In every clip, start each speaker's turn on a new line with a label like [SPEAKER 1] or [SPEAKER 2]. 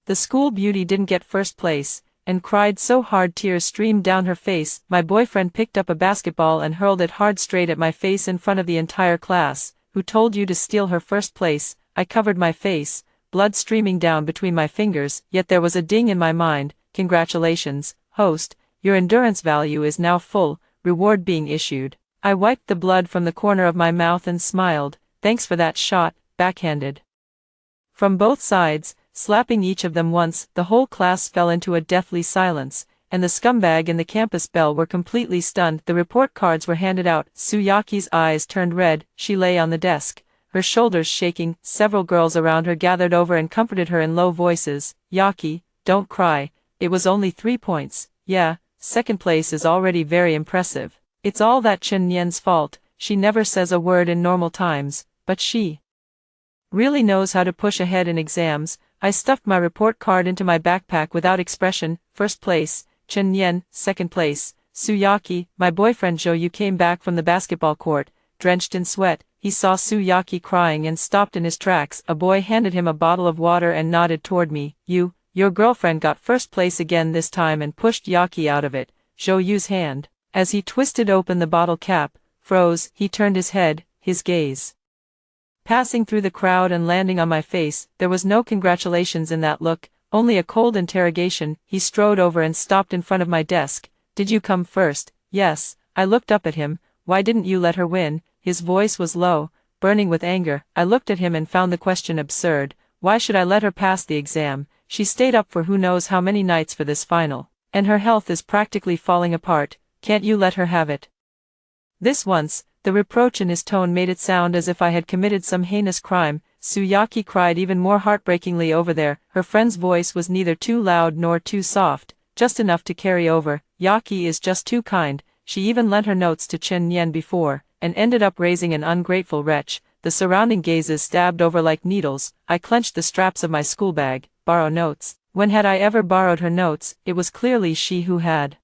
[SPEAKER 1] The school beauty didn't get first place, and cried so hard tears streamed down her face. My boyfriend picked up a basketball and hurled it hard straight at my face in front of the entire class. Who told you to steal her first place? I covered my face, blood streaming down between my fingers, yet there was a ding in my mind. Congratulations, host, your endurance value is now full, reward being issued. I wiped the blood from the corner of my mouth and smiled. Thanks for that shot, backhanded. From both sides, slapping each of them once, the whole class fell into a deathly silence, and the scumbag and the campus Belle were completely stunned. The report cards were handed out. Tsuyaki's eyes turned red. She lay on the desk, her shoulders shaking. Several girls around her gathered over and comforted her in low voices. Yaki, don't cry, it was only 3 points. Yeah, second place is already very impressive. It's all that Chen Nian's fault. She never says a word in normal times, but she really knows how to push ahead in exams. I stuffed my report card into my backpack without expression. First place, Chen Nian. Second place, Tsuyaki. My boyfriend Zhou came back from the basketball court, drenched in sweat. He saw Tsuyaki crying and stopped in his tracks. A boy handed him a bottle of water and nodded toward me. Your girlfriend got first place again this time, and pushed Yaki out of it. Zhou's hand, as he twisted open the bottle cap, froze. He turned his head, his gaze passing through the crowd and landing on my face. There was no congratulations in that look, only a cold interrogation. He strode over and stopped in front of my desk. Did you come first? Yes. I looked up at him. Why didn't you let her win? His voice was low, burning with anger. I looked at him and found the question absurd. Why should I let her pass the exam? She stayed up for who knows how many nights for this final, and her health is practically falling apart. Can't you let her have it? This once, the reproach in his tone made it sound as if I had committed some heinous crime. Tsuyaki cried even more heartbreakingly over there. Her friend's voice was neither too loud nor too soft, just enough to carry over. Yaki is just too kind. She even lent her notes to Chen Nian before, and ended up raising an ungrateful wretch. The surrounding gazes stabbed over like needles. I clenched the straps of my school bag. Borrow notes. When had I ever borrowed her notes? It was clearly she who had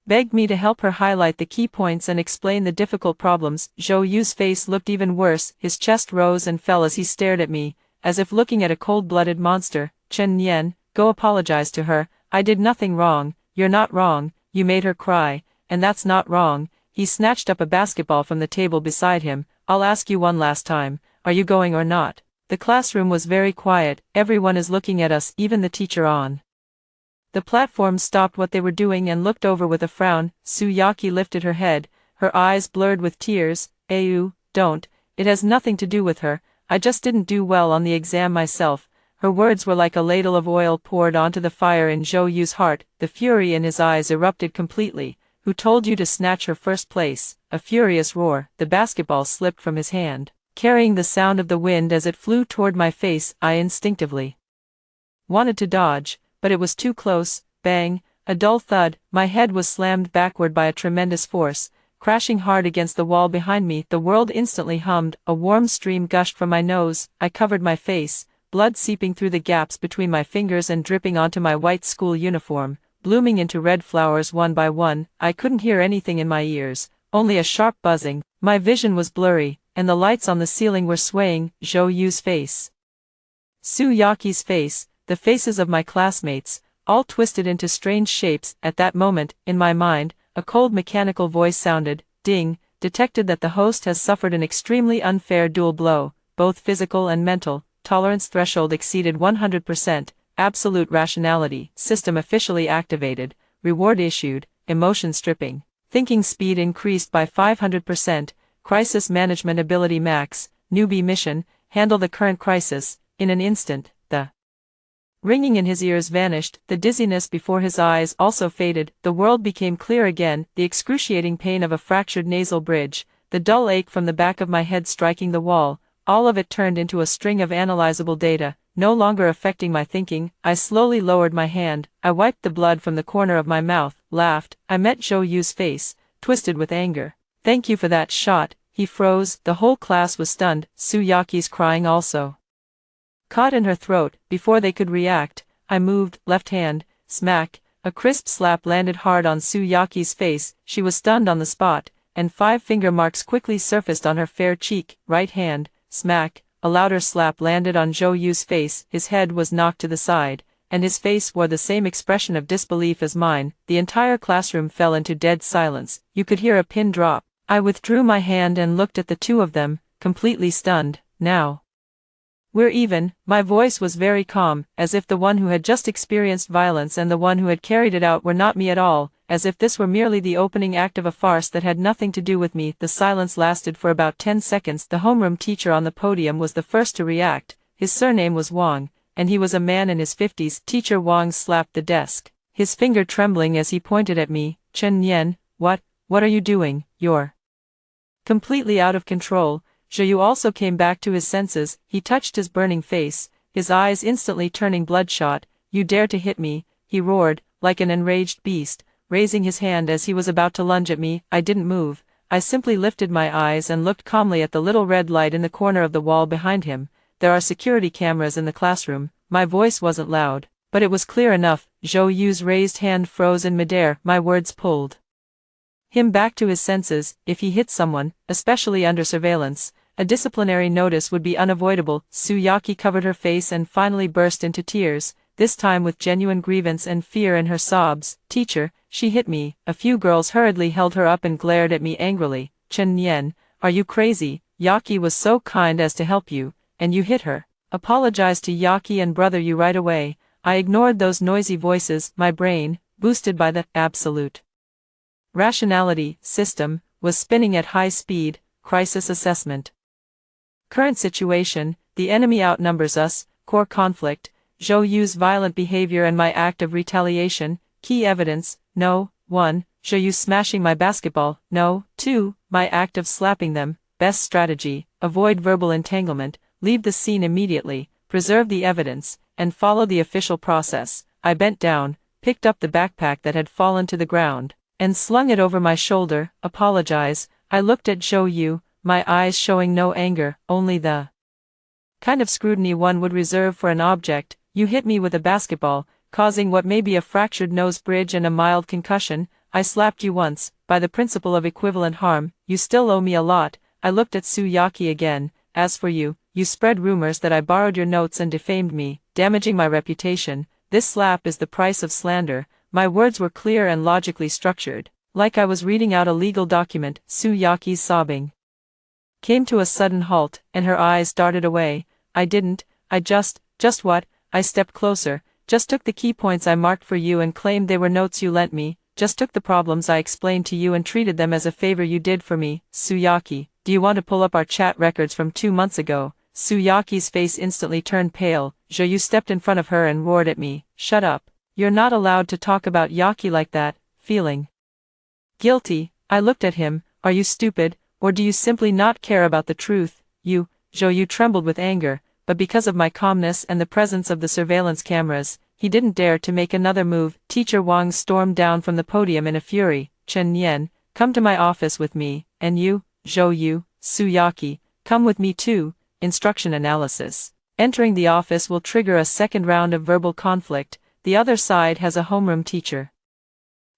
[SPEAKER 1] begged me to help her highlight the key points and explain the difficult problems. Zhou's face looked even worse. His chest rose and fell as he stared at me, as if looking at a cold-blooded monster. Chen Nian, go apologize to her. I did nothing wrong. You're not wrong. You made her cry, and that's not wrong. He snatched up a basketball from the table beside him. I'll ask you one last time. Are you going or not? The classroom was very quiet. Everyone is looking at us, even the teacher on the platform stopped what they were doing and looked over with a frown. Tsuyaki lifted her head, her eyes blurred with tears. Don't. It has nothing to do with her. I just didn't do well on the exam myself. Her words were like a ladle of oil poured onto the fire in Zhou's heart. The fury in his eyes erupted completely. Who told you to snatch her first place? A furious roar. The basketball slipped from his hand, carrying the sound of the wind as it flew toward my face. I instinctively wanted to dodge, but it was too close. Bang, a dull thud. My head was slammed backward by a tremendous force, crashing hard against the wall behind me. The world instantly hummed. A warm stream gushed from my nose. I covered my face, blood seeping through the gaps between my fingers and dripping onto my white school uniform, blooming into red flowers one by one. I couldn't hear anything in my ears, only a sharp buzzing. My vision was blurry, and the lights on the ceiling were swaying. Zhou's face, Tsuyaki's face, the faces of my classmates, all twisted into strange shapes. At that moment, in my mind, a cold mechanical voice sounded. Ding, detected that the host has suffered an extremely unfair dual blow, both physical and mental. Tolerance threshold exceeded 100%. Absolute rationality system officially activated. Reward issued. Emotion stripping. Thinking speed increased by 500%. Crisis management ability max. Newbie mission. Handle the current crisis. In an instant, the ringing in his ears vanished. The dizziness before his eyes also faded. The world became clear again. The excruciating pain of a fractured nasal bridge. The dull ache from the back of my head striking the wall. All of it turned into a string of analyzable data, no longer affecting my thinking. I slowly lowered my hand. I wiped the blood from the corner of my mouth, laughed. I met Zhou's face, twisted with anger. Thank you for that shot. He froze. The whole class was stunned. Tsuyaki's crying also caught in her throat. Before they could react, I moved, left hand, smack. A crisp slap landed hard on Tsuyaki's face. She was stunned on the spot, and 5 finger marks quickly surfaced on her fair cheek. Right hand, smack. A louder slap landed on Zhou's face. His head was knocked to the side, and his face wore the same expression of disbelief as mine. The entire classroom fell into dead silence. You could hear a pin drop. I withdrew my hand and looked at the two of them, completely stunned. Now we're even. My voice was very calm, as if the one who had just experienced violence and the one who had carried it out were not me at all, as if this were merely the opening act of a farce that had nothing to do with me. The silence lasted for about 10 seconds. The homeroom teacher on the podium was the first to react. His surname was Wang, and he was a man in his 50s. Teacher Wang slapped the desk, his finger trembling as he pointed at me. Chen Nian, what are you doing? You're completely out of control. Zhou also came back to his senses. He touched his burning face, his eyes instantly turning bloodshot. You dare to hit me, he roared, like an enraged beast, raising his hand as he was about to lunge at me. I didn't move. I simply lifted my eyes and looked calmly at the little red light in the corner of the wall behind him. There are security cameras in the classroom. My voice wasn't loud, but it was clear enough. Zhou Yu's raised hand froze in midair. My words pulled him back to his senses. If he hit someone, especially under surveillance, a disciplinary notice would be unavoidable. Suyaki covered her face and finally burst into tears, this time with genuine grievance and fear in her sobs. Teacher, she hit me. A few girls hurriedly held her up and glared at me angrily. Chen Nian, are you crazy? Yaki was so kind as to help you, and you hit her. Apologize to Yaki and brother you right away. I ignored those noisy voices. My brain, boosted by the absolute rationality system, was spinning at high speed. Crisis assessment. Current situation, the enemy outnumbers us. Core conflict, Zhou Yu's violent behavior and my act of retaliation. Key evidence, no. 1. Zhou Yu smashing my basketball, no. 2. My act of slapping them. Best strategy, avoid verbal entanglement, leave the scene immediately, preserve the evidence, and follow the official process. I bent down, picked up the backpack that had fallen to the ground, and slung it over my shoulder. Apologize. I looked at Zhou Yu, my eyes showing no anger, only the kind of scrutiny one would reserve for an object. You hit me with a basketball, causing what may be a fractured nose bridge and a mild concussion. I slapped you once. By the principle of equivalent harm, you still owe me a lot. I looked at Suyaki again. As for you, you spread rumors that I borrowed your notes and defamed me, damaging my reputation. This slap is the price of slander. My words were clear and logically structured, like I was reading out a legal document. Suyaki's sobbing came to a sudden halt, and her eyes darted away. I just what? I stepped closer, just took the key points I marked for you and claimed they were notes you lent me, just took the problems I explained to you and treated them as a favor you did for me. Suyaki, do you want to pull up our chat records from 2 months ago? Suyaki's face instantly turned pale. Zhou Yu stepped in front of her and roared at me. Shut up. You're not allowed to talk about Yaki like that. Feeling guilty, I looked at him. Are you stupid, or do you simply not care about the truth? Zhou Yu trembled with anger, but because of my calmness and the presence of the surveillance cameras, he didn't dare to make another move. Teacher Wang stormed down from the podium in a fury. Chen Nian, come to my office with me, and you, Zhou Yu, Suyaki, come with me too. Instruction analysis. Entering the office will trigger a second round of verbal conflict. The other side has a homeroom teacher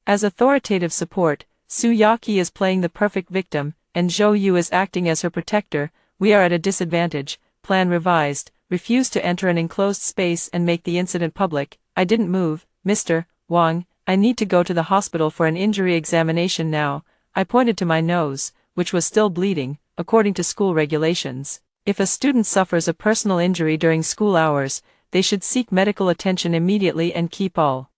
[SPEAKER 1] as authoritative support. Suyaki is playing the perfect victim, and Zhou Yu is acting as her protector. We are at a disadvantage. Plan revised. Refuse to enter an enclosed space and make the incident public. I didn't move. Mr. Wang, I need to go to the hospital for an injury examination now. I pointed to my nose, which was still bleeding. According to school regulations, if a student suffers a personal injury during school hours, they should seek medical attention immediately and keep all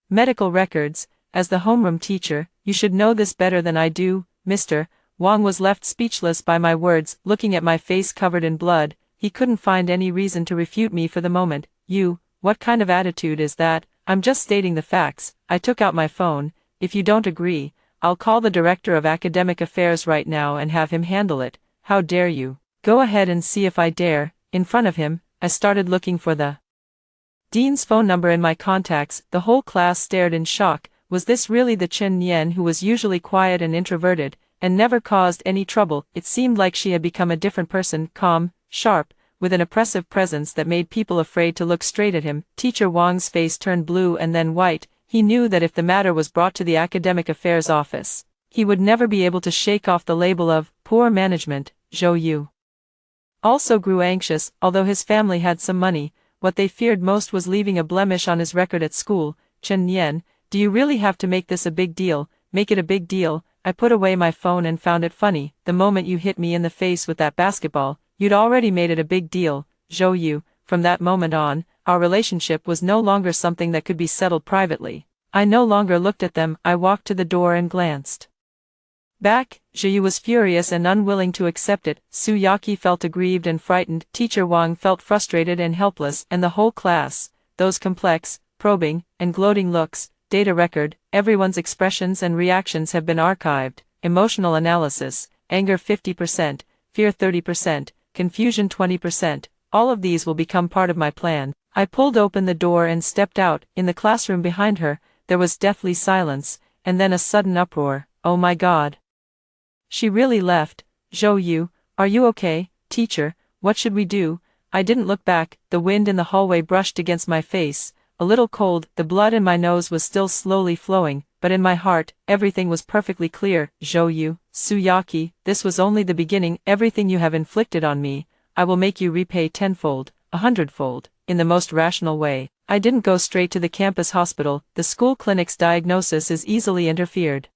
[SPEAKER 1] medical records. As the homeroom teacher, you should know this better than I do. Mr. Wang was left speechless by my words. Looking at my face covered in blood, he couldn't find any reason to refute me for the moment. What kind of attitude is that? I'm just stating the facts. I took out my phone. If you don't agree, I'll call the Director of Academic Affairs right now and have him handle it. How dare you? Go ahead and see if I dare. In front of him, I started looking for the dean's phone number in my contacts. The whole class stared in shock. Was this really the Chen Nian who was usually quiet and introverted, and never caused any trouble? It seemed like she had become a different person, calm, sharp, with an oppressive presence that made people afraid to look straight at him. Teacher Wang's face turned blue and then white. He knew that if the matter was brought to the Academic Affairs office, he would never be able to shake off the label of poor management. Zhou Yu also grew anxious. Although his family had some money, what they feared most was leaving a blemish on his record at school. Chen Nian, do you really have to make this a big deal? Make it a big deal. I put away my phone and found it funny. The moment you hit me in the face with that basketball, you'd already made it a big deal. Zhou Yu, from that moment on, our relationship was no longer something that could be settled privately. I no longer looked at them. I walked to the door and glanced back. Zhou Yu was furious and unwilling to accept it. Su Yaqi felt aggrieved and frightened. Teacher Wang felt frustrated and helpless, and the whole class, those complex, probing, and gloating looks, data record, everyone's expressions and reactions have been archived. Emotional analysis, anger 50%, fear 30%, confusion 20%, all of these will become part of my plan. I pulled open the door and stepped out. In the classroom behind her, there was deathly silence, and then a sudden uproar. Oh my God! She really left. Zhou Yu, are you okay, teacher? What should we do? I didn't look back. The wind in the hallway brushed against my face, a little cold. The blood in my nose was still slowly flowing, but in my heart, everything was perfectly clear. Zhou Yu, Su Yaqi, this was only the beginning. Everything you have inflicted on me, I will make you repay tenfold, 100-fold, in the most rational way. I didn't go straight to the campus hospital. The school clinic's diagnosis is easily interfered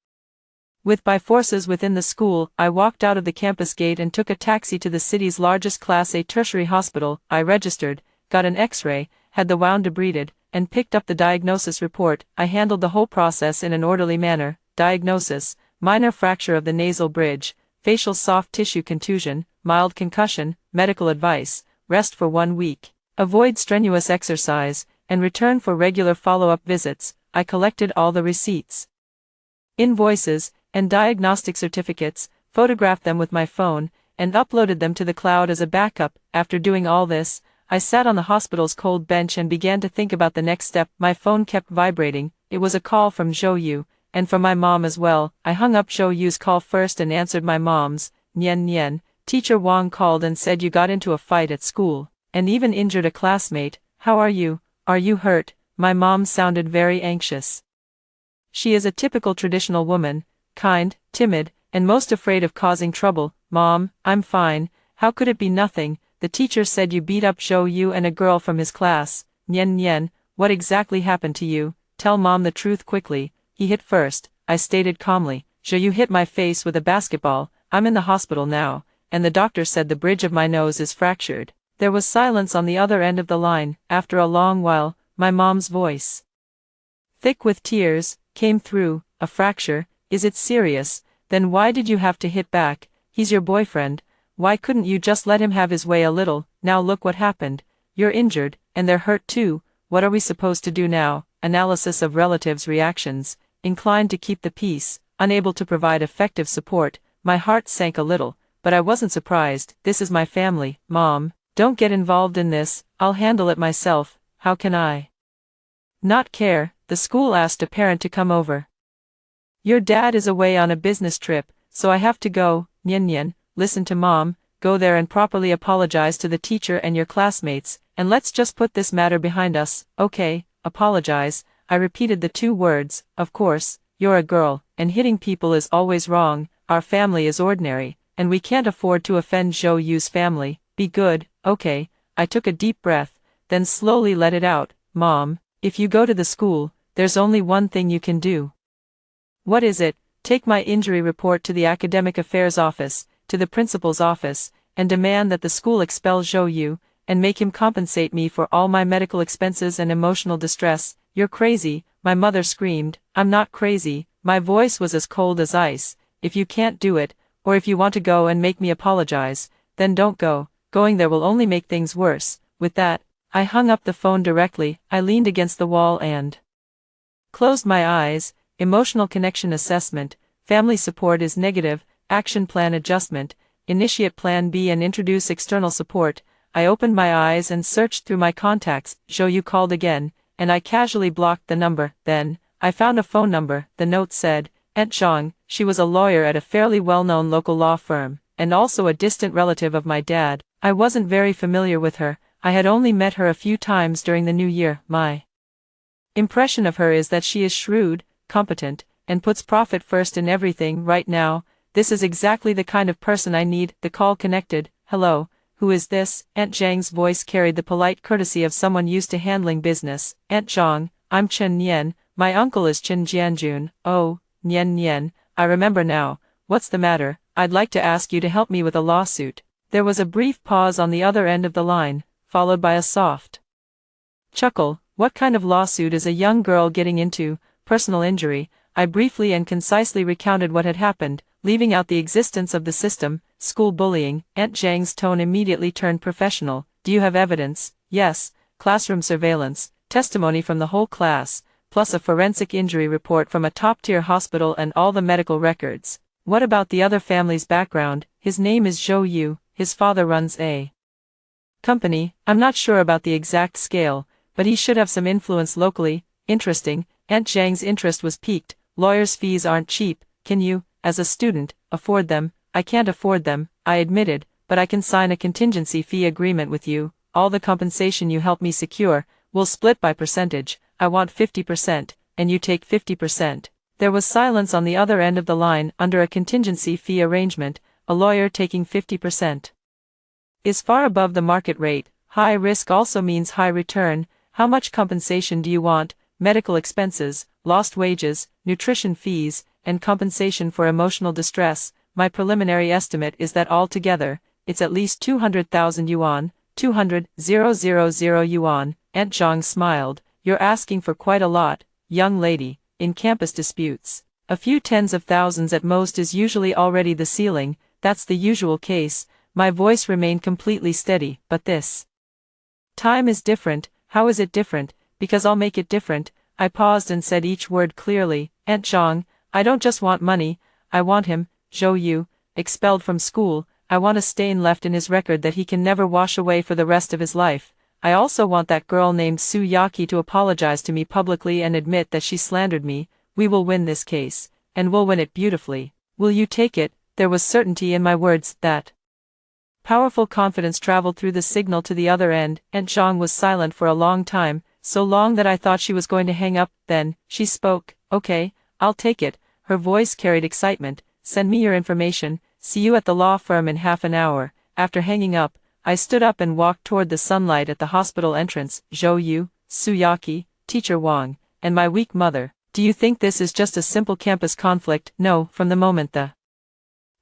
[SPEAKER 1] with by forces within the school. I walked out of the campus gate and took a taxi to the city's largest Class A tertiary hospital. I registered, got an X-ray, had the wound debrided, and picked up the diagnosis report. I handled the whole process in an orderly manner. Diagnosis: minor fracture of the nasal bridge, facial soft tissue contusion, mild concussion. Medical advice: rest for 1 week, avoid strenuous exercise, and return for regular follow-up visits. I collected all the receipts, invoices, and diagnostic certificates, photographed them with my phone, and uploaded them to the cloud as a backup. After doing all this, I sat on the hospital's cold bench and began to think about the next step. My phone kept vibrating. It was a call from Zhou Yu, and from my mom as well. I hung up Zhou Yu's call first and answered my mom's. Nian Nian, Teacher Wang called and said you got into a fight at school, and even injured a classmate. How are you? Are you hurt? My mom sounded very anxious. She is a typical traditional woman, kind, timid, and most afraid of causing trouble. Mom, I'm fine. How could it be nothing? The teacher said you beat up Zhou Yu and a girl from his class. Nian Nian, what exactly happened to you? Tell mom the truth quickly. He hit first, I stated calmly. Zhou Yu hit my face with a basketball. I'm in the hospital now, and the doctor said the bridge of my nose is fractured. There was silence on the other end of the line. After a long while, my mom's voice, thick with tears, came through. A fracture? Is it serious? Then why did you have to hit back? He's your boyfriend. Why couldn't you just let him have his way a little? Now look what happened. You're injured, and they're hurt too. What are we supposed to do now? Analysis of relatives' reactions. Inclined to keep the peace, unable to provide effective support. My heart sank a little, but I wasn't surprised. This is my family. Mom, don't get involved in this. I'll handle it myself. How can I not care? The school asked a parent to come over. Your dad is away on a business trip, so I have to go. Nian Nian, listen to mom. Go there and properly apologize to the teacher and your classmates, and let's just put this matter behind us. Okay, apologize. I repeated the 2 words. Of course, you're a girl, and hitting people is always wrong. Our family is ordinary, and we can't afford to offend Zhou Yu's family. Be good, okay? I took a deep breath, then slowly let it out. Mom, if you go to the school, there's only one thing you can do. What is it? Take my injury report to the academic affairs office, to the principal's office, and demand that the school expel Zhou Yu, and make him compensate me for all my medical expenses and emotional distress. You're crazy, my mother screamed. I'm not crazy. My voice was as cold as ice. If you can't do it, or if you want to go and make me apologize, then don't go. Going there will only make things worse. With that, I hung up the phone directly. I leaned against the wall and closed my eyes. Emotional connection assessment. Family support is negative. Action plan adjustment. Initiate plan B and introduce external support. I opened my eyes and searched through my contacts. Zhou Yu called again, and I casually blocked the number. Then, I found a phone number. The note said, Aunt Zhang. She was a lawyer at a fairly well-known local law firm, and also a distant relative of my dad. I wasn't very familiar with her. I had only met her a few times during the new year. My impression of her is that she is shrewd, competent, and puts profit first in everything. Right now, this is exactly the kind of person I need. The call connected. Hello, who is this? Aunt Zhang's voice carried the polite courtesy of someone used to handling business. Aunt Zhang, I'm Chen Nian, my uncle is Chen Jianjun. Oh, Nian Nian, I remember now. What's the matter? I'd like to ask you to help me with a lawsuit. There was a brief pause on the other end of the line, followed by a soft chuckle. What kind of lawsuit is a young girl getting into? Personal injury. I briefly and concisely recounted what had happened, leaving out the existence of the system. School bullying. Aunt Zhang's tone immediately turned professional. Do you have evidence? Yes. Classroom surveillance, testimony from the whole class, plus a forensic injury report from a top-tier hospital and all the medical records. What about the other family's background? His name is Zhou Yu, his father runs a company. I'm not sure about the exact scale, but he should have some influence locally. Interesting. Aunt Zhang's interest was piqued. Lawyers' fees aren't cheap. Can you, as a student, afford them? I can't afford them, I admitted, but I can sign a contingency fee agreement with you. All the compensation you help me secure, we'll split by percentage. I want 50%, and you take 50%. There was silence on the other end of the line. Under a contingency fee arrangement, a lawyer taking 50% is far above the market rate. High risk also means high return. How much compensation do you want? Medical expenses, lost wages, nutrition fees, and compensation for emotional distress. My preliminary estimate is that altogether, it's at least 200,000 yuan, 200,000 yuan. Aunt Zhang smiled. You're asking for quite a lot, young lady. In campus disputes, a few tens of thousands at most is usually already the ceiling. That's the usual case. My voice remained completely steady, but this time is different. How is it different? Because I'll make it different. I paused and said each word clearly. Aunt Zhang, I don't just want money, I want him, Zhou Yu, expelled from school. I want a stain left in his record that he can never wash away for the rest of his life. I also want that girl named Su Yaki to apologize to me publicly and admit that she slandered me. We will win this case, and we'll win it beautifully. Will you take it? There was certainty in my words. That powerful confidence traveled through the signal to the other end. Aunt Zhang was silent for a long time, so long that I thought she was going to hang up. Then, she spoke. Okay, I'll take it. Her voice carried excitement. Send me your information. See you at the law firm in half an hour. After hanging up, I stood up and walked toward the sunlight at the hospital entrance. Zhou Yu, Suyaki, Teacher Wang, and my weak mother. Do you think this is just a simple campus conflict? No, from the moment the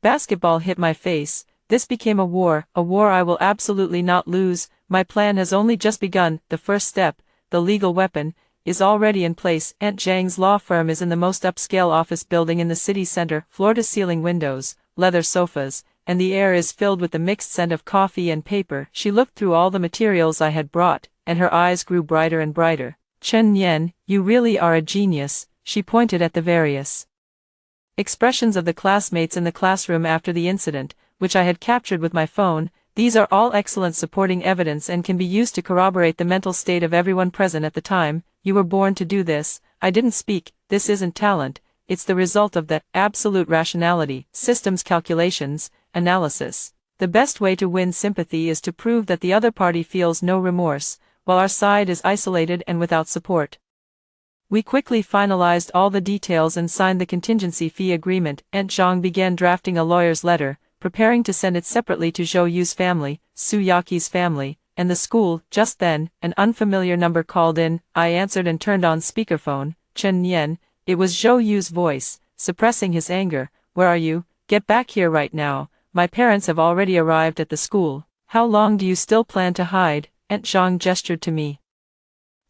[SPEAKER 1] basketball hit my face, this became a war I will absolutely not lose. My plan has only just begun. The first step, the legal weapon, is already in place. Aunt Zhang's law firm is in the most upscale office building in the city center, floor-to-ceiling windows, leather sofas, and the air is filled with the mixed scent of coffee and paper. She looked through all the materials I had brought, and her eyes grew brighter and brighter. Chen Nian, you really are a genius. She pointed at the various expressions of the classmates in the classroom after the incident, which I had captured with my phone. These are all excellent supporting evidence and can be used to corroborate the mental state of everyone present at the time. You were born to do this. I didn't speak. This isn't talent. It's the result of the absolute rationality, systems calculations, analysis. The best way to win sympathy is to prove that the other party feels no remorse, while our side is isolated and without support. We quickly finalized all the details and signed the contingency fee agreement. Aunt Zhang began drafting a lawyer's letter, preparing to send it separately to Zhou Yu's family, Su Yaki's family, and the school. Just then, an unfamiliar number called in. I answered and turned on speakerphone. Chen Nian, it was Zhou Yu's voice, suppressing his anger. Where are you? Get back here right now. My parents have already arrived at the school. How long do you still plan to hide? Aunt Zhang gestured to me,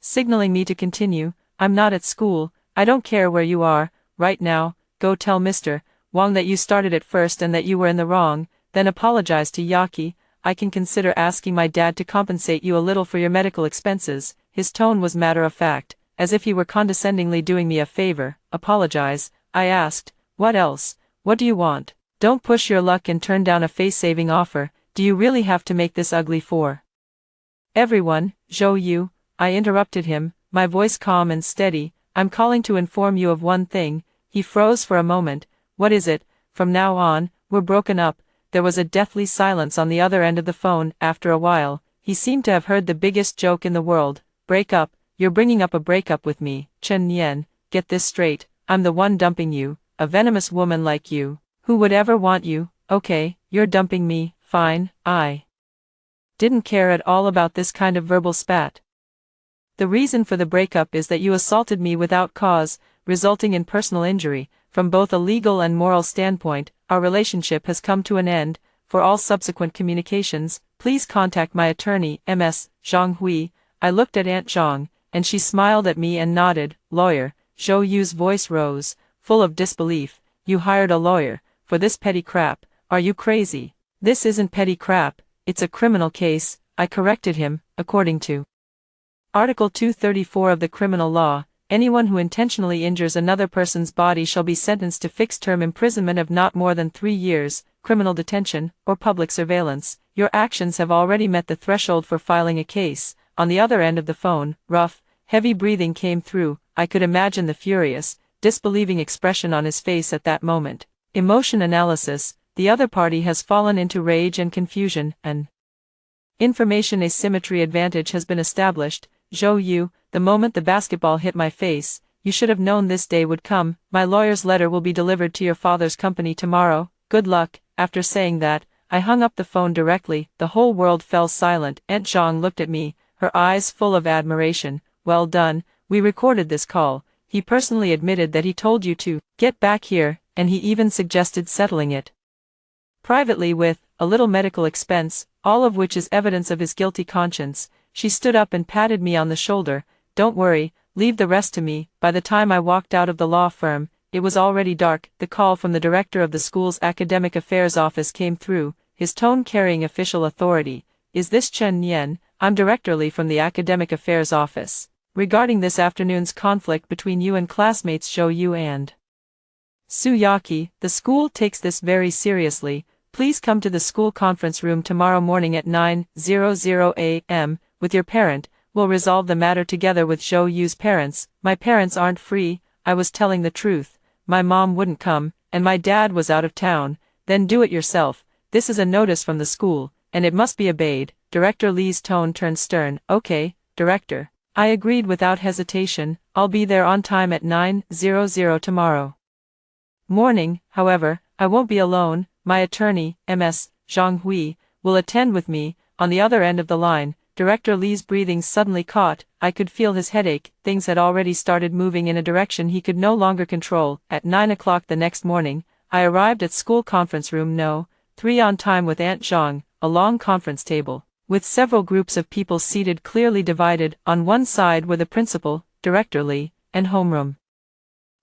[SPEAKER 1] signaling me to continue. I'm not at school. I don't care where you are, right now. Go tell Mr. Wang that you started it first and that you were in the wrong, then apologize to Yaki. I can consider asking my dad to compensate you a little for your medical expenses. His tone was matter-of-fact, as if he were condescendingly doing me a favor. Apologize? I asked. What else? What do you want? Don't push your luck and turn down a face-saving offer. Do you really have to make this ugly for everyone? Zhou Yu, I interrupted him, my voice calm and steady. I'm calling to inform you of one thing. He froze for a moment. What is it? From now on, we're broken up. There was a deathly silence on the other end of the phone. After a while, he seemed to have heard the biggest joke in the world. Break up? You're bringing up a breakup with me. Chen Nian, get this straight. I'm the one dumping you, a venomous woman like you. Who would ever want you? Okay, you're dumping me. Fine, I didn't care at all about this kind of verbal spat. The reason for the breakup is that you assaulted me without cause, resulting in personal injury. From both a legal and moral standpoint, our relationship has come to an end. For all subsequent communications, please contact my attorney, Ms. Zhang Hui. I looked at Aunt Zhang, and she smiled at me and nodded. Lawyer, Zhou Yu's voice rose, full of disbelief. You hired a lawyer for this petty crap? Are you crazy? This isn't petty crap, it's a criminal case, I corrected him, according to Article 234 of the criminal law. Anyone who intentionally injures another person's body shall be sentenced to fixed-term imprisonment of not more than 3 years, criminal detention, or public surveillance. Your actions have already met the threshold for filing a case. On the other end of the phone, rough, heavy breathing came through. I could imagine the furious, disbelieving expression on his face at that moment. Emotion analysis. The other party has fallen into rage and confusion. An information asymmetry advantage has been established. Zhou Yu, the moment the basketball hit my face, you should have known this day would come. My lawyer's letter will be delivered to your father's company tomorrow. Good luck. After saying that, I hung up the phone directly. The whole world fell silent. Aunt Zhang looked at me, her eyes full of admiration. Well done, we recorded this call. He personally admitted that he told you to get back here, and he even suggested settling it privately with a little medical expense, all of which is evidence of his guilty conscience. She stood up and patted me on the shoulder. Don't worry, leave the rest to me. By the time I walked out of the law firm, it was already dark. The call from the director of the school's academic affairs office came through, his tone carrying official authority. Is this Chen Yan? I'm Director Li from the academic affairs office. Regarding this afternoon's conflict between you and classmates Zhou Yu and Su Yaki, the school takes this very seriously. Please come to the school conference room tomorrow morning at 9:00 a.m. with your parent. We'll resolve the matter together with Zhou Yu's parents. My parents aren't free. I was telling the truth. My mom wouldn't come, and my dad was out of town. Then do it yourself. This is a notice from the school, and it must be obeyed. Director Li's tone turned stern. Okay, Director. I agreed without hesitation. I'll be there on time at 9:00 tomorrow morning. However, I won't be alone. My attorney, Ms. Zhang Hui, will attend with me. On the other end of the line, Director Li's breathing suddenly caught. I could feel his headache. Things had already started moving in a direction he could no longer control. At 9 o'clock the next morning, I arrived at school conference room No. 3 on time with Aunt Zhang, a long conference table, with several groups of people seated clearly divided. On one side were the principal, Director Li, and homeroom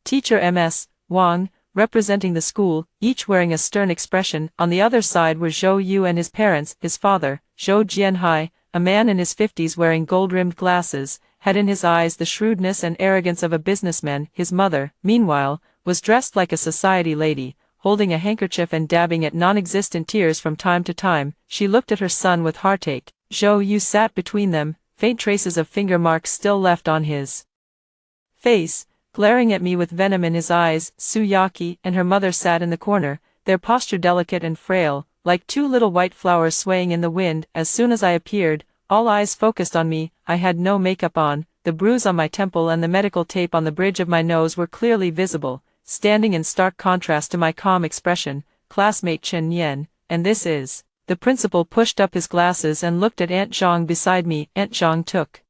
[SPEAKER 1] teacher Ms. Wang, representing the school, each wearing a stern expression. On the other side were Zhou Yu and his parents. His father, Zhou Jianhai, a man in his 50s wearing gold-rimmed glasses, had in his eyes the shrewdness and arrogance of a businessman. His mother, meanwhile, was dressed like a society lady, holding a handkerchief and dabbing at non-existent tears from time to time. She looked at her son with heartache. Zhou Yu sat between them, faint traces of finger marks still left on his face, glaring at me with venom in his eyes. Su Yaki and her mother sat in the corner, their posture delicate and frail, like two little white flowers swaying in the wind. As soon as I appeared, all eyes focused on me. I had no makeup on. The bruise on my temple and the medical tape on the bridge of my nose were clearly visible, standing in stark contrast to my calm expression. Classmate Chen Yan, and this is... The principal pushed up his glasses and looked at Aunt Zhang beside me. Aunt Zhang took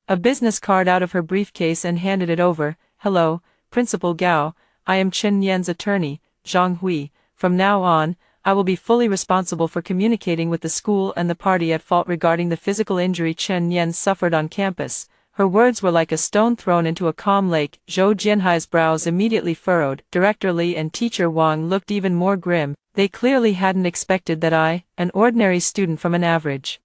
[SPEAKER 1] a business card out of her briefcase and handed it over. Hello, Principal Gao, I am Chen Yan's attorney, Zhang Hui. From now on, I will be fully responsible for communicating with the school and the party at fault regarding the physical injury Chen Yan suffered on campus. Her words were like a stone thrown into a calm lake. Zhou Jianhai's brows immediately furrowed. Director Li and teacher Wang looked even more grim. They clearly hadn't expected that I, an ordinary student from an average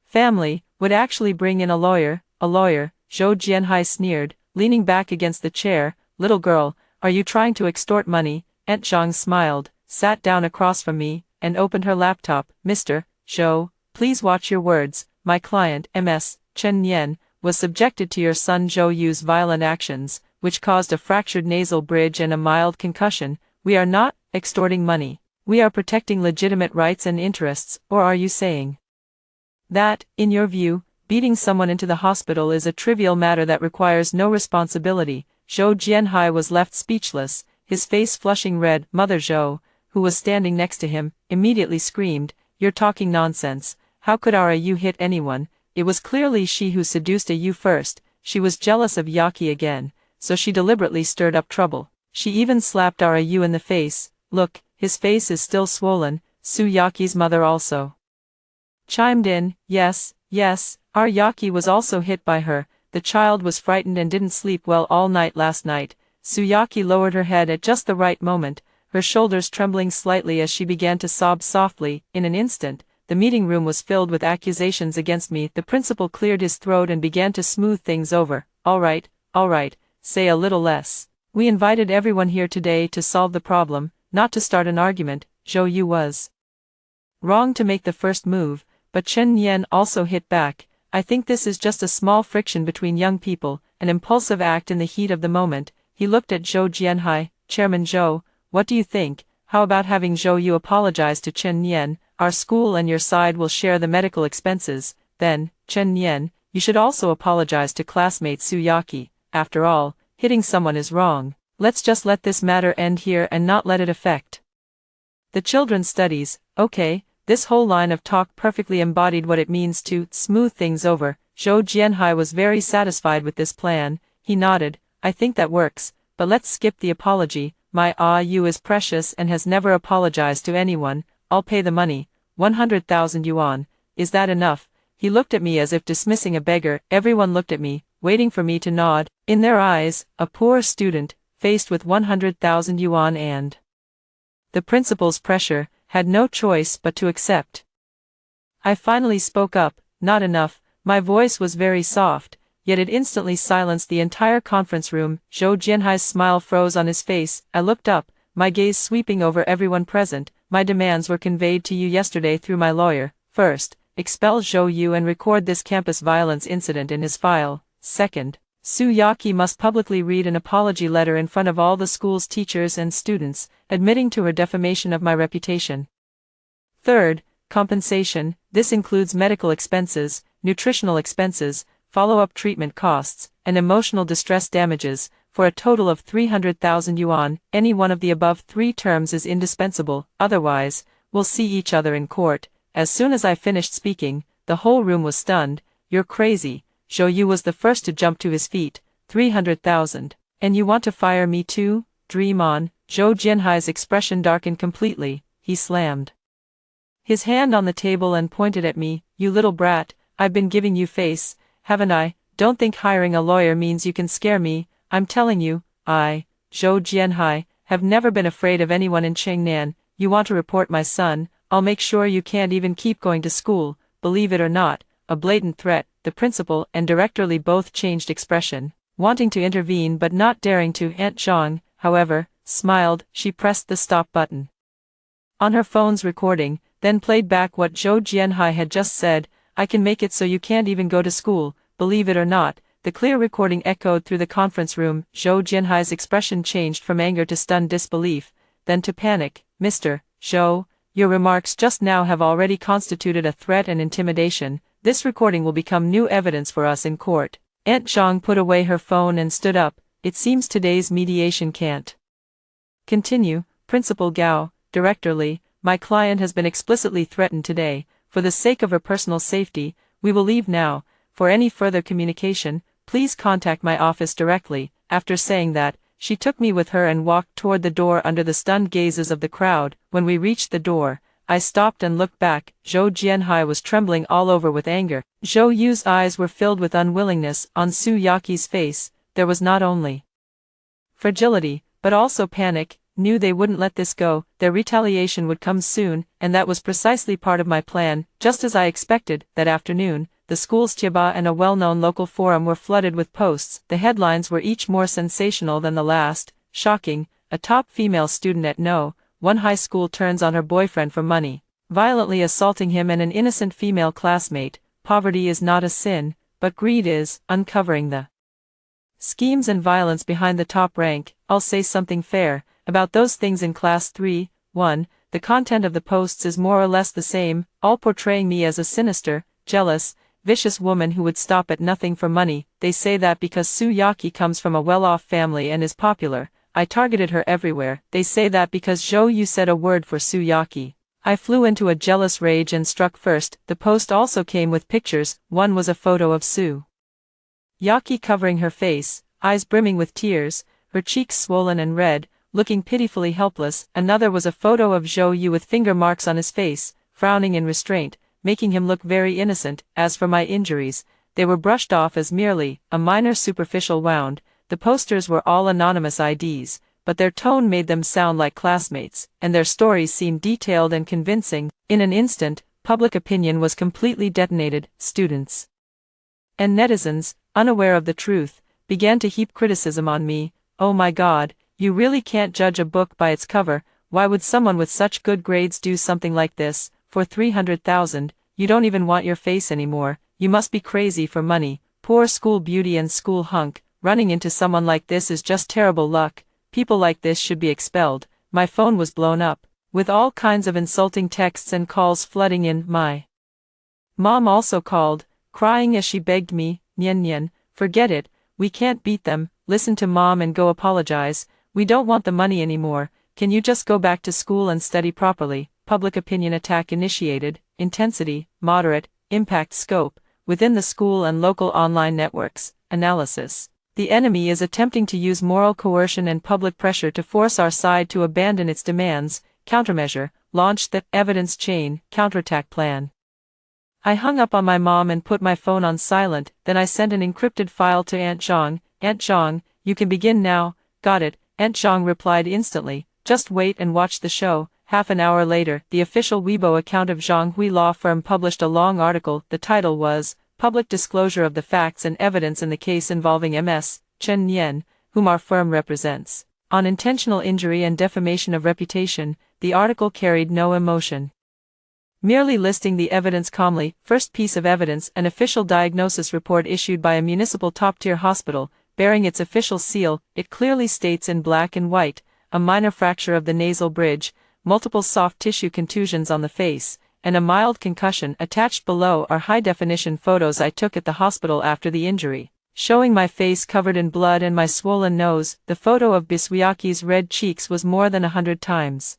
[SPEAKER 1] family, would actually bring in a lawyer. A lawyer, Zhou Jianhai sneered, leaning back against the chair. Little girl, are you trying to extort money? Aunt Zhang smiled, sat down across from me, and opened her laptop. Mr. Zhou, please watch your words. My client, Ms. Chen Yan, was subjected to your son Zhou Yu's violent actions, which caused a fractured nasal bridge and a mild concussion. We are not extorting money. We are protecting legitimate rights and interests. Or are you saying that, in your view, beating someone into the hospital is a trivial matter that requires no responsibility? Zhou Jianhai was left speechless, his face flushing red. Mother Zhou, who was standing next to him, immediately screamed, "You're talking nonsense. how could Ryu hit anyone? It was clearly she who seduced Yu first. She was jealous of Yaki again, so she deliberately stirred up trouble. She even slapped Ryu in the face. Look, his face is still swollen. Yaki's mother also chimed in. Yes, Yaki was also hit by her. The child was frightened and didn't sleep well all night last night. Yaki lowered her head at just the right moment, her shoulders trembling slightly as she began to sob softly. In an instant, the meeting room was filled with accusations against me. The principal cleared his throat and began to smooth things over. All right, say a little less. We invited everyone here today to solve the problem, not to start an argument. Zhou Yu was wrong to make the first move, but Chen Nian also hit back. I think this is just a small friction between young people, an impulsive act in the heat of the moment. He looked at Zhou Jianhai. Chairman Zhou, what do you think? How about having Zhou Yu apologize to Chen Nian? Our school and your side will share the medical expenses. Then, Chen Nian, you should also apologize to classmate Yaki. After all, hitting someone is wrong. Let's just let this matter end here and not let it affect the children's studies. Okay, this whole line of talk perfectly embodied what it means to smooth things over. Zhou Jianhai was very satisfied with this plan. He nodded. I think that works, but let's skip the apology. My Yu is precious and has never apologized to anyone. I'll pay the money. 100,000 yuan. Is that enough? He looked at me as if dismissing a beggar. Everyone looked at me, waiting for me to nod. In their eyes, a poor student, faced with 100,000 yuan and the principal's pressure, had no choice but to accept. I finally spoke up. Not enough. My voice was very soft, yet it instantly silenced the entire conference room. Zhou Jianhai's smile froze on his face. I looked up, my gaze sweeping over everyone present. My demands were conveyed to you yesterday through my lawyer. First, expel Zhou Yu and record this campus violence incident in his file. Second, Yaki must publicly read an apology letter in front of all the school's teachers and students, admitting to her defamation of my reputation. Third, compensation. This includes medical expenses, nutritional expenses, follow-up treatment costs, and emotional distress damages, for a total of 300,000 yuan. Any one of the above three terms is indispensable, otherwise, we'll see each other in court. As soon as I finished speaking, the whole room was stunned. You're crazy. Zhou Yu was the first to jump to his feet. 300,000. And you want to fire me too? Dream on. Zhou Jianhai's expression darkened completely. He slammed his hand on the table and pointed at me. You little brat, I've been giving you face, haven't I? Don't think hiring a lawyer means you can scare me. I'm telling you, I, Zhou Jianhai, have never been afraid of anyone in Chengnan. You want to report my son? I'll make sure you can't even keep going to school. Believe it or not, a blatant threat. The principal and Director Li both changed expression, wanting to intervene but not daring to. Aunt Zhang, however, smiled. She pressed the stop button on her phone's recording, then played back what Zhou Jianhai had just said. I can make it so you can't even go to school. Believe it or not, the clear recording echoed through the conference room. Zhou Jianhai's expression changed from anger to stunned disbelief, then to panic. Mr. Zhou, your remarks just now have already constituted a threat and intimidation. This recording will become new evidence for us in court. Aunt Zhang put away her phone and stood up. It seems today's mediation can't continue. Principal Gao, Director Li, my client has been explicitly threatened today. For the sake of her personal safety, we will leave now. For any further communication, please contact my office directly. After saying that, she took me with her and walked toward the door under the stunned gazes of the crowd. When we reached the door, I stopped and looked back. Zhou Jianhai was trembling all over with anger. Zhou Yu's eyes were filled with unwillingness. On Yaki's face, there was not only fragility, but also panic. Knew they wouldn't let this go. Their retaliation would come soon, and that was precisely part of my plan. Just as I expected, that afternoon, the school's Chiba and a well-known local forum were flooded with posts. The headlines were each more sensational than the last. Shocking, a top female student at No. 1 high school turns on her boyfriend for money, violently assaulting him and an innocent female classmate. Poverty is not a sin, but greed is. Uncovering the schemes and violence behind the top rank. I'll say something fair about those things in class 3. 1. The content of the posts is more or less the same, all portraying me as a sinister, jealous, vicious woman who would stop at nothing for money. They say that because Yaki comes from a well-off family and is popular, I targeted her everywhere. They say that because Zhou Yu said a word for Yaki, I flew into a jealous rage and struck first. The post also came with pictures. One was a photo of Soo Yaki covering her face, eyes brimming with tears, her cheeks swollen and red, looking pitifully helpless. Another was a photo of Zhou Yu with finger marks on his face, frowning in restraint, making him look very innocent. As for my injuries, they were brushed off as merely a minor superficial wound. The posters were all anonymous IDs, but their tone made them sound like classmates, and their stories seemed detailed and convincing. In an instant, public opinion was completely detonated. Students and netizens, unaware of the truth, began to heap criticism on me. Oh my God, you really can't judge a book by its cover. Why would someone with such good grades do something like this? For 300,000, you don't even want your face anymore. You must be crazy for money. Poor school beauty and school hunk. Running into someone like this is just terrible luck. People like this should be expelled. My phone was blown up, with all kinds of insulting texts and calls flooding in. My mom also called, crying as she begged me, Nyen Nyen, forget it, we can't beat them, listen to mom and go apologize, we don't want the money anymore, can you just go back to school and study properly? Public opinion attack initiated, intensity, moderate, impact scope, within the school and local online networks, analysis. The enemy is attempting to use moral coercion and public pressure to force our side to abandon its demands. Countermeasure, launched the evidence chain counterattack plan. I hung up on my mom and put my phone on silent, then I sent an encrypted file to Aunt Zhang. Aunt Zhang, you can begin now. Got it, Aunt Zhang replied instantly, just wait and watch the show. Half an hour later, the official Weibo account of Zhang Hui Law Firm published a long article. The title was, Public Disclosure of the Facts and Evidence in the Case Involving Ms. Chen Nian, whom our firm represents, on intentional injury and defamation of reputation. The article carried no emotion, merely listing the evidence calmly. First piece of evidence, an official diagnosis report issued by a municipal top-tier hospital, bearing its official seal. It clearly states in black and white, a minor fracture of the nasal bridge, multiple soft tissue contusions on the face, and a mild concussion. Attached below are high-definition photos I took at the hospital after the injury, showing my face covered in blood and my swollen nose. The photo of Biswayaki's red cheeks was more than 100 times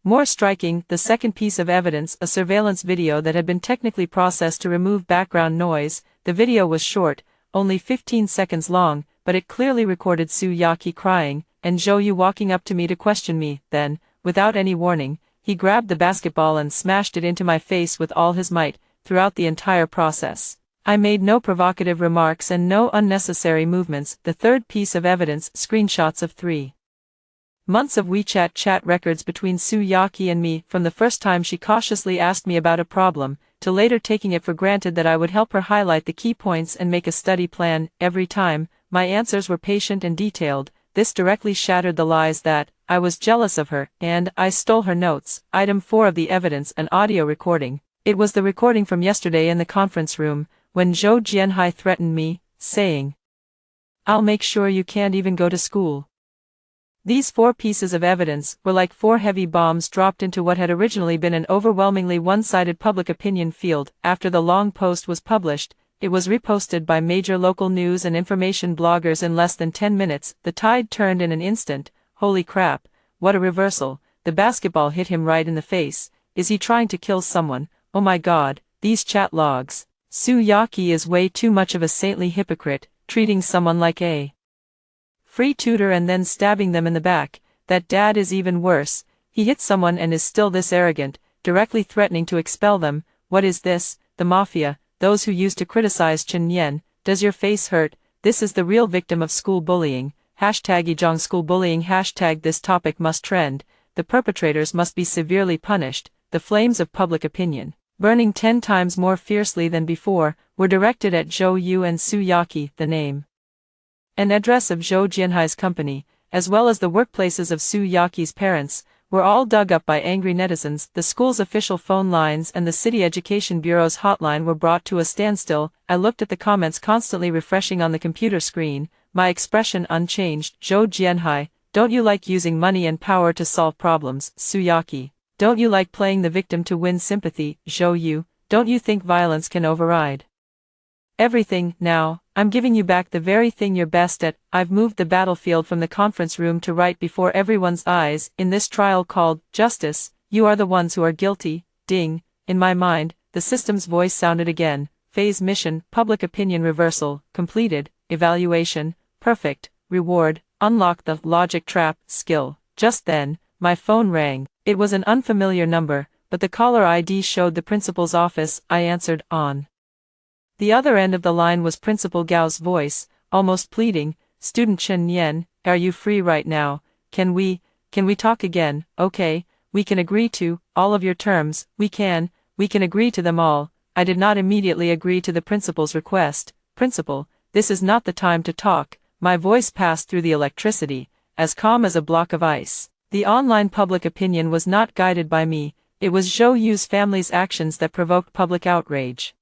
[SPEAKER 1] more striking. The second piece of evidence, a surveillance video that had been technically processed to remove background noise. The video was short, only 15 seconds long, but it clearly recorded Soo Yaki crying, and Zhou Yu walking up to me to question me. Then, without any warning, he grabbed the basketball and smashed it into my face with all his might. Throughout the entire process, I made no provocative remarks and no unnecessary movements. The third piece of evidence, screenshots of 3 months of WeChat chat records between Soo Yaki and me, from the first time she cautiously asked me about a problem, to later taking it for granted that I would help her highlight the key points and make a study plan. Every time, my answers were patient and detailed. This directly shattered the lies that I was jealous of her, and I stole her notes. Item 4 of the evidence, an audio recording. It was the recording from yesterday in the conference room, when Zhou Jianhai threatened me, saying, I'll make sure you can't even go to school. These 4 pieces of evidence were like 4 heavy bombs dropped into what had originally been an overwhelmingly one-sided public opinion field. After the long post was published, it was reposted by major local news and information bloggers in less than 10 minutes. The tide turned in an instant. Holy crap, what a reversal. The basketball hit him right in the face. Is he trying to kill someone? Oh my God, these chat logs. Soo Yaki is way too much of a saintly hypocrite, treating someone like a free tutor and then stabbing them in the back. That dad is even worse. He hit someone and is still this arrogant, directly threatening to expel them. What is this? The mafia, those who used to criticize Chen Nian. Does your face hurt? This is the real victim of school bullying. #Ijong school bullying. This topic must trend. The perpetrators must be severely punished. The flames of public opinion, burning 10 times more fiercely than before, were directed at Zhou Yu and Soo Yaki. The name and address of Zhou Jianhai's company, as well as the workplaces of Soo Yaki's parents, were all dug up by angry netizens. The school's official phone lines and the City Education Bureau's hotline were brought to a standstill. I looked at the comments constantly refreshing on the computer screen, my expression unchanged. Zhou Jianhai, don't you like using money and power to solve problems? Soo Yaki, don't you like playing the victim to win sympathy? Zhou Yu, don't you think violence can override everything? Now, I'm giving you back the very thing you're best at. I've moved the battlefield from the conference room to right before everyone's eyes. In this trial called justice, You are the ones who are guilty. Ding. In my mind, the system's voice sounded again. Phase mission, public opinion reversal, completed, evaluation, perfect, reward, unlock the logic trap skill. Just then, my phone rang. It was an unfamiliar number, but the caller ID showed the principal's office. I answered, on. The other end of the line was Principal Gao's voice, almost pleading. Student Chen Yan, are you free right now? Can we talk again? Okay, we can agree to all of your terms. We can agree to them all. I did not immediately agree to the principal's request. Principal, this is not the time to talk. My voice passed through the electricity, as calm as a block of ice. The online public opinion was not guided by me. It was Zhou Yu's family's actions that provoked public outrage.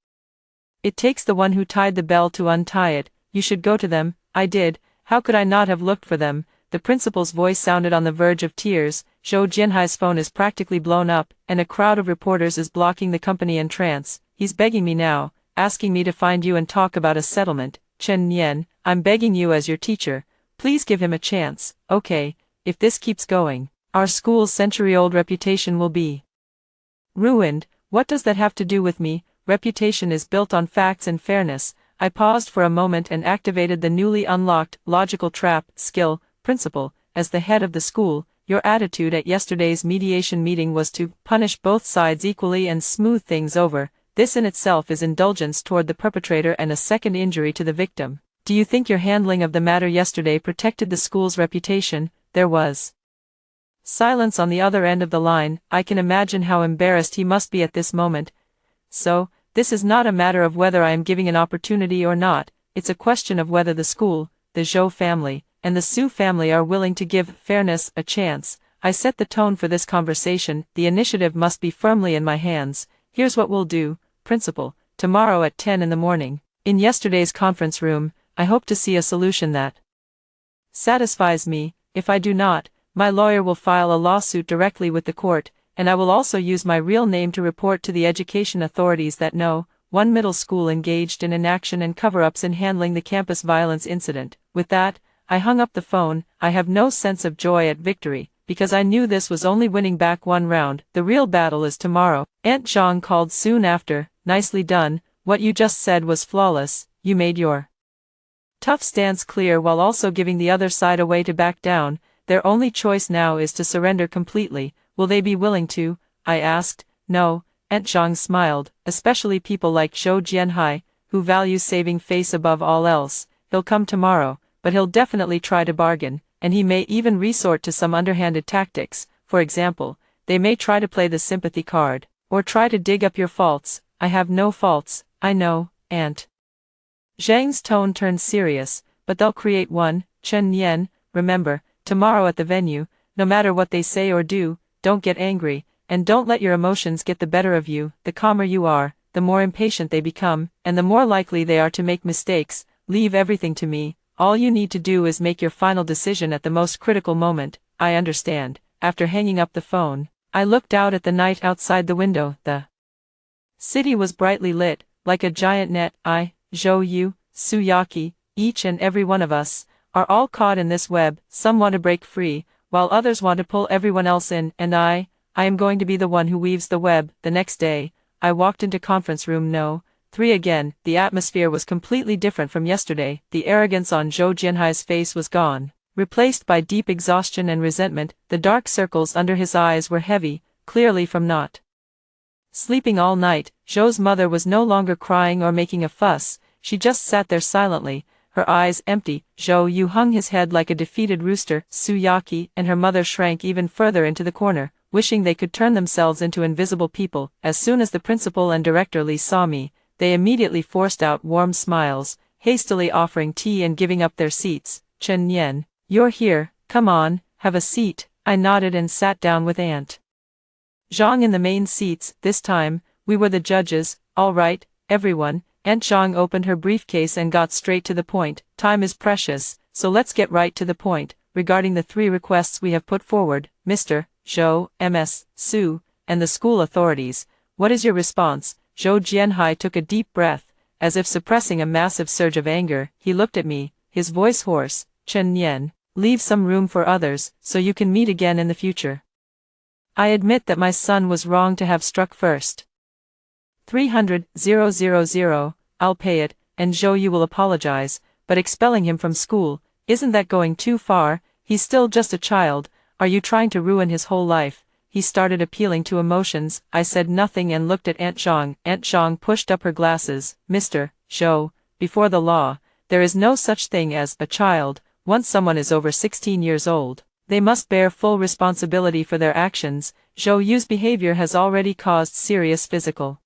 [SPEAKER 1] It takes the one who tied the bell to untie it. You should go to them. I did. How could I not have looked for them? The principal's voice sounded on the verge of tears. Zhou Jianhai's phone is practically blown up, and a crowd of reporters is blocking the company entrance. He's begging me now, asking me to find you and talk about a settlement. Chen Yan, I'm begging you as your teacher. Please give him a chance. Okay, if this keeps going, our school's century-old reputation will be ruined. What does that have to do with me? Reputation is built on facts and fairness. I paused for a moment and activated the newly unlocked logical trap skill. Principal, as the head of the school, your attitude at yesterday's mediation meeting was to punish both sides equally and smooth things over. This in itself is indulgence toward the perpetrator and a second injury to the victim. Do you think your handling of the matter yesterday protected the school's reputation? There was silence on the other end of the line. I can imagine how embarrassed he must be at this moment. So, this is not a matter of whether I am giving an opportunity or not, it's a question of whether the school, the Zhou family, and the Su family are willing to give fairness a chance. I set the tone for this conversation. The initiative must be firmly in my hands. Here's what we'll do, Principal. Tomorrow at 10 in the morning, in yesterday's conference room, I hope to see a solution that satisfies me. If I do not, my lawyer will file a lawsuit directly with the court, and I will also use my real name to report to the education authorities that one middle school engaged in inaction and cover-ups in handling the campus violence incident. With that, I hung up the phone. I have no sense of joy at victory, because I knew this was only winning back one round. The real battle is tomorrow. Aunt Zhang called soon after. Nicely done. What you just said was flawless. You made your tough stance clear while also giving the other side a way to back down. Their only choice now is to surrender completely. Will they be willing to? I asked. No, Aunt Zhang smiled, especially people like Zhou Jianhai, who values saving face above all else. He'll come tomorrow, but he'll definitely try to bargain, and he may even resort to some underhanded tactics. For example, they may try to play the sympathy card, or try to dig up your faults. I have no faults, I know, Aunt. Zhang's tone turned serious, but they'll create one. Chen Yan, remember, tomorrow at the venue, no matter what they say or do, don't get angry, and don't let your emotions get the better of you. The calmer you are, the more impatient they become, and the more likely they are to make mistakes. Leave everything to me. All you need to do is make your final decision at the most critical moment. I understand. After hanging up the phone, I looked out at the night outside the window. The city was brightly lit, like a giant net. I, Zhou Yu, Suyaki, each and every one of us, are all caught in this web. Some want to break free, while others want to pull everyone else in, and I am going to be the one who weaves the web. The next day, I walked into conference room No. 3 again. The atmosphere was completely different from yesterday. The arrogance on Zhou Jianhai's face was gone, replaced by deep exhaustion and resentment. The dark circles under his eyes were heavy, clearly from not sleeping all night. Zhou's mother was no longer crying or making a fuss. She just sat there silently, her eyes empty. Zhou Yu hung his head like a defeated rooster. Suyaki and her mother shrank even further into the corner, wishing they could turn themselves into invisible people. As soon as the principal and director Li saw me, they immediately forced out warm smiles, hastily offering tea and giving up their seats. Chen Yan, you're here, come on, have a seat. I nodded and sat down with Aunt Zhang in the main seats. This time, we were the judges. All right, everyone. Aunt Zhang opened her briefcase and got straight to the point. Time is precious, so let's get right to the point. Regarding the 3 requests we have put forward, Mr. Zhou, Ms. Su, and the school authorities, what is your response? Zhou Jianhai took a deep breath, as if suppressing a massive surge of anger. He looked at me, his voice hoarse. Chen Yan, leave some room for others, so you can meet again in the future. I admit that my son was wrong to have struck first. 300,000, I'll pay it, and Zhou Yu will apologize, but expelling him from school, isn't that going too far? He's still just a child. Are you trying to ruin his whole life? He started appealing to emotions. I said nothing and looked at Aunt Zhang. Aunt Zhang pushed up her glasses. Mr. Zhou, before the law, there is no such thing as a child. Once someone is over 16 years old, they must bear full responsibility for their actions. Zhou Yu's behavior has already caused serious physical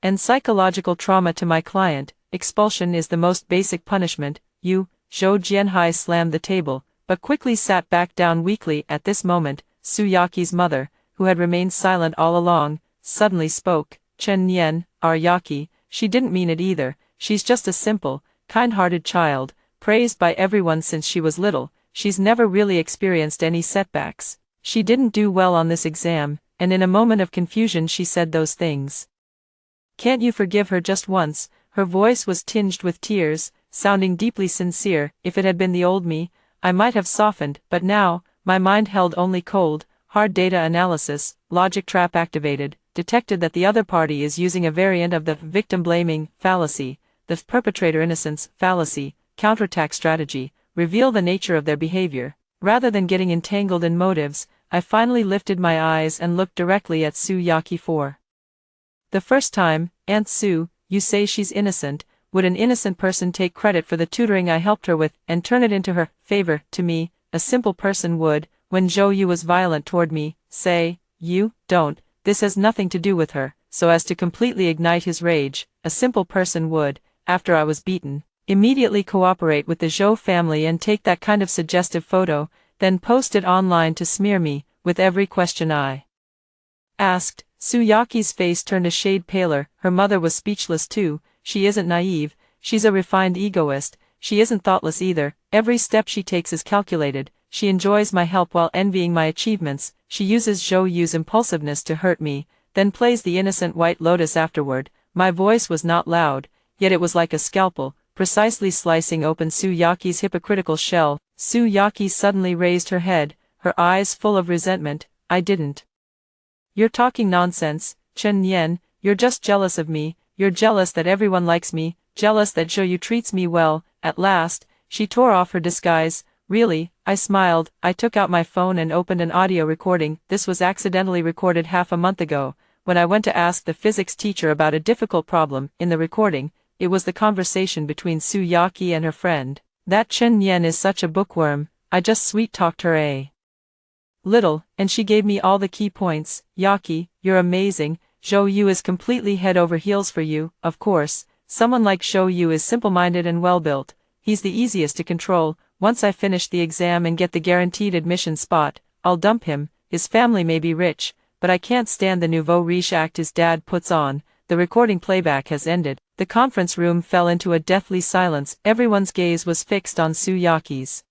[SPEAKER 1] and psychological trauma to my client. Expulsion is the most basic punishment. You, Zhou Jianhai slammed the table, but quickly sat back down weakly. At this moment, Su Yaqi's mother, who had remained silent all along, suddenly spoke. Chen Nian, our Yaqi, she didn't mean it either. She's just a simple, kind-hearted child, praised by everyone since she was little. She's never really experienced any setbacks. She didn't do well on this exam, and in a moment of confusion she said those things. Can't you forgive her just once? Her voice was tinged with tears, sounding deeply sincere. If it had been the old me, I might have softened, but now, my mind held only cold, hard data analysis. Logic trap activated, detected that the other party is using a variant of the victim-blaming fallacy, the perpetrator innocence fallacy, counterattack strategy, reveal the nature of their behavior. Rather than getting entangled in motives, I finally lifted my eyes and looked directly at Su Yaqi for the first time. Aunt Su, you say she's innocent. Would an innocent person take credit for the tutoring I helped her with, and turn it into her favor? To me, a simple person would. When Zhou Yu was violent toward me, say, you, don't, this has nothing to do with her, so as to completely ignite his rage, a simple person would, after I was beaten, immediately cooperate with the Zhou family and take that kind of suggestive photo, then post it online to smear me, with every question I asked. Su Yaqi's face turned a shade paler. Her mother was speechless too. She isn't naive, she's a refined egoist. She isn't thoughtless either. Every step she takes is calculated. She enjoys my help while envying my achievements. She uses Zhou Yu's impulsiveness to hurt me, then plays the innocent white lotus afterward. My voice was not loud, yet it was like a scalpel, precisely slicing open Su Yaqi's hypocritical shell. Su Yaqi suddenly raised her head, her eyes full of resentment. I didn't. You're talking nonsense, Chen Nian. You're just jealous of me. You're jealous that everyone likes me, jealous that Zhou Yu treats me well. At last, she tore off her disguise. Really? I smiled. I took out my phone and opened an audio recording. This was accidentally recorded half a month ago, when I went to ask the physics teacher about a difficult problem. In the recording, it was the conversation between Su Yaqi and her friend. That Chen Nian is such a bookworm. I just sweet-talked her a little, and she gave me all the key points. Yaqi, you're amazing. Zhou Yu is completely head over heels for you. Of course, someone like Zhou Yu is simple-minded and well-built. He's the easiest to control. Once I finish the exam and get the guaranteed admission spot, I'll dump him. His family may be rich, but I can't stand the nouveau riche act his dad puts on. The recording playback has ended. The conference room fell into a deathly silence. Everyone's gaze was fixed on Su Yaqi's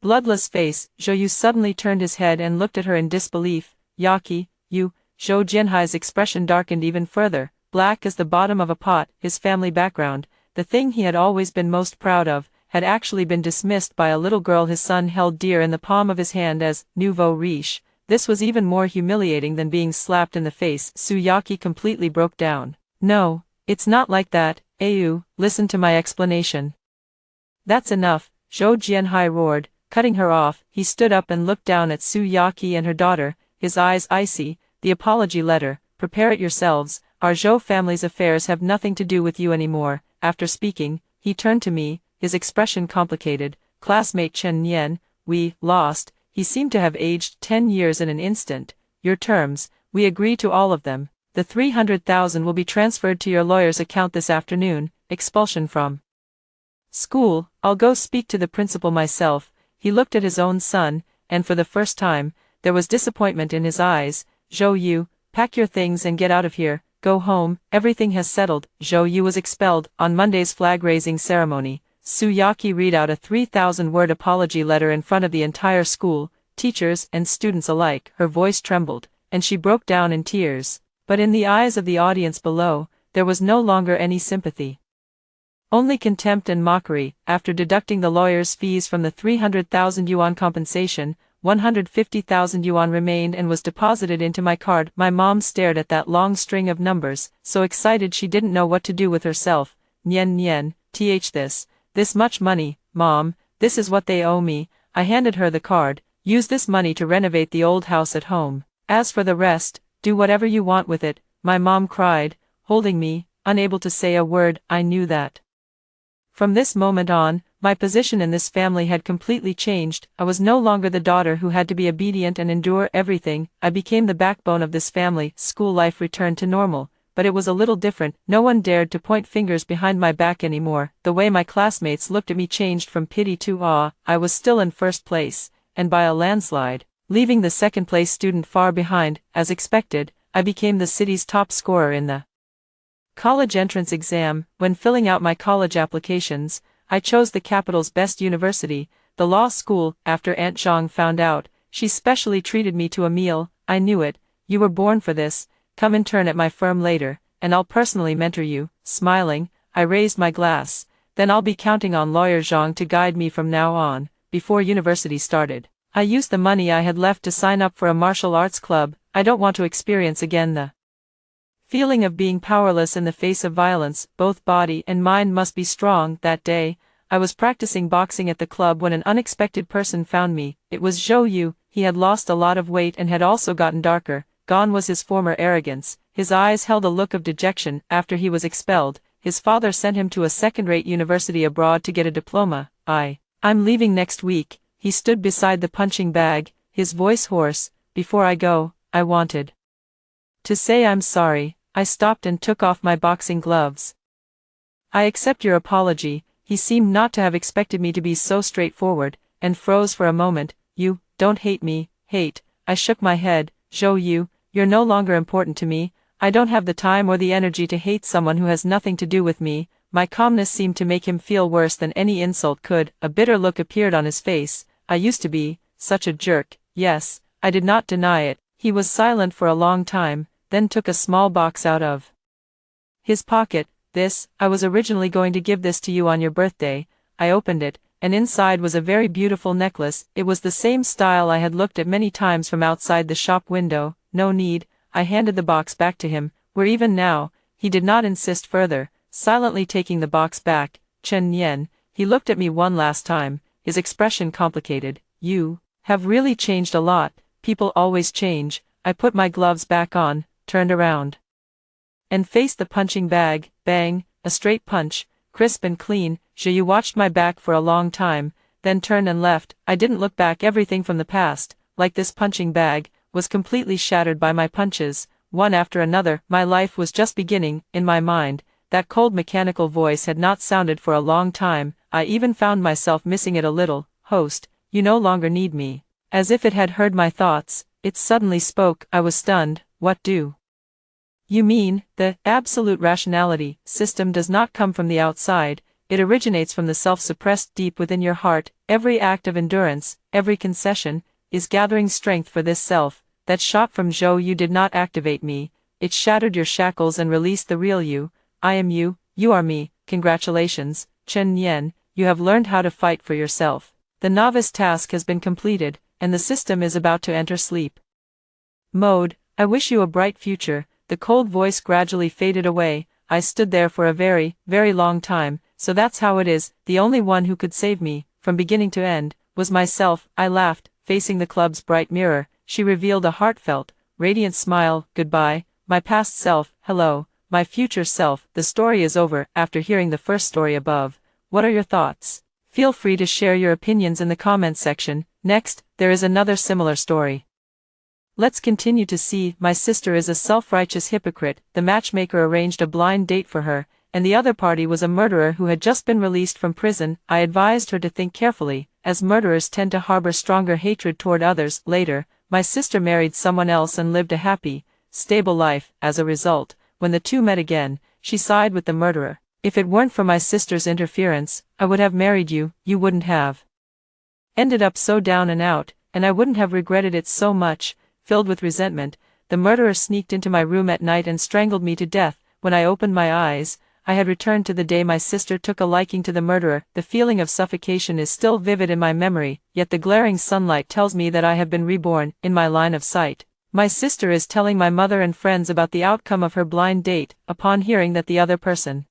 [SPEAKER 1] bloodless face. Zhou Yu suddenly turned his head and looked at her in disbelief. Yaqi, you. Zhou Jianhai's expression darkened even further. Black as the bottom of a pot, his family background, the thing he had always been most proud of, had actually been dismissed by a little girl his son held dear in the palm of his hand as nouveau riche. This was even more humiliating than being slapped in the face. Su Yaqi completely broke down. No, it's not like that. Ayu, listen to my explanation. That's enough, Zhou Jianhai roared, cutting her off. He stood up and looked down at Su Yaqi and her daughter, his eyes icy. The apology letter, prepare it yourselves. Our Zhou family's affairs have nothing to do with you anymore. After speaking, he turned to me, his expression complicated. Classmate Chen Nian, we lost. He seemed to have aged 10 years in an instant. Your terms, we agree to all of them. The 300,000 will be transferred to your lawyer's account this afternoon. Expulsion from school. I'll go speak to the principal myself. He looked at his own son, and for the first time, there was disappointment in his eyes. Zhou Yu, pack your things and get out of here. Go home. Everything has settled. Zhou Yu was expelled. On Monday's flag-raising ceremony, Su Yaqi read out a 3,000-word apology letter in front of the entire school, teachers and students alike. Her voice trembled, and she broke down in tears. But in the eyes of the audience below, there was no longer any sympathy. Only contempt and mockery. After deducting the lawyer's fees from the 300,000 yuan compensation, 150,000 yuan remained and was deposited into my card. My mom stared at that long string of numbers, so excited she didn't know what to do with herself. Nian, this much money, Mom, this is what they owe me. I handed her the card. Use this money to renovate the old house at home. As for the rest, do whatever you want with it, my mom cried, holding me, unable to say a word. I knew that. From this moment on, my position in this family had completely changed. I was no longer the daughter who had to be obedient and endure everything. I became the backbone of this family. School life returned to normal, but it was a little different. No one dared to point fingers behind my back anymore. The way my classmates looked at me changed from pity to awe. I was still in first place, and by a landslide, leaving the second-place student far behind. As expected, I became the city's top scorer in the college entrance exam. When filling out my college applications, I chose the capital's best university, the law school. After Aunt Zhang found out, she specially treated me to a meal. I knew it. You were born for this. Come intern at my firm later, and I'll personally mentor you. Smiling, I raised my glass. Then I'll be counting on Lawyer Zhang to guide me from now on. Before university started, I used the money I had left to sign up for a martial arts club. I don't want to experience again the feeling of being powerless in the face of violence. Both body and mind must be strong. That day, I was practicing boxing at the club when an unexpected person found me. It was Zhou Yu. He had lost a lot of weight and had also gotten darker. Gone was his former arrogance. His eyes held a look of dejection. After he was expelled, his father sent him to a second-rate university abroad to get a diploma. I'm leaving next week. He stood beside the punching bag, his voice hoarse. Before I go, I wanted to say I'm sorry. I stopped and took off my boxing gloves. I accept your apology. He seemed not to have expected me to be so straightforward, and froze for a moment. You don't hate me. Hate? I shook my head. Zhou Yu, you're no longer important to me. I don't have the time or the energy to hate someone who has nothing to do with me. My calmness seemed to make him feel worse than any insult could. A bitter look appeared on his face. I used to be such a jerk. Yes, I did not deny it. He was silent for a long time, then took a small box out of his pocket. I was originally going to give this to you on your birthday. I opened it, and inside was a very beautiful necklace. It was the same style I had looked at many times from outside the shop window. No need. I handed the box back to him. We're even now. He did not insist further, silently taking the box back. Chen Nian, he looked at me one last time, his expression complicated. You have really changed a lot. People always change. I put my gloves back on, turned around, and faced the punching bag. Bang, a straight punch, crisp and clean. Zhou watched my back for a long time, then turned and left. I didn't look back. Everything from the past, like this punching bag, was completely shattered by my punches, one after another. My life was just beginning. In my mind, that cold mechanical voice had not sounded for a long time. I even found myself missing it a little. Host, you no longer need me. As if it had heard my thoughts, it suddenly spoke. I was stunned. What do you mean? The absolute rationality system does not come from the outside. It originates from the self-suppressed deep within your heart. Every act of endurance, every concession, is gathering strength for this self. That shot from Zhou Yu did not activate me. It shattered your shackles and released the real you. I am you, you are me. Congratulations, Chen Nian, you have learned how to fight for yourself. The novice task has been completed, and the system is about to enter sleep mode. I wish you a bright future. The cold voice gradually faded away. I stood there for a very, very long time. So that's how it is. The only one who could save me, from beginning to end, was myself. I laughed, facing the club's bright mirror. She revealed a heartfelt, radiant smile. Goodbye, my past self. Hello, my future self. The story is over. After hearing the first story above, what are your thoughts? Feel free to share your opinions in the comments section. Next, there is another similar story. Let's continue to see. My sister is a self-righteous hypocrite. The matchmaker arranged a blind date for her, and the other party was a murderer who had just been released from prison. I advised her to think carefully, as murderers tend to harbor stronger hatred toward others. Later, my sister married someone else and lived a happy, stable life. As a result, when the two met again, she sided with the murderer. If it weren't for my sister's interference, I would have married you. You wouldn't have ended up so down and out, and I wouldn't have regretted it so much. Filled with resentment, the murderer sneaked into my room at night and strangled me to death. When I opened my eyes, I had returned to the day my sister took a liking to the murderer. The feeling of suffocation is still vivid in my memory, yet the glaring sunlight tells me that I have been reborn, in my line of sight. My sister is telling my mother and friends about the outcome of her blind date. Upon hearing that the other person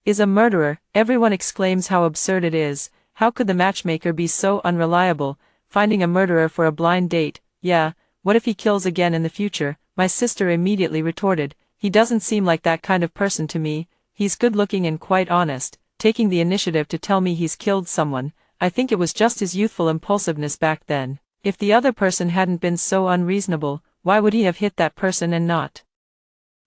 [SPEAKER 1] is a murderer, everyone exclaims how absurd it is. How could the matchmaker be so unreliable, finding a murderer for a blind date? Yeah, what if he kills again in the future? My sister immediately retorted, he doesn't seem like that kind of person to me. He's good-looking and quite honest, taking the initiative to tell me he's killed someone. I think it was just his youthful impulsiveness back then. If the other person hadn't been so unreasonable, why would he have hit that person and not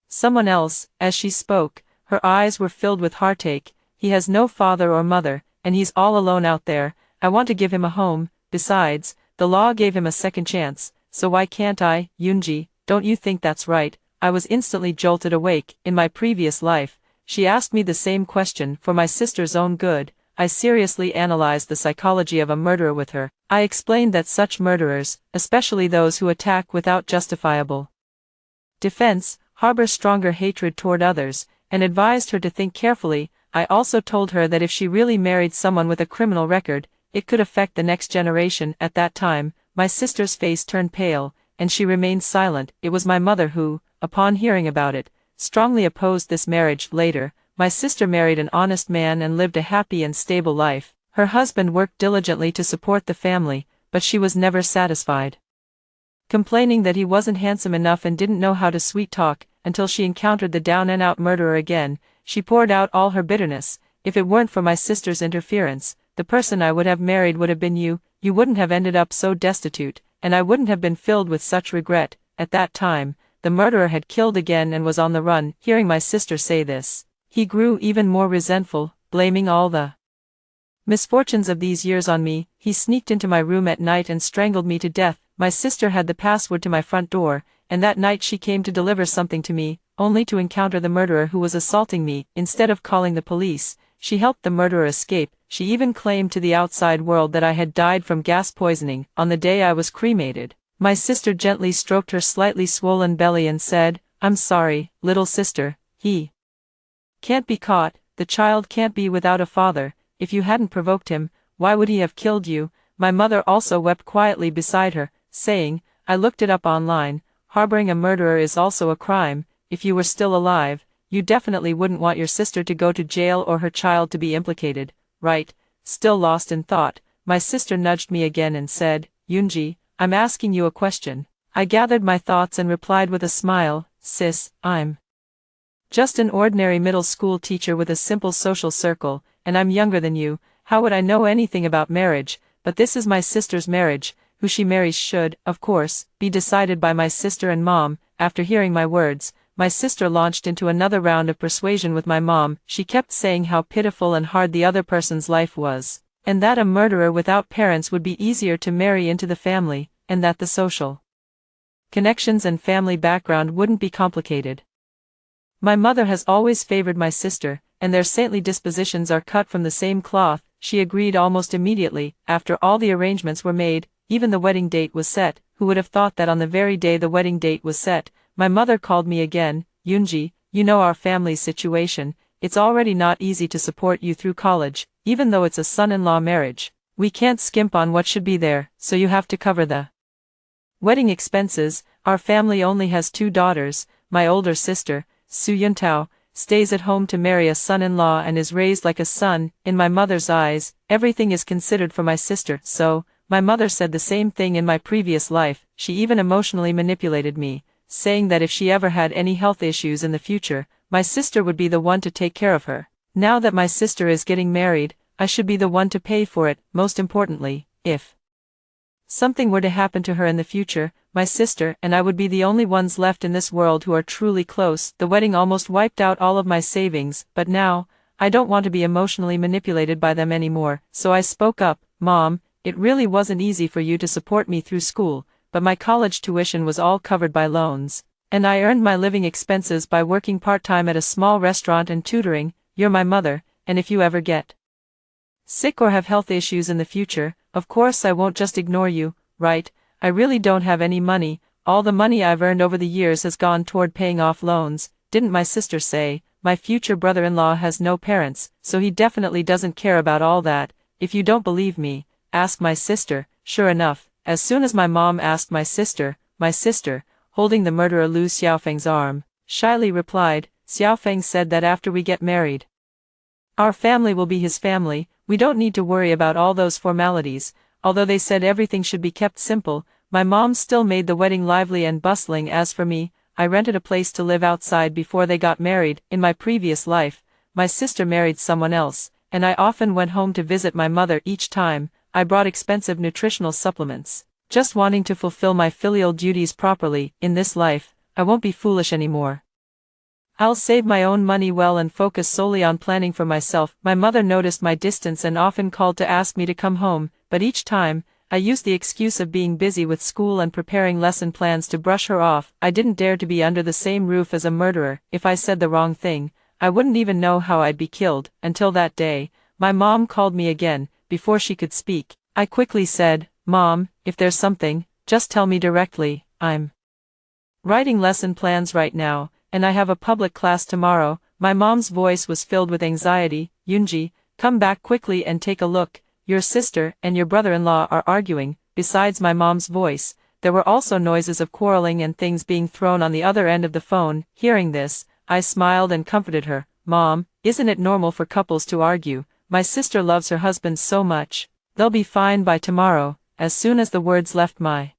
[SPEAKER 1] someone else? As she spoke, her eyes were filled with heartache. He has no father or mother, and he's all alone out there. I want to give him a home. Besides, the law gave him a second chance, so why can't I? Yoonji, don't you think that's right? I was instantly jolted awake. In my previous life, she asked me the same question for my sister's own good. I seriously analyzed the psychology of a murderer with her. I explained that such murderers, especially those who attack without justifiable defense, harbor stronger hatred toward others, and advised her to think carefully. I also told her that if she really married someone with a criminal record, it could affect the next generation. At that time, my sister's face turned pale, and she remained silent. It was my mother who, upon hearing about it, strongly opposed this marriage. Later, my sister married an honest man and lived a happy and stable life. Her husband worked diligently to support the family, but she was never satisfied, complaining that he wasn't handsome enough and didn't know how to sweet talk. Until she encountered the down-and-out murderer again, she poured out all her bitterness. If it weren't for my sister's interference, the person I would have married would have been you. You wouldn't have ended up so destitute, and I wouldn't have been filled with such regret. At that time, the murderer had killed again and was on the run. Hearing my sister say this, he grew even more resentful, blaming all the misfortunes of these years on me. He sneaked into my room at night and strangled me to death. My sister had the password to my front door, and that night she came to deliver something to me, only to encounter the murderer who was assaulting me. Instead of calling the police, she helped the murderer escape. She even claimed to the outside world that I had died from gas poisoning. On the day I was cremated, my sister gently stroked her slightly swollen belly and said, "I'm sorry, little sister, he can't be caught. The child can't be without a father. If you hadn't provoked him, why would he have killed you?" My mother also wept quietly beside her, saying, "I looked it up online. Harboring a murderer is also a crime. If you were still alive, you definitely wouldn't want your sister to go to jail or her child to be implicated, right?" Still lost in thought, my sister nudged me again and said, "Yoonji, I'm asking you a question." I gathered my thoughts and replied with a smile, "Sis, I'm just an ordinary middle school teacher with a simple social circle, and I'm younger than you. How would I know anything about marriage? But this is my sister's marriage. Who she marries should, of course, be decided by my sister and mom." After hearing my words, my sister launched into another round of persuasion with my mom. She kept saying how pitiful and hard the other person's life was, and that a murderer without parents would be easier to marry into the family, and that the social connections and family background wouldn't be complicated. My mother has always favored my sister, and their saintly dispositions are cut from the same cloth. She agreed almost immediately. After all the arrangements were made, even the wedding date was set. Who would have thought that on the very day the wedding date was set, my mother called me again. "Yoonji, you know our family's situation. It's already not easy to support you through college, even though it's a son-in-law marriage. We can't skimp on what should be there, so you have to cover the wedding expenses. Our family only has 2 daughters. My older sister, Su Yuntao, stays at home to marry a son-in-law and is raised like a son. In my mother's eyes, everything is considered for my sister, so my mother said the same thing in my previous life. She even emotionally manipulated me, saying that if she ever had any health issues in the future, my sister would be the one to take care of her. Now that my sister is getting married, I should be the one to pay for it. Most importantly, if something were to happen to her in the future, my sister and I would be the only ones left in this world who are truly close. The wedding almost wiped out all of my savings, but now, I don't want to be emotionally manipulated by them anymore, so I spoke up. "Mom, it really wasn't easy for you to support me through school, but my college tuition was all covered by loans, and I earned my living expenses by working part-time at a small restaurant and tutoring. You're my mother, and if you ever get sick or have health issues in the future, of course I won't just ignore you, right? I really don't have any money. All the money I've earned over the years has gone toward paying off loans. Didn't my sister say?" my future brother-in-law has no parents, so he definitely doesn't care about all that. If you don't believe me, ask my sister." Sure enough, as soon as my mom asked my sister, holding the murderer Lu Xiaofeng's arm, shyly replied, "Xiaofeng said that after we get married, our family will be his family, we don't need to worry about all those formalities." Although they said everything should be kept simple, my mom still made the wedding lively and bustling. As for me, I rented a place to live outside before they got married. In my previous life, my sister married someone else, and I often went home to visit my mother. Each time, I brought expensive nutritional supplements, just wanting to fulfill my filial duties properly. In this life, I won't be foolish anymore. I'll save my own money well and focus solely on planning for myself. My mother noticed my distance and often called to ask me to come home, but each time, I used the excuse of being busy with school and preparing lesson plans to brush her off. I didn't dare to be under the same roof as a murderer. If I said the wrong thing, I wouldn't even know how I'd be killed. Until that day, my mom called me again. Before she could speak, I quickly said, "Mom, if there's something, just tell me directly. I'm writing lesson plans right now, and I have a public class tomorrow." My mom's voice was filled with anxiety. "Yunji, come back quickly and take a look. Your sister and your brother-in-law are arguing." Besides my mom's voice, there were also noises of quarreling and things being thrown on the other end of the phone. Hearing this, I smiled and comforted her. "Mom, isn't it normal for couples to argue? My sister loves her husband so much. They'll be fine by tomorrow." As soon as the words left my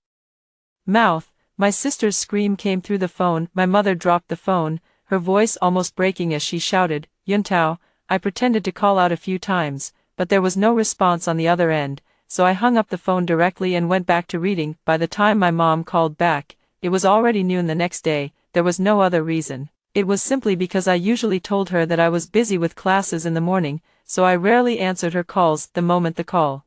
[SPEAKER 1] mouth, my sister's scream came through the phone. My mother dropped the phone, her voice almost breaking as she shouted, "Yuntao." I pretended to call out a few times, but there was no response on the other end, so I hung up the phone directly and went back to reading. By the time my mom called back, it was already noon the next day. There was no other reason. It was simply because I usually told her that I was busy with classes in the morning, so I rarely answered her calls. The moment the call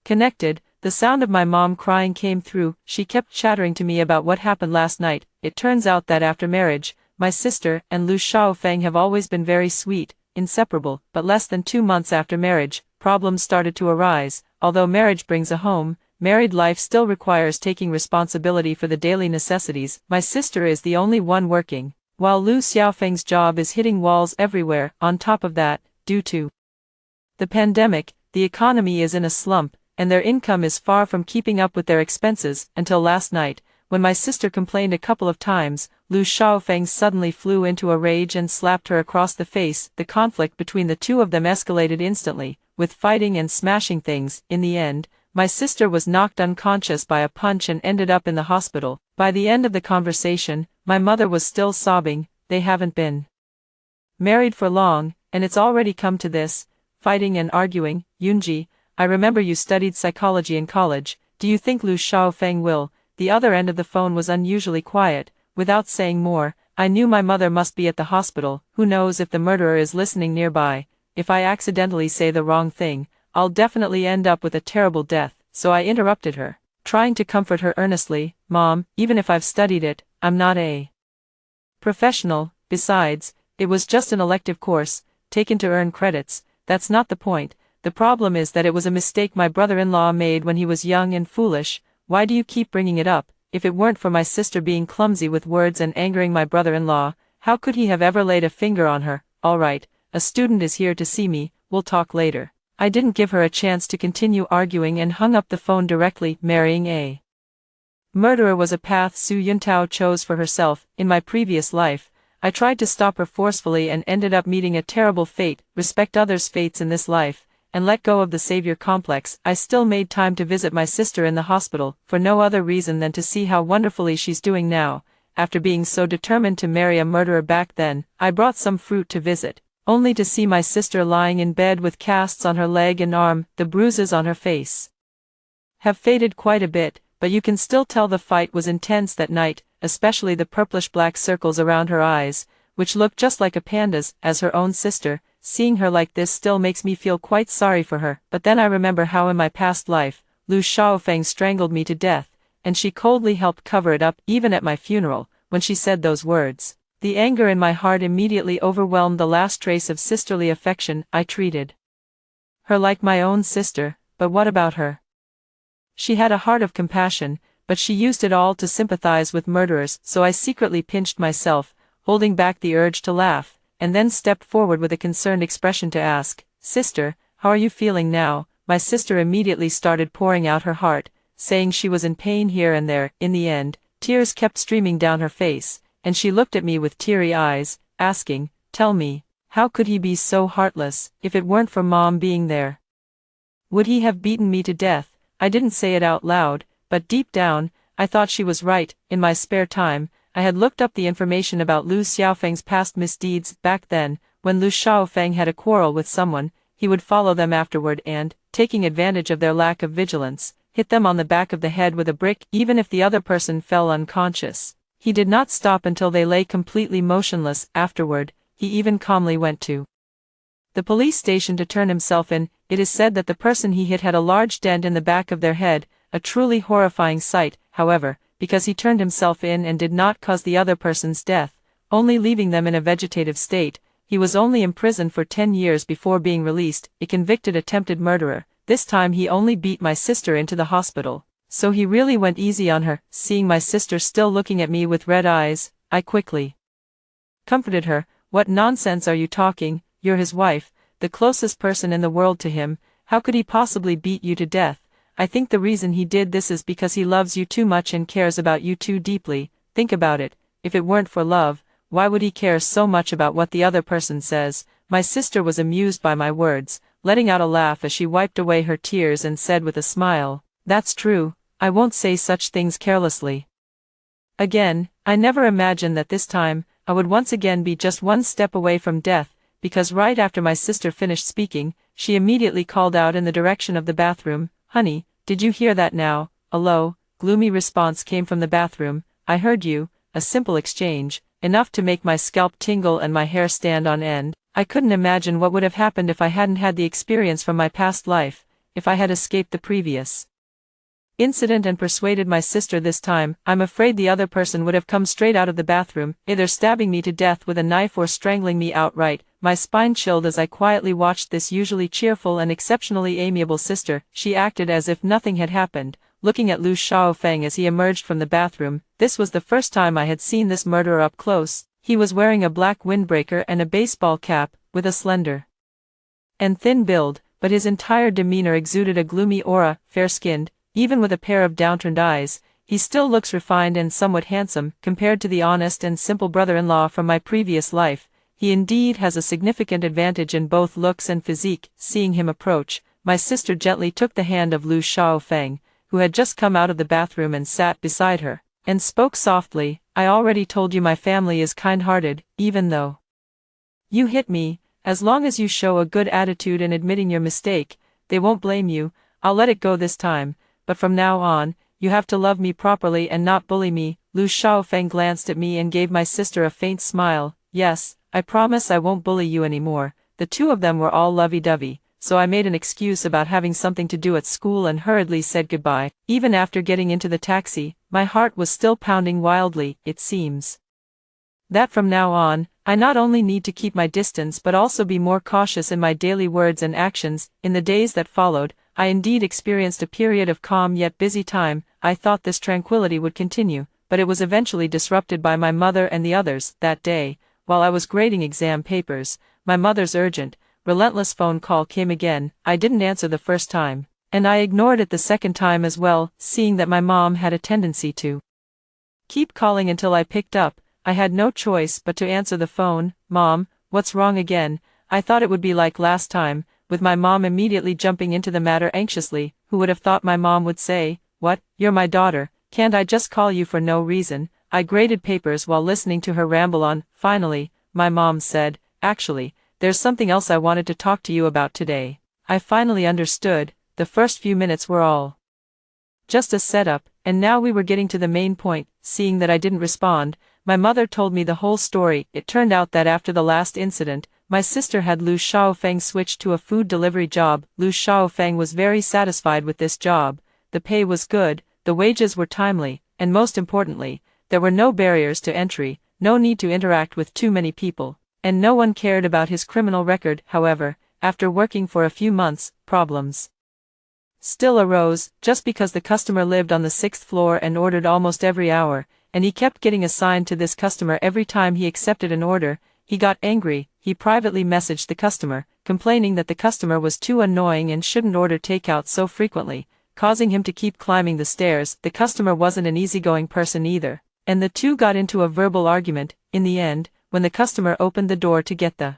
[SPEAKER 1] connected, the sound of my mom crying came through. She kept chattering to me about what happened last night. It turns out that after marriage, my sister and Lu Xiaofeng have always been very sweet, inseparable, but less than 2 months after marriage, problems started to arise. Although marriage brings a home, married life still requires taking responsibility for the daily necessities. My sister is the only one working, while Lu Xiaofeng's job is hitting walls everywhere. On top of that, due to the pandemic, the economy is in a slump, and their income is far from keeping up with their expenses. Until last night, when my sister complained a couple of times, Lu Xiaofeng suddenly flew into a rage and slapped her across the face. The conflict between the two of them escalated instantly, with fighting and smashing things. In the end, my sister was knocked unconscious by a punch and ended up in the hospital. By the end of the conversation, my mother was still sobbing. They haven't been married for long, and it's already come to this, fighting and arguing. "Yunji, I remember you studied psychology in college. Do you think Lu Xiaofeng will?" The other end of the phone was unusually quiet. Without saying more, I knew my mother must be at the hospital. Who knows if the murderer is listening nearby? If I accidentally say the wrong thing, I'll definitely end up with a terrible death. So I interrupted her, trying to comfort her earnestly. "Mom, even if I've studied it, I'm not a professional. Besides, it was just an elective course, taken to earn credits. That's not the point. The problem is that it was a mistake my brother-in-law made when he was young and foolish." "Why do you keep bringing it up? If it weren't for my sister being clumsy with words and angering my brother-in-law, how could he have ever laid a finger on her?" "All right, a student is here to see me, we'll talk later." I didn't give her a chance to continue arguing and hung up the phone directly. Marrying a murderer was a path Su Yuntao chose for herself. In my previous life, I tried to stop her forcefully and ended up meeting a terrible fate. Respect others' fates in this life, and let go of the savior complex. I still made time to visit my sister in the hospital, for no other reason than to see how wonderfully she's doing now. After being so determined to marry a murderer back then, I brought some fruit to visit, only to see my sister lying in bed with casts on her leg and arm. The bruises on her face have faded quite a bit, but you can still tell the fight was intense that night, especially the purplish-black circles around her eyes, which looked just like a panda's. As her own sister, seeing her like this still makes me feel quite sorry for her. But then I remember how in my past life, Lu Xiaofeng strangled me to death, and she coldly helped cover it up. Even at my funeral, when she said those words, the anger in my heart immediately overwhelmed the last trace of sisterly affection. I treated her like my own sister, but what about her? She had a heart of compassion, but she used it all to sympathize with murderers. So I secretly pinched myself, holding back the urge to laugh. and then stepped forward with a concerned expression to ask, "Sister, how are you feeling now?" My sister immediately started pouring out her heart, saying she was in pain here and there. In the end, tears kept streaming down her face, and she looked at me with teary eyes, asking, "Tell me, how could he be so heartless? If it weren't for Mom being there, would he have beaten me to death?" I didn't say it out loud, but deep down, I thought she was right. In my spare time, I had looked up the information about Lu Xiaofeng's past misdeeds. Back then, when Lu Xiaofeng had a quarrel with someone, he would follow them afterward and, taking advantage of their lack of vigilance, hit them on the back of the head with a brick even if the other person fell unconscious. He did not stop until they lay completely motionless. Afterward, he even calmly went to the police station to turn himself in. It is said that the person he hit had a large dent in the back of their head, a truly horrifying sight. However, because he turned himself in and did not cause the other person's death, only leaving them in a vegetative state, he was only imprisoned for 10 years before being released, a convicted attempted murderer. This time he only beat my sister into the hospital, so he really went easy on her. Seeing my sister still looking at me with red eyes, I quickly comforted her. "What nonsense are you talking? You're his wife, the closest person in the world to him. How could he possibly beat you to death? I think the reason he did this is because he loves you too much and cares about you too deeply. Think about it, if it weren't for love, why would he care so much about what the other person says?" My sister was amused by my words, letting out a laugh as she wiped away her tears and said with a smile, "That's true, I won't say such things carelessly again." I never imagined that this time, I would once again be just one step away from death, because right after my sister finished speaking, she immediately called out in the direction of the bathroom, "Honey, did you hear that now?" A low, gloomy response came from the bathroom, "I heard you," a simple exchange, enough to make my scalp tingle and my hair stand on end. I couldn't imagine what would have happened if I hadn't had the experience from my past life, if I had escaped the previous incident and persuaded my sister this time. I'm afraid the other person would have come straight out of the bathroom, either stabbing me to death with a knife or strangling me outright. My spine chilled as I quietly watched this usually cheerful and exceptionally amiable sister. She acted as if nothing had happened, looking at Lu Xiaofeng as he emerged from the bathroom. This was the first time I had seen this murderer up close. He was wearing a black windbreaker and a baseball cap, with a slender and thin build, but his entire demeanor exuded a gloomy aura. Fair-skinned, even with a pair of downturned eyes, he still looks refined and somewhat handsome, compared to the honest and simple brother-in-law from my previous life. He indeed has a significant advantage in both looks and physique. Seeing him approach, my sister gently took the hand of Lu Xiaofeng, who had just come out of the bathroom and sat beside her, and spoke softly, "I already told you my family is kind-hearted. Even though you hit me, as long as you show a good attitude in admitting your mistake, they won't blame you. I'll let it go this time, but from now on, you have to love me properly and not bully me." Lu Xiaofeng glanced at me and gave my sister a faint smile. "Yes, I promise I won't bully you anymore." The two of them were all lovey-dovey, so I made an excuse about having something to do at school and hurriedly said goodbye. Even after getting into the taxi, my heart was still pounding wildly. It seems that from now on, I not only need to keep my distance but also be more cautious in my daily words and actions. In the days that followed, I indeed experienced a period of calm yet busy time. I thought this tranquility would continue, but it was eventually disrupted by my mother and the others. That day, while I was grading exam papers, my mother's urgent, relentless phone call came again. I didn't answer the first time, and I ignored it the second time as well. Seeing that my mom had a tendency to keep calling until I picked up, I had no choice but to answer the phone. "Mom, what's wrong again?" I thought it would be like last time, with my mom immediately jumping into the matter anxiously. Who would have thought my mom would say, "What, you're my daughter, can't I just call you for no reason?" I graded papers while listening to her ramble on. Finally, my mom said, "Actually, there's something else I wanted to talk to you about today." I finally understood. The first few minutes were all just a setup, and now we were getting to the main point. Seeing that I didn't respond, my mother told me the whole story. It turned out that after the last incident, my sister had Lu Xiaofeng switched to a food delivery job. Lu Xiaofeng was very satisfied with this job. The pay was good, the wages were timely, and most importantly, there were no barriers to entry, no need to interact with too many people, and no one cared about his criminal record. However, after working for a few months, problems still arose. Just because the customer lived on the 6th floor and ordered almost every hour, and he kept getting assigned to this customer every time he accepted an order, He got angry. He privately messaged the customer, complaining that the customer was too annoying and shouldn't order takeout so frequently, causing him to keep climbing the stairs. The customer wasn't an easygoing person either, and the two got into a verbal argument. In the end, when the customer opened the door to get the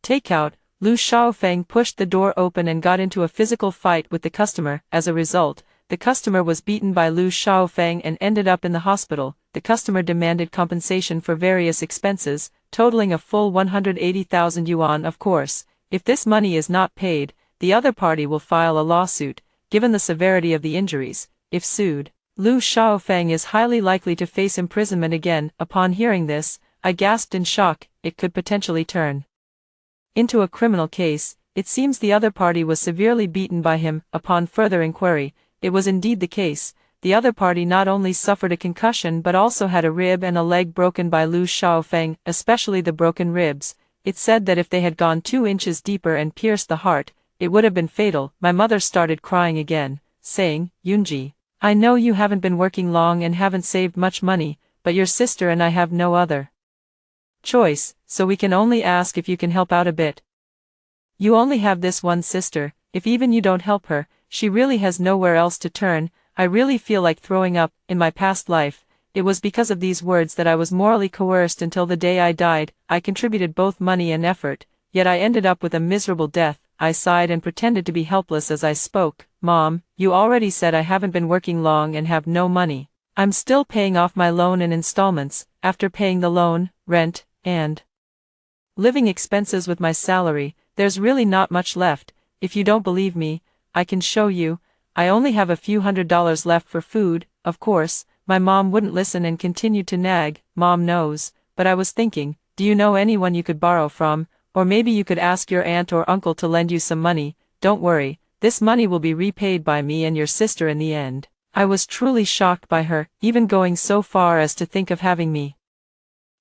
[SPEAKER 1] takeout, Lu Xiaofeng pushed the door open and got into a physical fight with the customer. As a result, the customer was beaten by Lu Xiaofeng and ended up in the hospital. The customer demanded compensation for various expenses, totaling a full 180,000 yuan. Of course, if this money is not paid, the other party will file a lawsuit, given the severity of the injuries. If sued, Lu Xiaofeng is highly likely to face imprisonment again. Upon hearing this, I gasped in shock. It could potentially turn into a criminal case. It seems the other party was severely beaten by him. Upon further inquiry, it was indeed the case. The other party not only suffered a concussion but also had a rib and a leg broken by Lu Xiaofeng, especially the broken ribs. It said that if they had gone 2 inches deeper and pierced the heart, it would have been fatal. My mother started crying again, saying, "Yunji, I know you haven't been working long and haven't saved much money, but your sister and I have no other choice, so we can only ask if you can help out a bit. You only have this one sister. If even you don't help her, she really has nowhere else to turn. I really feel like throwing up. In my past life, it was because of these words that I was morally coerced until the day I died. I contributed both money and effort, yet I ended up with a miserable death." I sighed and pretended to be helpless as I spoke. "Mom, you already said I haven't been working long and have no money. I'm still paying off my loan in installments. After paying the loan, rent, and living expenses with my salary, there's really not much left. If you don't believe me, I can show you. I only have a few $100s left for food." Of course, my mom wouldn't listen and continued to nag. "Mom knows, but I was thinking, do you know anyone you could borrow from? Or maybe you could ask your aunt or uncle to lend you some money. Don't worry, this money will be repaid by me and your sister in the end." I was truly shocked by her, even going so far as to think of having me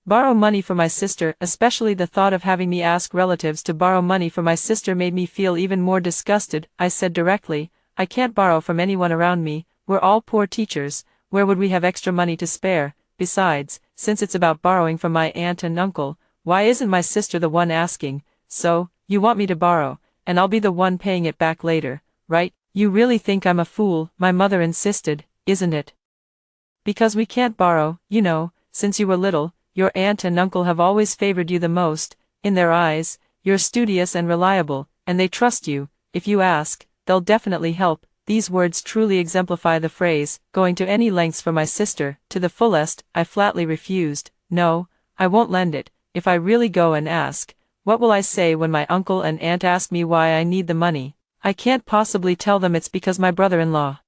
[SPEAKER 1] borrow money for my sister. Especially the thought of having me ask relatives to borrow money for my sister made me feel even more disgusted. I said directly, "I can't borrow from anyone around me. We're all poor teachers. Where would we have extra money to spare? Besides, since it's about borrowing from my aunt and uncle, why isn't my sister the one asking? So, you want me to borrow, and I'll be the one paying it back later, right? You really think I'm a fool?" my mother insisted. "Isn't it? Because we can't borrow, you know, since you were little. Your aunt and uncle have always favored you the most. In their eyes, you're studious and reliable, and they trust you. If you ask, they'll definitely help." These words truly exemplify the phrase, going to any lengths for my sister, to the fullest. I flatly refused. "No, I won't lend it. If I really go and ask, what will I say when my uncle and aunt ask me why I need the money? I can't possibly tell them it's because my brother-in-law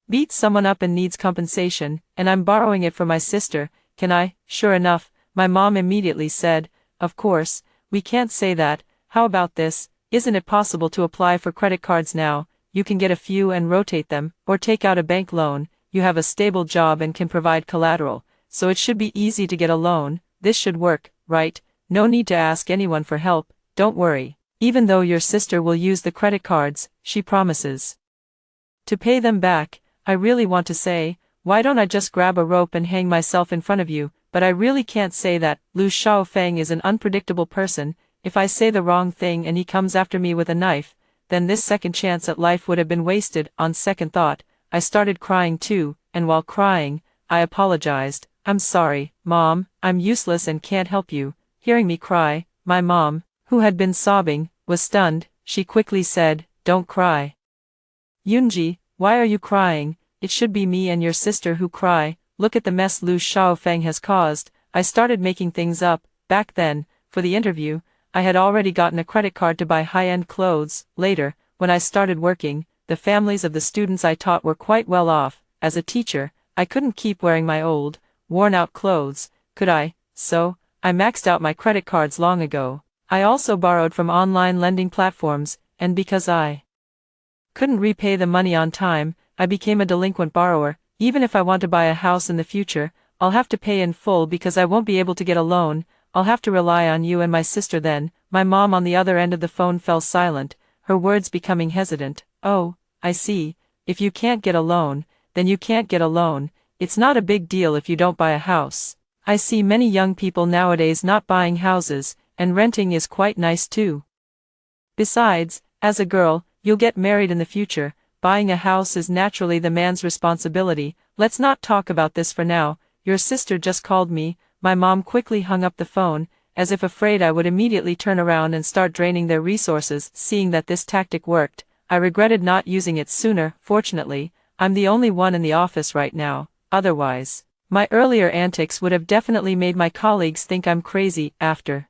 [SPEAKER 1] beat someone up and needs compensation, and I'm borrowing it from my sister, can I?" Sure enough, my mom immediately said, "Of course, we can't say that. How about this? Isn't it possible to apply for credit cards now? You can get a few and rotate them, or take out a bank loan. You have a stable job and can provide collateral, so it should be easy to get a loan. This should work, right? No need to ask anyone for help. Don't worry. Even though your sister will use the credit cards, she promises to pay them back." I really want to say, "Why don't I just grab a rope and hang myself in front of you?" but I really can't say that. Lu Xiaofeng is an unpredictable person. If I say the wrong thing and he comes after me with a knife, then this second chance at life would have been wasted. On second thought, I started crying too, and while crying, I apologized. "I'm sorry, Mom, I'm useless and can't help you." Hearing me cry, my mom, who had been sobbing, was stunned. She quickly said, "Don't cry. Yunji, why are you crying? It should be me and your sister who cry. Look at the mess Lu Xiaofeng has caused." I started making things up. Back then, for the interview, I had already gotten a credit card to buy high-end clothes. Later, when I started working, the families of the students I taught were quite well off. As a teacher, I couldn't keep wearing my old, worn-out clothes, could I? So, I maxed out my credit cards long ago. I also borrowed from online lending platforms, and because I couldn't repay the money on time, I became a delinquent borrower. Even if I want to buy a house in the future, I'll have to pay in full because I won't be able to get a loan. I'll have to rely on you and my sister then. My mom on the other end of the phone fell silent, her words becoming hesitant. "Oh, I see. If you can't get a loan, then you can't get a loan. It's not a big deal if you don't buy a house." I see many young people nowadays not buying houses, and renting is quite nice too. Besides, as a girl, you'll get married in the future. Buying a house is naturally the man's responsibility. Let's not talk about this for now. Your sister just called me." My mom quickly hung up the phone, as if afraid I would immediately turn around and start draining their resources. Seeing that this tactic worked, I regretted not using it sooner. Fortunately, I'm the only one in the office right now. Otherwise, my earlier antics would have definitely made my colleagues think I'm crazy. After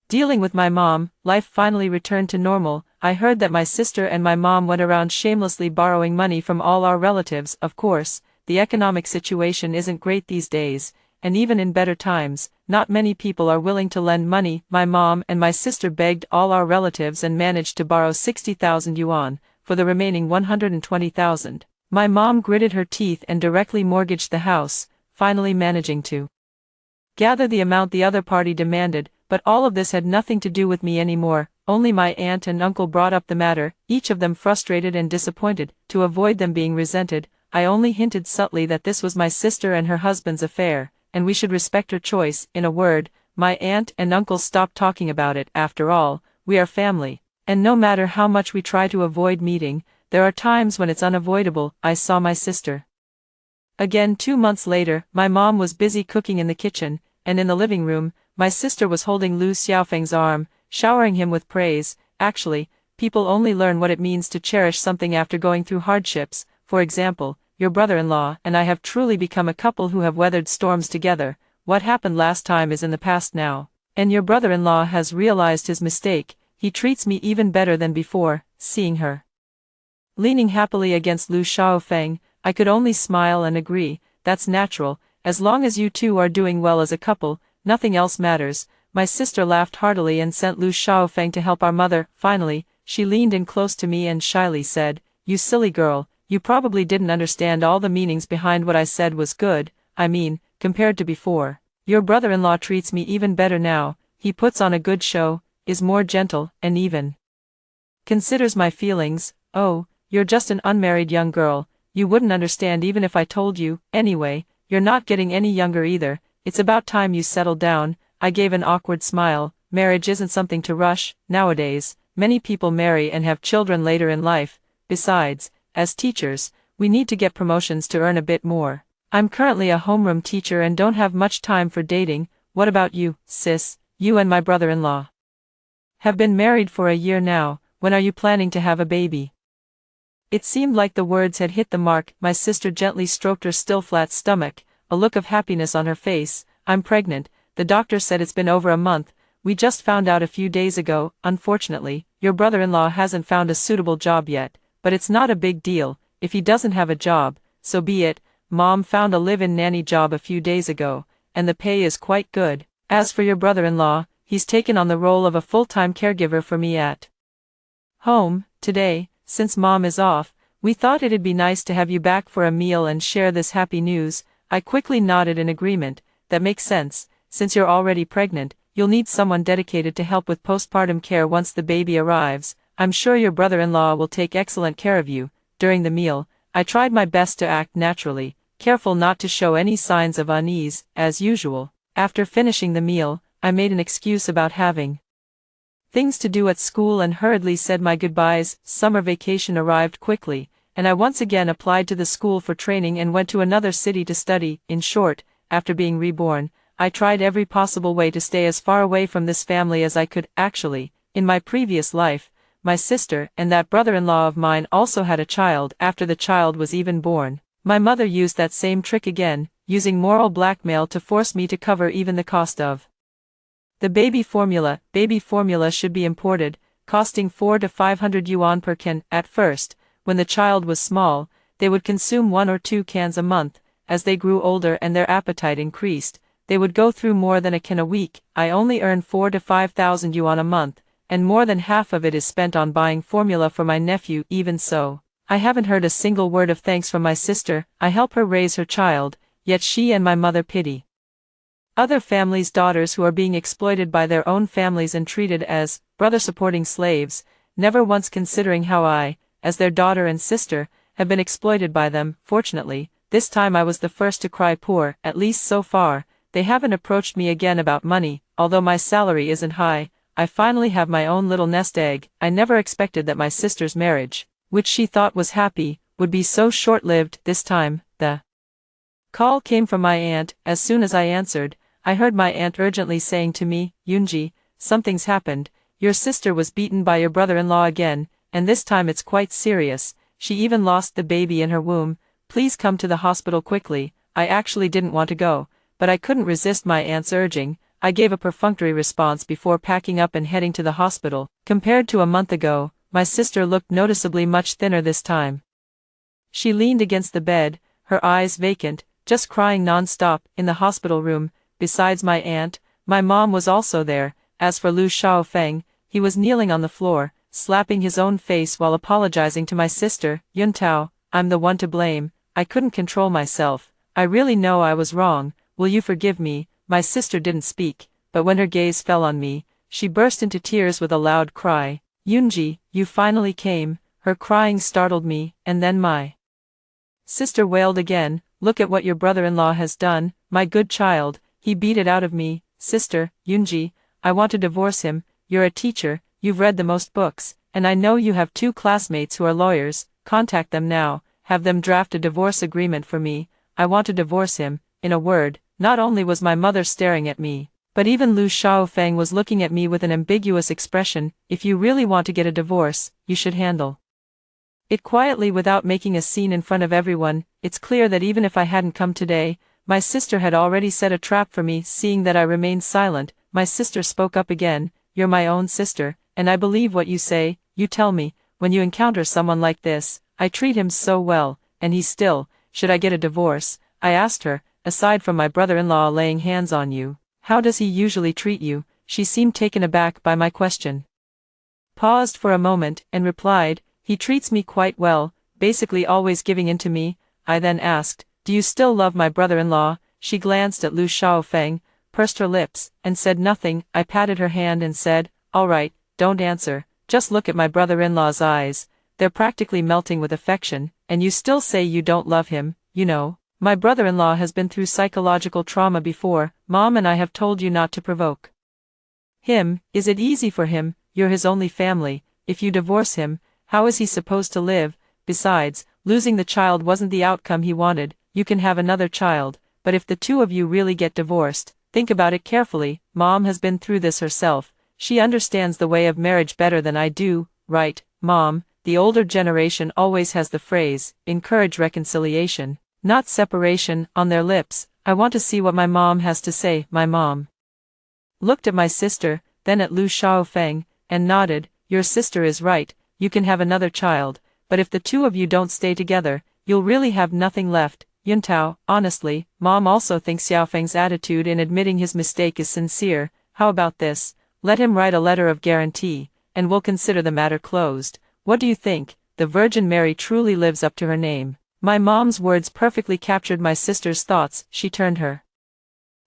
[SPEAKER 1] dealing with my mom, life finally returned to normal. I heard that my sister and my mom went around shamelessly borrowing money from all our relatives. Of course, the economic situation isn't great these days, and even in better times, not many people are willing to lend money. My mom and my sister begged all our relatives and managed to borrow 60,000 yuan, for the remaining 120,000. My mom gritted her teeth and directly mortgaged the house, finally managing to gather the amount the other party demanded. But all of this had nothing to do with me anymore. Only my aunt and uncle brought up the matter, each of them frustrated and disappointed. To avoid them being resented, I only hinted subtly that this was my sister and her husband's affair, and we should respect her choice. In a word, my aunt and uncle stopped talking about it. After all, we are family, and no matter how much we try to avoid meeting, there are times when it's unavoidable. I saw my sister again 2 months later. My mom was busy cooking in the kitchen, and in the living room, my sister was holding Lu Xiaofeng's arm, showering him with praise. Actually, people only learn what it means to cherish something after going through hardships. For example, your brother-in-law and I have truly become a couple who have weathered storms together. What happened last time is in the past now, and your brother-in-law has realized his mistake. He treats me even better than before. Seeing her leaning happily against Lu Xiaofeng, I could only smile and agree. That's natural. As long as you two are doing well as a couple, nothing else matters. My sister laughed heartily and sent Lu Xiaofeng to help our mother. Finally, she leaned in close to me and shyly said, "You silly girl, you probably didn't understand all the meanings behind what I said was good. I mean, compared to before, your brother-in-law treats me even better now. He puts on a good show, is more gentle, and even considers my feelings." "Oh, you're just an unmarried young girl. You wouldn't understand even if I told you. Anyway, you're not getting any younger either. It's about time you settled down." I gave an awkward smile. Marriage isn't something to rush. Nowadays, many people marry and have children later in life. Besides, as teachers, we need to get promotions to earn a bit more. I'm currently a homeroom teacher and don't have much time for dating. What about you, sis? You and my brother-in-law have been married for a year now. When are you planning to have a baby? It seemed like the words had hit the mark. My sister gently stroked her still flat stomach, a look of happiness on her face. "I'm pregnant. The doctor said it's been over a month. We just found out a few days ago. Unfortunately, your brother-in-law hasn't found a suitable job yet, but it's not a big deal. If he doesn't have a job, so be it. Mom found a live-in nanny job a few days ago, and the pay is quite good. As for your brother-in-law, he's taken on the role of a full-time caregiver for me at home. Today, since Mom is off, we thought it'd be nice to have you back for a meal and share this happy news." I quickly nodded in agreement. "That makes sense. Since you're already pregnant, you'll need someone dedicated to help with postpartum care once the baby arrives. I'm sure your brother-in-law will take excellent care of you." During the meal, I tried my best to act naturally, careful not to show any signs of unease. As usual, after finishing the meal, I made an excuse about having things to do at school and hurriedly said my goodbyes. Summer vacation arrived quickly, and I once again applied to the school for training and went to another city to study. In short, after being reborn, I tried every possible way to stay as far away from this family as I could. Actually, in my previous life, my sister and that brother-in-law of mine also had a child. After the child was even born, my mother used that same trick again, using moral blackmail to force me to cover even the cost of the baby formula. Baby formula should be imported, costing 400 to 500 yuan per can. At first, when the child was small, they would consume 1 or 2 cans a month. As they grew older and their appetite increased, they would go through more than a can a week. I only earn 4,000 to 5,000 yuan a month, and more than half of it is spent on buying formula for my nephew. Even so, I haven't heard a single word of thanks from my sister. I help her raise her child, yet she and my mother pity other families' daughters who are being exploited by their own families and treated as brother-supporting slaves, never once considering how I, as their daughter and sister, have been exploited by them. Fortunately, this time I was the first to cry poor. At least so far, they haven't approached me again about money, although my salary isn't high. I finally have my own little nest egg. I never expected that my sister's marriage, which she thought was happy, would be so short-lived this time. The call came from my aunt. As soon as I answered, I heard my aunt urgently saying to me, Yoonji, something's happened. Your sister was beaten by your brother-in-law again, and this time it's quite serious. She even lost the baby in her womb. Please come to the hospital quickly. I actually didn't want to go, but I couldn't resist my aunt's urging. I gave a perfunctory response before packing up and heading to the hospital. Compared to a month ago, my sister looked noticeably much thinner this time. She leaned against the bed, her eyes vacant, just crying non-stop, in the hospital room. Besides my aunt, my mom was also there. As for Lu Xiaofeng, he was kneeling on the floor, slapping his own face while apologizing to my sister. Yuntao, I'm the one to blame. I couldn't control myself. I really know I was wrong. Will you forgive me? My sister didn't speak, but when her gaze fell on me, she burst into tears with a loud cry. Yoonji, you finally came. Her crying startled me, and then my sister wailed again. Look at what your brother-in-law has done, my good child. He beat it out of me. Sister, Yoonji, I want to divorce him. You're a teacher, you've read the most books, and I know you have 2 classmates who are lawyers. Contact them now, have them draft a divorce agreement for me. I want to divorce him. In a word, not only was my mother staring at me, but even Lu Xiaofeng was looking at me with an ambiguous expression. If you really want to get a divorce, you should handle it quietly without making a scene in front of everyone. It's clear that even if I hadn't come today, my sister had already set a trap for me. Seeing that I remained silent, my sister spoke up again. You're my own sister, and I believe what you say. You tell me, when you encounter someone like this, I treat him so well, and he still, should I get a divorce? I asked her, aside from my brother-in-law laying hands on you, how does he usually treat you? She seemed taken aback by my question, paused for a moment, and replied, he treats me quite well, basically always giving in to me. I then asked, do you still love my brother-in-law? She glanced at Lu Xiaofeng, pursed her lips, and said nothing. I patted her hand and said, all right, don't answer, just look at my brother-in-law's eyes. They're practically melting with affection, and you still say you don't love him. You know, my brother-in-law has been through psychological trauma before. Mom and I have told you not to provoke him. Is it easy for him? You're his only family. If you divorce him, how is he supposed to live? Besides, losing the child wasn't the outcome he wanted. You can have another child, but if the 2 of you really get divorced, think about it carefully. Mom has been through this herself. She understands the way of marriage better than I do, right, Mom? The older generation always has the phrase, encourage reconciliation, not separation, on their lips. I want to see what my mom has to say. My mom looked at my sister, then at Lu Xiaofeng, and nodded. Your sister is right, you can have another child, but if the 2 of you don't stay together, you'll really have nothing left. Yuntao, honestly, Mom also thinks Xiaofeng's attitude in admitting his mistake is sincere. How about this? Let him write a letter of guarantee, and we'll consider the matter closed. What do you think? The Virgin Mary truly lives up to her name. My mom's words perfectly captured my sister's thoughts. She turned her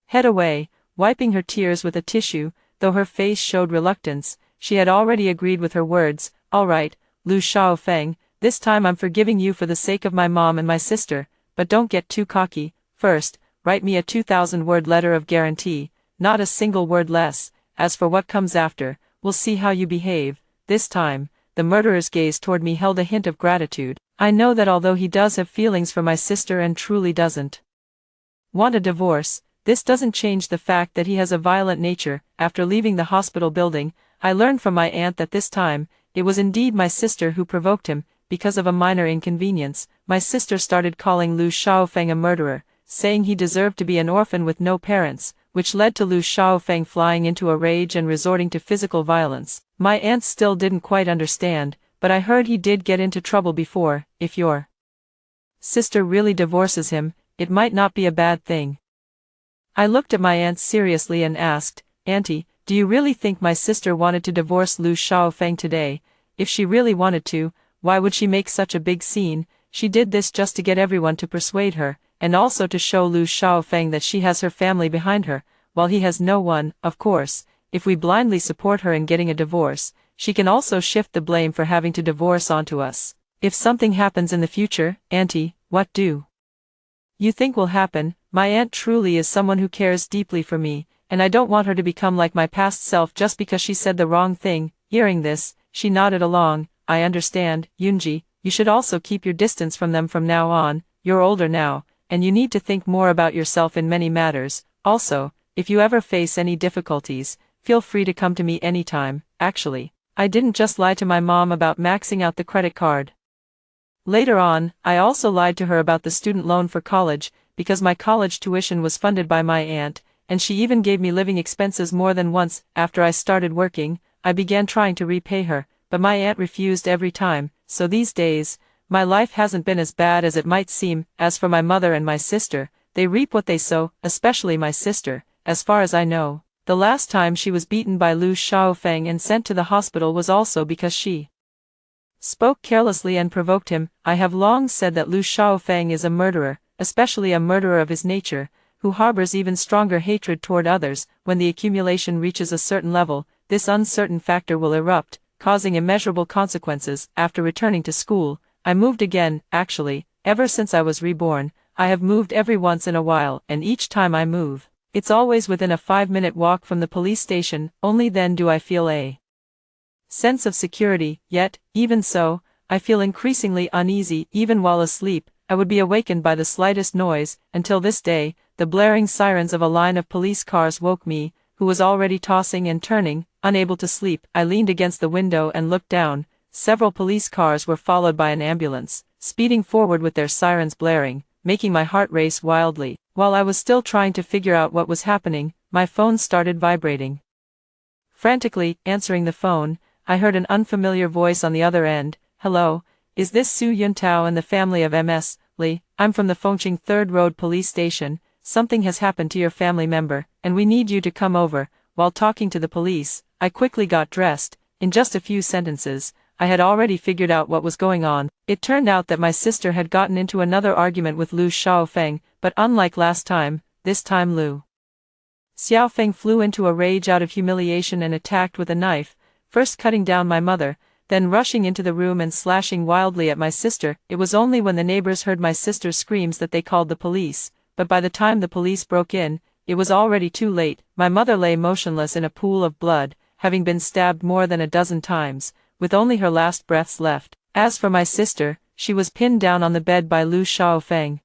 [SPEAKER 1] head away, wiping her tears with a tissue, though her face showed reluctance. She had already agreed with her words. All right, Lu Xiaofeng, this time I'm forgiving you for the sake of my mom and my sister, but don't get too cocky. First, write me a 2,000-word letter of guarantee, not a single word less. As for what comes after, we'll see how you behave. This time, the murderer's gaze toward me held a hint of gratitude. I know that although he does have feelings for my sister and truly doesn't want a divorce, this doesn't change the fact that he has a violent nature. After leaving the hospital building, I learned from my aunt that this time, it was indeed my sister who provoked him. Because of a minor inconvenience, my sister started calling Lu Xiaofeng a murderer, saying he deserved to be an orphan with no parents, which led to Lu Xiaofeng flying into a rage and resorting to physical violence. My aunt still didn't quite understand, but I heard he did get into trouble before. If your sister really divorces him, it might not be a bad thing. I looked at my aunt seriously and asked, Auntie, do you really think my sister wanted to divorce Lu Xiaofeng today? If she really wanted to, why would she make such a big scene? She did this just to get everyone to persuade her, and also to show Lu Xiaofeng that she has her family behind her, while he has no one. Of course, if we blindly support her in getting a divorce, she can also shift the blame for having to divorce onto us. If something happens in the future, Auntie, what do you think will happen? My aunt truly is someone who cares deeply for me, and I don't want her to become like my past self just because she said the wrong thing." Hearing this, she nodded along. "I understand, Yoonji. You should also keep your distance from them from now on. You're older now, and you need to think more about yourself in many matters. Also, if you ever face any difficulties, feel free to come to me anytime." Actually, I didn't just lie to my mom about maxing out the credit card. Later on, I also lied to her about the student loan for college, because my college tuition was funded by my aunt, and she even gave me living expenses more than once. After I started working, I began trying to repay her, but my aunt refused every time. So these days, my life hasn't been as bad as it might seem. As for my mother and my sister, they reap what they sow, especially my sister. As far as I know, the last time she was beaten by Lu Xiaofeng and sent to the hospital was also because she spoke carelessly and provoked him. I have long said that Lu Xiaofeng is a murderer, especially a murderer of his nature, who harbors even stronger hatred toward others. When the accumulation reaches a certain level, this uncertain factor will erupt, causing immeasurable consequences. After returning to school, I moved again. Actually, ever since I was reborn, I have moved every once in a while, and each time I move, it's always within a 5-minute walk from the police station. Only then do I feel a sense of security. Yet, even so, I feel increasingly uneasy. Even while asleep, I would be awakened by the slightest noise. Until this day, the blaring sirens of a line of police cars woke me, who was already tossing and turning, unable to sleep. I leaned against the window and looked down. Several police cars were followed by an ambulance, speeding forward with their sirens blaring, making my heart race wildly. While I was still trying to figure out what was happening, my phone started vibrating. Frantically answering the phone, I heard an unfamiliar voice on the other end. "Hello, is this Su Yuntao and the family of MS. Lee? I'm from the Fengqing 3rd Road Police Station. Something has happened to your family member, and we need you to come over." While talking to the police, I quickly got dressed. In just a few sentences, I had already figured out what was going on. It turned out that my sister had gotten into another argument with Lu Xiaofeng, but unlike last time, this time Lu Xiaofeng flew into a rage out of humiliation and attacked with a knife, first cutting down my mother, then rushing into the room and slashing wildly at my sister. It was only when the neighbors heard my sister's screams that they called the police, but by the time the police broke in, it was already too late. My mother lay motionless in a pool of blood, having been stabbed more than a dozen times, with only her last breaths left. As for my sister, she was pinned down on the bed by Lu Xiaofeng.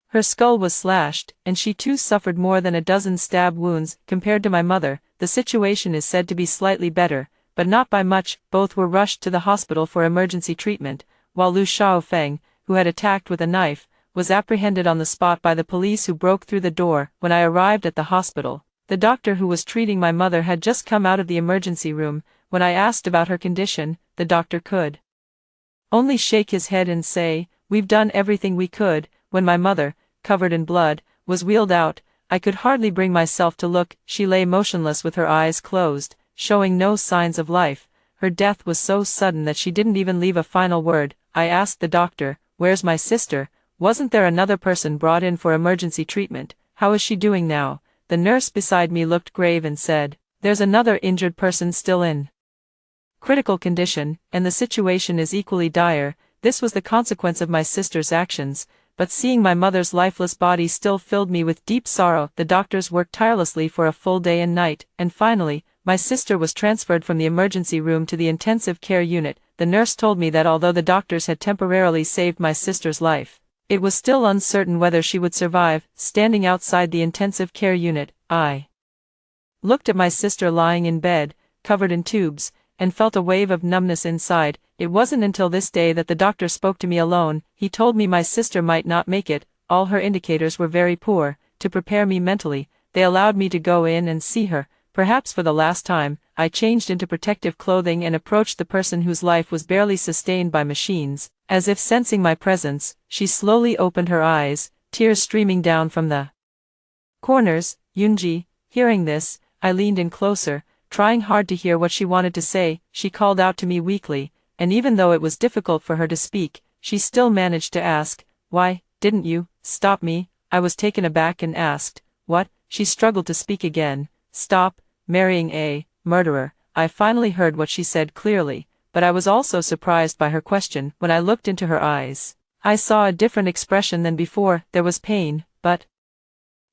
[SPEAKER 1] Her skull was slashed, and she too suffered more than a dozen stab wounds. Compared to my mother, the situation is said to be slightly better, but not by much. Both were rushed to the hospital for emergency treatment, while Lu Xiaofeng, who had attacked with a knife, was apprehended on the spot by the police who broke through the door. When I arrived at the hospital, the doctor who was treating my mother had just come out of the emergency room. When I asked about her condition, the doctor could only shake his head and say, "We've done everything we could." When my mother, covered in blood, was wheeled out, I could hardly bring myself to look. She lay motionless with her eyes closed, showing no signs of life. Her death was so sudden that she didn't even leave a final word. I asked the doctor, "Where's my sister? Wasn't there another person brought in for emergency treatment? How is she doing now?" The nurse beside me looked grave and said, "There's another injured person still in critical condition, and the situation is equally dire." This was the consequence of my sister's actions, but seeing my mother's lifeless body still filled me with deep sorrow. The doctors worked tirelessly for a full day and night, and finally, my sister was transferred from the emergency room to the intensive care unit. The nurse told me that although the doctors had temporarily saved my sister's life, it was still uncertain whether she would survive. Standing outside the intensive care unit, I looked at my sister lying in bed, covered in tubes, and felt a wave of numbness inside. It wasn't until this day that the doctor spoke to me alone. He told me my sister might not make it. All her indicators were very poor. To prepare me mentally, they allowed me to go in and see her. Perhaps for the last time, I changed into protective clothing and approached the person whose life was barely sustained by machines. As if sensing my presence, she slowly opened her eyes, tears streaming down from the corners. "Yoonji." Hearing this, I leaned in closer, trying hard to hear what she wanted to say. She called out to me weakly, and even though it was difficult for her to speak, she still managed to ask, "Why didn't you stop me?" I was taken aback and asked, "What?" She struggled to speak again. "Stop marrying a murderer." I finally heard what she said clearly, but I was also surprised by her question. When I looked into her eyes, I saw a different expression than before. There was pain, but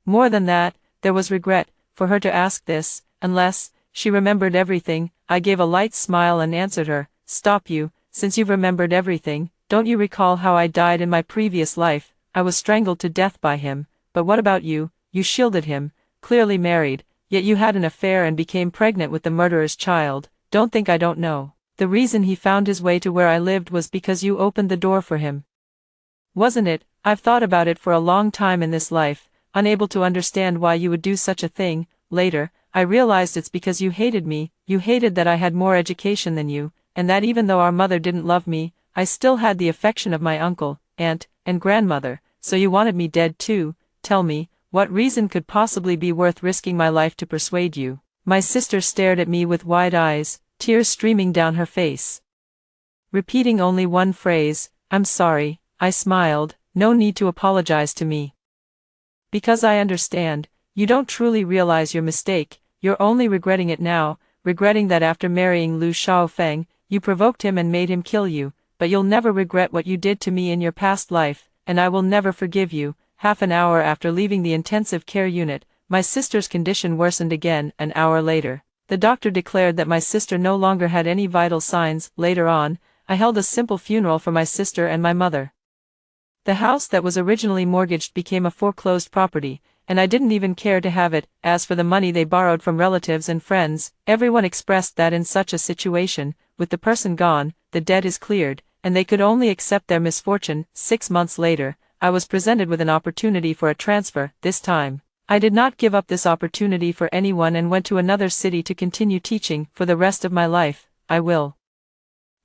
[SPEAKER 1] More than that, there was regret, for her to ask this, unless she remembered everything. I gave a light smile and answered her, "Stop you, since you've remembered everything, don't you recall how I died in my previous life? I was strangled to death by him, but what about you? You shielded him, clearly married, yet you had an affair and became pregnant with the murderer's child. Don't think I don't know. The reason he found his way to where I lived was because you opened the door for him. Wasn't it? I've thought about it for a long time in this life, unable to understand why you would do such a thing. Later, I realized it's because you hated me, you hated that I had more education than you, and that even though our mother didn't love me, I still had the affection of my uncle, aunt, and grandmother, so you wanted me dead too. Tell me, what reason could possibly be worth risking my life to persuade you?" My sister stared at me with wide eyes, tears streaming down her face. Repeating only one phrase, "I'm sorry," I smiled. "No need to apologize to me. Because I understand, you don't truly realize your mistake, you're only regretting it now, regretting that after marrying Lu Xiaofeng, you provoked him and made him kill you, but you'll never regret what you did to me in your past life, and I will never forgive you." Half an hour after leaving the intensive care unit, my sister's condition worsened again. An hour later, the doctor declared that my sister no longer had any vital signs. Later on, I held a simple funeral for my sister and my mother. The house that was originally mortgaged became a foreclosed property, and I didn't even care to have it. As for the money they borrowed from relatives and friends, everyone expressed that in such a situation, with the person gone, the debt is cleared, and they could only accept their misfortune. 6 months later, I was presented with an opportunity for a transfer. This time, I did not give up this opportunity for anyone and went to another city to continue teaching. For the rest of my life, I will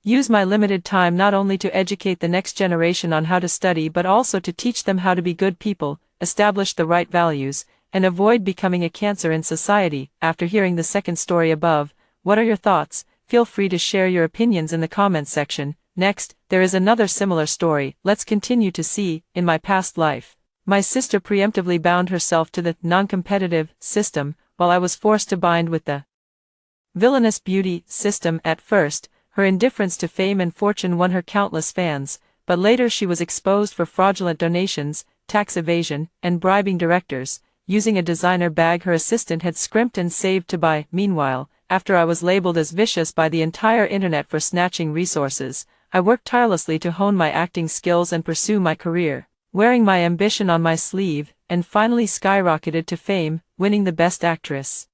[SPEAKER 1] use my limited time not only to educate the next generation on how to study but also to teach them how to be good people, establish the right values, and avoid becoming a cancer in society. After hearing the second story above, what are your thoughts? Feel free to share your opinions in the comments section. Next, there is another similar story. Let's continue to see. In my past life, my sister preemptively bound herself to the non-competitive system, while I was forced to bind with the villainous beauty system. At first, her indifference to fame and fortune won her countless fans, but later she was exposed for fraudulent donations, tax evasion, and bribing directors, using a designer bag her assistant had scrimped and saved to buy. Meanwhile, after I was labeled as vicious by the entire internet for snatching resources, I worked tirelessly to hone my acting skills and pursue my career, wearing my ambition on my sleeve, and finally skyrocketed to fame, winning the Best Actress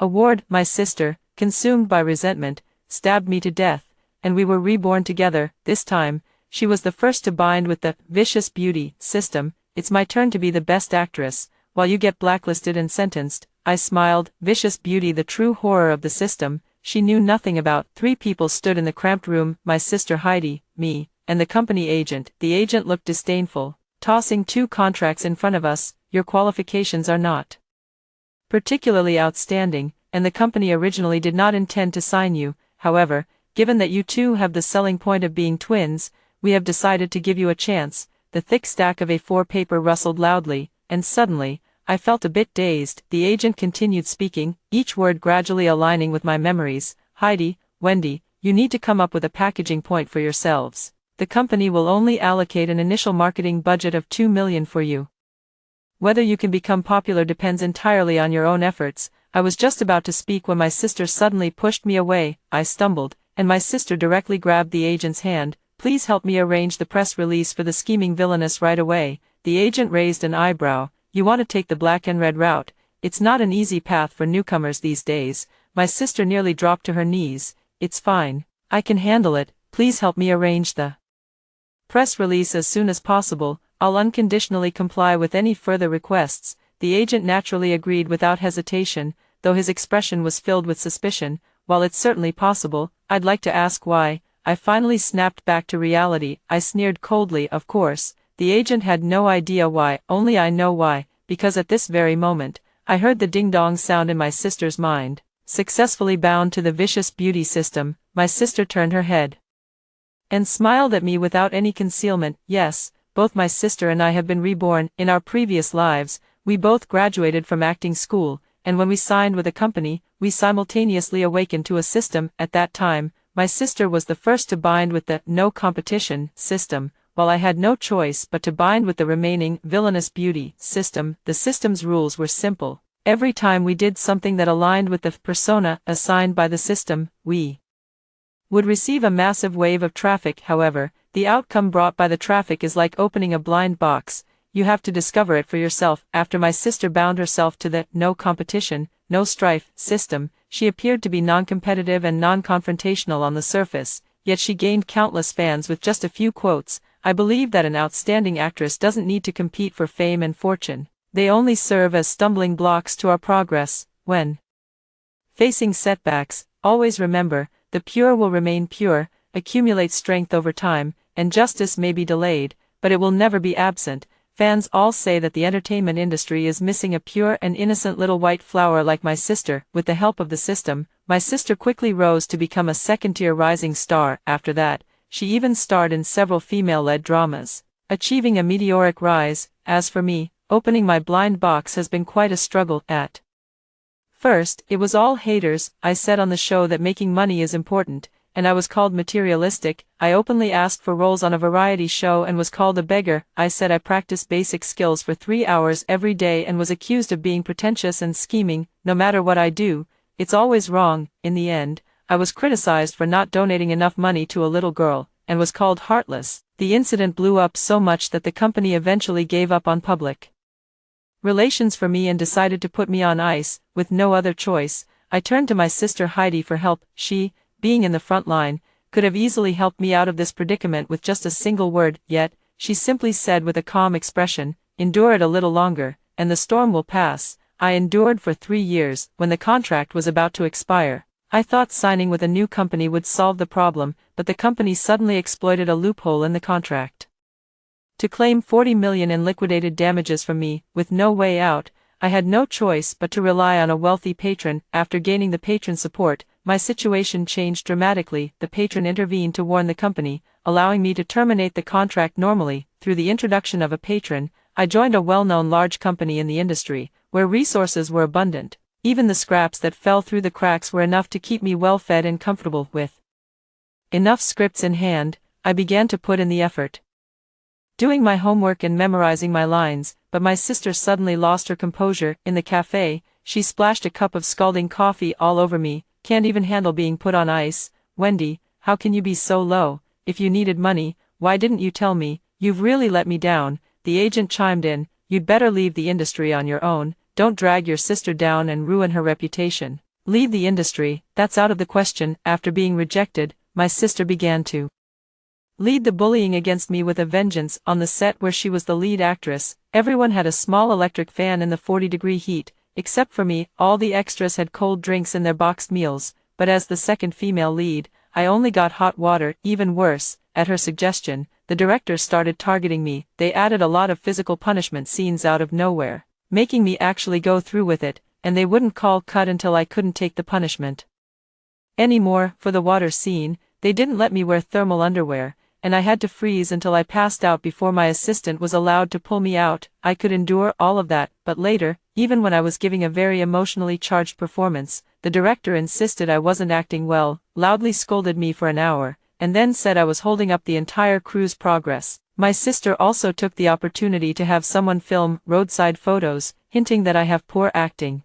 [SPEAKER 1] award. My sister, consumed by resentment, stabbed me to death, and we were reborn together. This time, she was the first to bind with the vicious beauty system. It's my turn to be the Best Actress, while you get blacklisted and sentenced. I smiled. Vicious beauty, the true horror of the system, she knew nothing about. 3 people stood in the cramped room: my sister Heidi, me, and the company agent. The agent looked disdainful, tossing 2 contracts in front of us. "Your qualifications are not particularly outstanding, and the company originally did not intend to sign you. However, given that you two have the selling point of being twins, we have decided to give you a chance." The thick stack of A4 paper rustled loudly, and suddenly, I felt a bit dazed. The agent continued speaking, each word gradually aligning with my memories. "Heidi, Wendy, you need to come up with a packaging point for yourselves. The company will only allocate an initial marketing budget of 2 million for you. Whether you can become popular depends entirely on your own efforts." I was just about to speak when my sister suddenly pushed me away. I stumbled, and my sister directly grabbed the agent's hand. "Please help me arrange the press release for the scheming villainess right away." The agent raised an eyebrow. "You want to take the black and red route? It's not an easy path for newcomers these days." My sister nearly dropped to her knees. "It's fine. I can handle it. Please help me arrange the press release as soon as possible. I'll unconditionally comply with any further requests." The agent naturally agreed without hesitation, though his expression was filled with suspicion. "While it's certainly possible, I'd like to ask why." I finally snapped back to reality. I sneered coldly. "Of course, the agent had no idea why, only I know why, because at this very moment, I heard the ding-dong sound in my sister's mind. Successfully bound to the vicious beauty system, my sister turned her head and smiled at me without any concealment. "Yes, both my sister and I have been reborn. In our previous lives, we both graduated from acting school, and when we signed with a company, we simultaneously awakened to a system. At that time, my sister was the first to bind with the no competition system, while I had no choice but to bind with the remaining villainous beauty system. The system's rules were simple. Every time we did something that aligned with the persona assigned by the system, we would receive a massive wave of traffic. However, the outcome brought by the traffic is like opening a blind box. You have to discover it for yourself. After my sister bound herself to the no competition, no strife system, she appeared to be non-competitive and non-confrontational on the surface, yet she gained countless fans with just a few quotes. I believe that an outstanding actress doesn't need to compete for fame and fortune. They only serve as stumbling blocks to our progress. When facing setbacks, always remember, the pure will remain pure, accumulate strength over time, and justice may be delayed, but it will never be absent. Fans all say that the entertainment industry is missing a pure and innocent little white flower like my sister. With the help of the system, my sister quickly rose to become a second-tier rising star. After that, she even starred in several female-led dramas, achieving a meteoric rise. As for me, opening my blind box has been quite a struggle. At first, it was all haters. I said on the show that making money is important, and I was called materialistic. I openly asked for roles on a variety show and was called a beggar. I said I practiced basic skills for 3 hours every day and was accused of being pretentious and scheming. No matter what I do, it's always wrong. In the end, I was criticized for not donating enough money to a little girl, and was called heartless. The incident blew up so much that the company eventually gave up on public relations for me and decided to put me on ice. With no other choice, I turned to my sister Heidi for help. She, being in the front line, could have easily helped me out of this predicament with just a single word, yet, she simply said with a calm expression, "Endure it a little longer, and the storm will pass." I endured for 3 years. When the contract was about to expire, I thought signing with a new company would solve the problem, but the company suddenly exploited a loophole in the contract to claim $40 million in liquidated damages from me. With no way out, I had no choice but to rely on a wealthy patron. After gaining the patron's support, my situation changed dramatically. The patron intervened to warn the company, allowing me to terminate the contract normally. Through the introduction of a patron, I joined a well-known large company in the industry, where resources were abundant. Even the scraps that fell through the cracks were enough to keep me well-fed and comfortable. With enough scripts in hand, I began to put in the effort, doing my homework and memorizing my lines. But my sister suddenly lost her composure. In the cafe, she splashed a cup of scalding coffee all over me. "Can't even handle being put on ice. Wendy, how can you be so low? If you needed money, why didn't you tell me? You've really let me down." The agent chimed in, "You'd better leave the industry on your own. Don't drag your sister down and ruin her reputation." Leave the industry? That's out of the question. After being rejected, my sister began to lead the bullying against me with a vengeance. On the set where she was the lead actress, everyone had a small electric fan in the 40-degree heat. Except for me, all the extras had cold drinks in their boxed meals, but as the second female lead, I only got hot water. Even worse, at her suggestion, the director started targeting me. They added a lot of physical punishment scenes out of nowhere, making me actually go through with it, and they wouldn't call cut until I couldn't take the punishment anymore. For the water scene, they didn't let me wear thermal underwear, and I had to freeze until I passed out before my assistant was allowed to pull me out. I could endure all of that, but later, even when I was giving a very emotionally charged performance, the director insisted I wasn't acting well, loudly scolded me for an hour, and then said I was holding up the entire crew's progress. My sister also took the opportunity to have someone film roadside photos, hinting that I have poor acting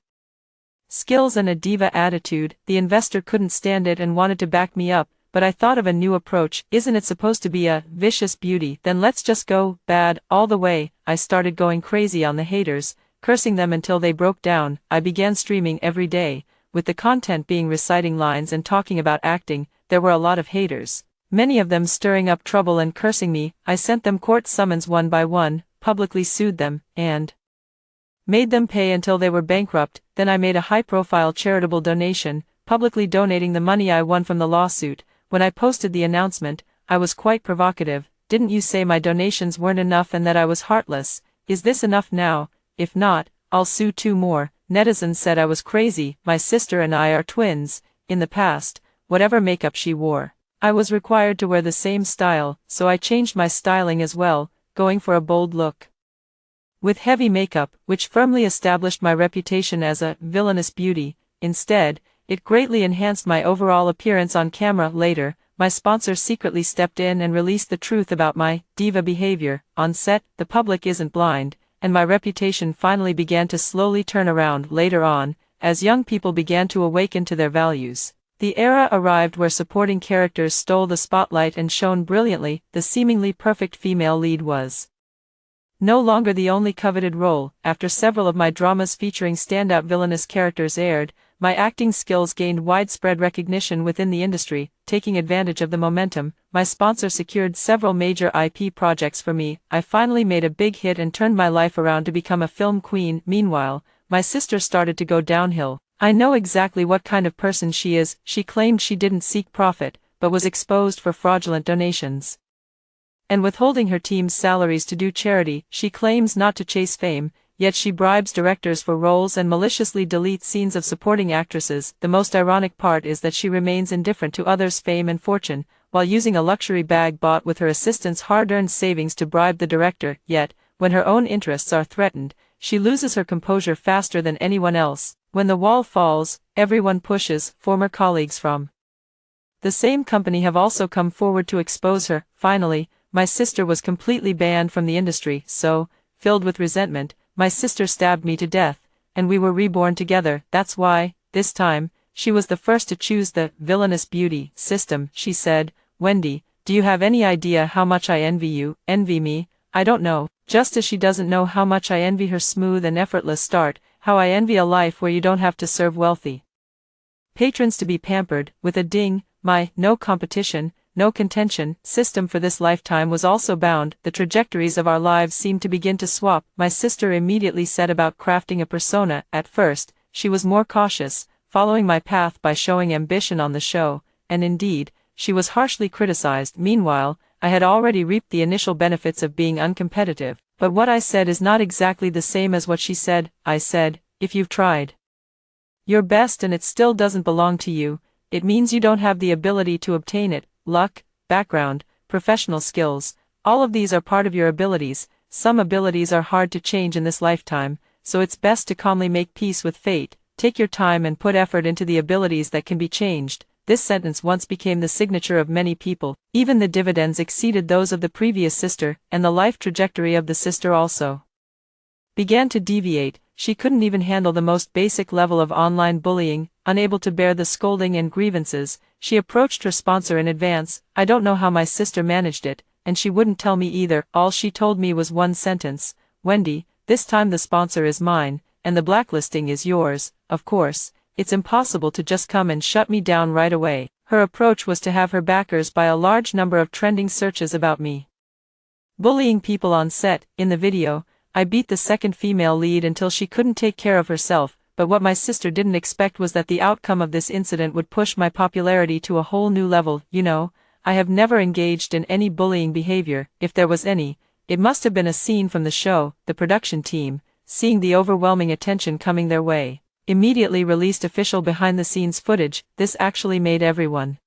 [SPEAKER 1] skills and a diva attitude. The investor couldn't stand it and wanted to back me up, but I thought of a new approach. Isn't it supposed to be a vicious beauty? Then let's just go bad all the way. I started going crazy on the haters, cursing them until they broke down. I began streaming every day, with the content being reciting lines and talking about acting. There were a lot of haters, many of them stirring up trouble and cursing me. I sent them court summons one by one, publicly sued them, and made them pay until they were bankrupt. Then I made a high-profile charitable donation, publicly donating the money I won from the lawsuit. When I posted the announcement, I was quite provocative. "Didn't you say my donations weren't enough and that I was heartless? Is this enough now? If not, I'll sue 2 more. Netizens said I was crazy. My sister and I are twins. In the past, whatever makeup she wore, I was required to wear the same style, so I changed my styling as well, going for a bold look with heavy makeup, which firmly established my reputation as a villainous beauty. Instead, it greatly enhanced my overall appearance on camera. Later, my my sponsor secretly stepped in and released the truth about my diva behavior. On set, the public isn't blind, and my reputation finally began to slowly turn around later on, as young people began to awaken to their values. The era arrived where supporting characters stole the spotlight and shone brilliantly. The seemingly perfect female lead was no longer the only coveted role. After several of my dramas featuring standout villainous characters aired, my acting skills gained widespread recognition within the industry. Taking advantage of the momentum, my sponsor secured several major IP projects for me. I finally made a big hit and turned my life around to become a film queen. Meanwhile, my sister started to go downhill. I know exactly what kind of person she is. She claimed she didn't seek profit, but was exposed for fraudulent donations and withholding her team's salaries to do charity. She claims not to chase fame, yet she bribes directors for roles and maliciously deletes scenes of supporting actresses. The most ironic part is that she remains indifferent to others' fame and fortune, while using a luxury bag bought with her assistant's hard-earned savings to bribe the director. Yet, when her own interests are threatened, she loses her composure faster than anyone else. When the wall falls, everyone pushes. Former colleagues from the same company have also come forward to expose her. Finally, my sister was completely banned from the industry, so, filled with resentment, my sister stabbed me to death, and we were reborn together. That's why, this time, she was the first to choose the villainous beauty system. She said, "Wendy, do you have any idea how much I envy you?" Envy me? I don't know. Just as she doesn't know how much I envy her smooth and effortless start, how I envy a life where you don't have to serve wealthy patrons to be pampered. With a ding, my no competition, no contention system for this lifetime was also bound. The trajectories of our lives seemed to begin to swap. My sister immediately set about crafting a persona. At first, she was more cautious, following my path by showing ambition on the show, and indeed, she was harshly criticized. Meanwhile, I had already reaped the initial benefits of being uncompetitive. But what I said is not exactly the same as what she said. I said, if you've tried your best and it still doesn't belong to you, it means you don't have the ability to obtain it. Luck, background, professional skills, all of these are part of your abilities. Some abilities are hard to change in this lifetime, so it's best to calmly make peace with fate. Take your time and put effort into the abilities that can be changed. This sentence once became the signature of many people. Even the dividends exceeded those of the previous sister, and the life trajectory of the sister also began to deviate. She couldn't even handle the most basic level of online bullying. Unable to bear the scolding and grievances, she approached her sponsor in advance. I don't know how my sister managed it, and she wouldn't tell me either. All she told me was one sentence: "Wendy, this time the sponsor is mine, and the blacklisting is yours. Of course, it's impossible to just come and shut me down right away." Her approach was to have her backers buy a large number of trending searches about me bullying people on set. In the video, I beat the second female lead until she couldn't take care of herself, but what my sister didn't expect was that the outcome of this incident would push my popularity to a whole new level. You know, I have never engaged in any bullying behavior. If there was any, it must have been a scene from the show. The production team, seeing the overwhelming attention coming their way, immediately released official behind-the-scenes footage. This actually made everyone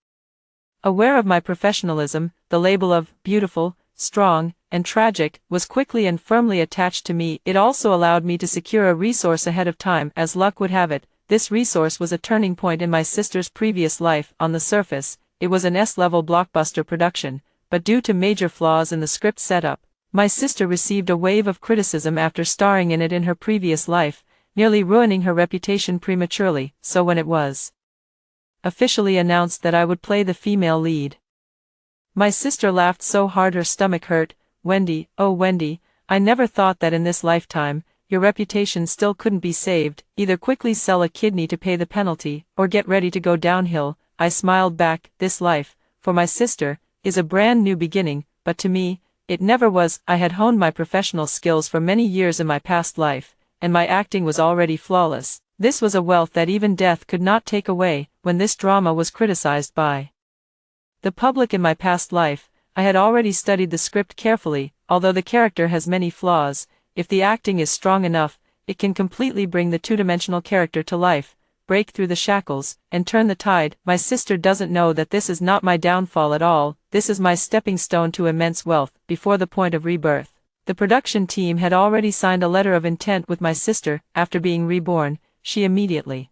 [SPEAKER 1] aware of my professionalism. The label of beautiful, strong, and tragic was quickly and firmly attached to me. It also allowed me to secure a resource ahead of time. As luck would have it, this resource was a turning point in my sister's previous life. On the surface, it was an S-level blockbuster production, but due to major flaws in the script setup, my sister received a wave of criticism after starring in it in her previous life, nearly ruining her reputation prematurely. So when it was officially announced that I would play the female lead, my sister laughed so hard her stomach hurt. "Wendy, oh Wendy, I never thought that in this lifetime, your reputation still couldn't be saved. Either quickly sell a kidney to pay the penalty, or get ready to go downhill." I smiled back. This life, for my sister, is a brand new beginning, but to me, it never was. I had honed my professional skills for many years in my past life, and my acting was already flawless. This was a wealth that even death could not take away. When this drama was criticized by the public in my past life, I had already studied the script carefully. Although the character has many flaws, if the acting is strong enough, it can completely bring the two-dimensional character to life, break through the shackles, and turn the tide. My sister doesn't know that this is not my downfall at all. This is my stepping stone to immense wealth. Before the point of rebirth, the production team had already signed a letter of intent with my sister. After being reborn, she immediately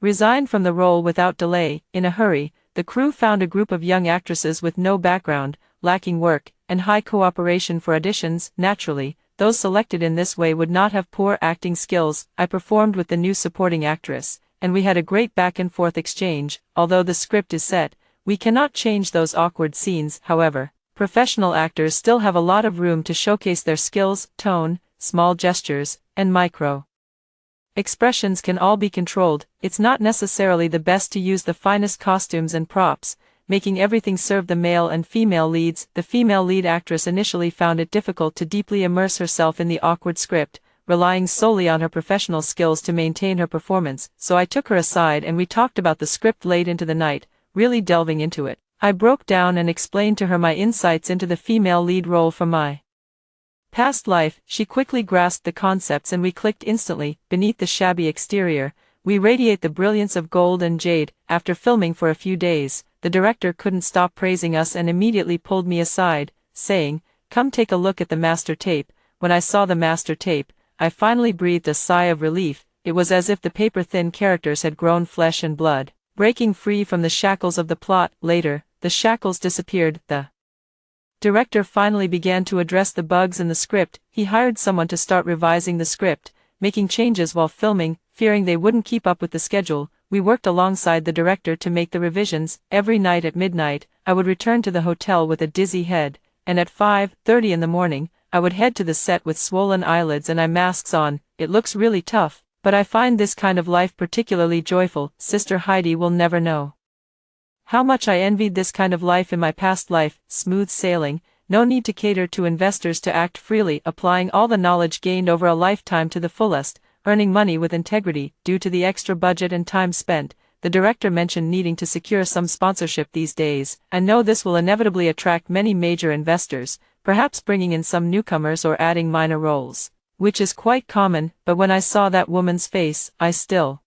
[SPEAKER 1] resigned from the role without delay. In a hurry, the crew found a group of young actresses with no background, lacking work, and high cooperation for auditions. Naturally, those selected in this way would not have poor acting skills. I performed with the new supporting actress, and we had a great back-and-forth exchange. Although the script is set, we cannot change those awkward scenes. However, professional actors still have a lot of room to showcase their skills. Tone, small gestures, and micro expressions can all be controlled. It's not necessarily the best to use the finest costumes and props, making everything serve the male and female leads. The female lead actress initially found it difficult to deeply immerse herself in the awkward script, relying solely on her professional skills to maintain her performance, so I took her aside and we talked about the script late into the night, really delving into it. I broke down and explained to her my insights into the female lead role from my past life. She quickly grasped the concepts and we clicked instantly. Beneath the shabby exterior, we radiate the brilliance of gold and jade. After filming for a few days, the director couldn't stop praising us and immediately pulled me aside, saying, "Come take a look at the master tape." When I saw the master tape, I finally breathed a sigh of relief. It was as if the paper-thin characters had grown flesh and blood, breaking free from the shackles of the plot. Later, the shackles disappeared. The director finally began to address the bugs in the script. He hired someone to start revising the script, making changes while filming, fearing they wouldn't keep up with the schedule. We worked alongside the director to make the revisions. Every night at midnight, I would return to the hotel with a dizzy head, and at 5:30 in the morning, I would head to the set with swollen eyelids and eye masks on. It looks really tough, but I find this kind of life particularly joyful. Sister Heidi will never know how much I envied this kind of life in my past life. Smooth sailing, no need to cater to investors, to act freely, applying all the knowledge gained over a lifetime to the fullest, earning money with integrity. Due to the extra budget and time spent, the director mentioned needing to secure some sponsorship these days. I know this will inevitably attract many major investors, perhaps bringing in some newcomers or adding minor roles, which is quite common, but when I saw that woman's face, I still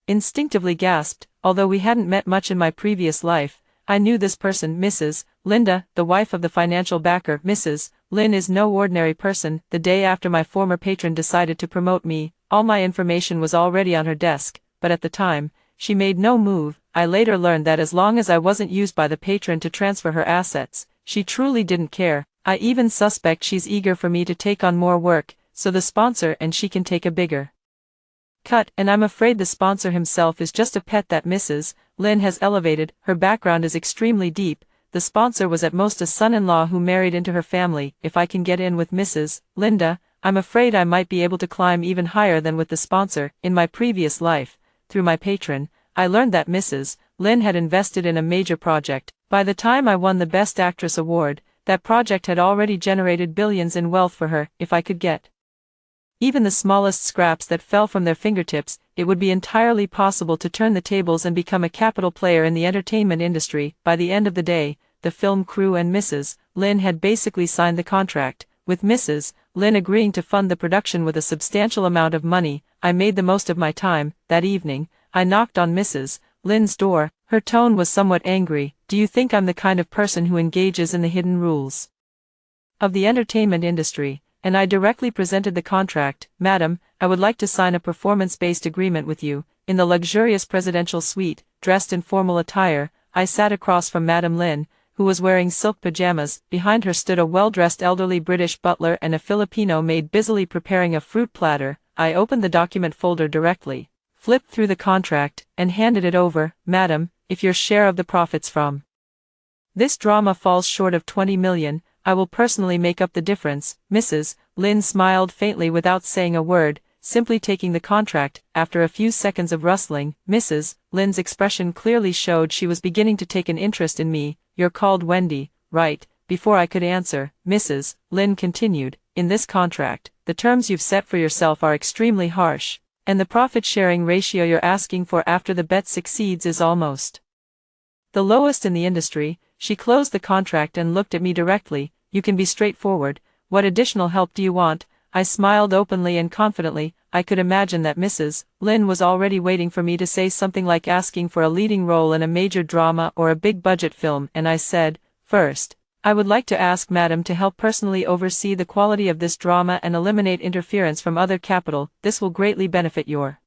[SPEAKER 1] instinctively gasped. Although we hadn't met much in my previous life, I knew this person, Mrs. Linda, the wife of the financial backer. Mrs. Lynn is no ordinary person. The day after my former patron decided to promote me, all my information was already on her desk, but at the time, she made no move. I later learned that as long as I wasn't used by the patron to transfer her assets, she truly didn't care. I even suspect she's eager for me to take on more work, so the sponsor and she can take a bigger cut, and I'm afraid the sponsor himself is just a pet that Mrs. Lynn has elevated. Her background is extremely deep. The sponsor was at most a son-in-law who married into her family. If I can get in with Mrs. Linda, I'm afraid I might be able to climb even higher than with the sponsor. In my previous life, through my patron, I learned that Mrs. Lynn had invested in a major project. By the time I won the Best Actress award, that project had already generated billions in wealth for her. If I could get even the smallest scraps that fell from their fingertips, it would be entirely possible to turn the tables and become a capital player in the entertainment industry. By the end of the day, the film crew and Mrs. Lynn had basically signed the contract, with Mrs. Lynn agreeing to fund the production with a substantial amount of money. I made the most of my time. That evening, I knocked on Mrs. Lynn's door. Her tone was somewhat angry. "Do you think I'm the kind of person who engages in the hidden rules of the entertainment industry?" And I directly presented the contract. "Madam, I would like to sign a performance-based agreement with you." In the luxurious presidential suite, dressed in formal attire, I sat across from Madam Lynn, who was wearing silk pajamas. Behind her stood a well-dressed elderly British butler and a Filipino maid busily preparing a fruit platter. I opened the document folder directly, flipped through the contract, and handed it over. "Madam, if your share of the profits from this drama falls short of 20 million, I will personally make up the difference." Mrs. Lynn smiled faintly without saying a word, simply taking the contract. After a few seconds of rustling, Mrs. Lynn's expression clearly showed she was beginning to take an interest in me. "You're called Wendy, right?" Before I could answer, Mrs. Lynn continued, "In this contract, the terms you've set for yourself are extremely harsh, and the profit-sharing ratio you're asking for after the bet succeeds is almost the lowest in the industry." She closed the contract and looked at me directly. "You can be straightforward. What additional help do you want?" I smiled openly and confidently. I could imagine that Mrs. Lynn was already waiting for me to say something like asking for a leading role in a major drama or a big-budget film, and I said, "First, I would like to ask Madam to help personally oversee the quality of this drama and eliminate interference from other capital. This will greatly benefit your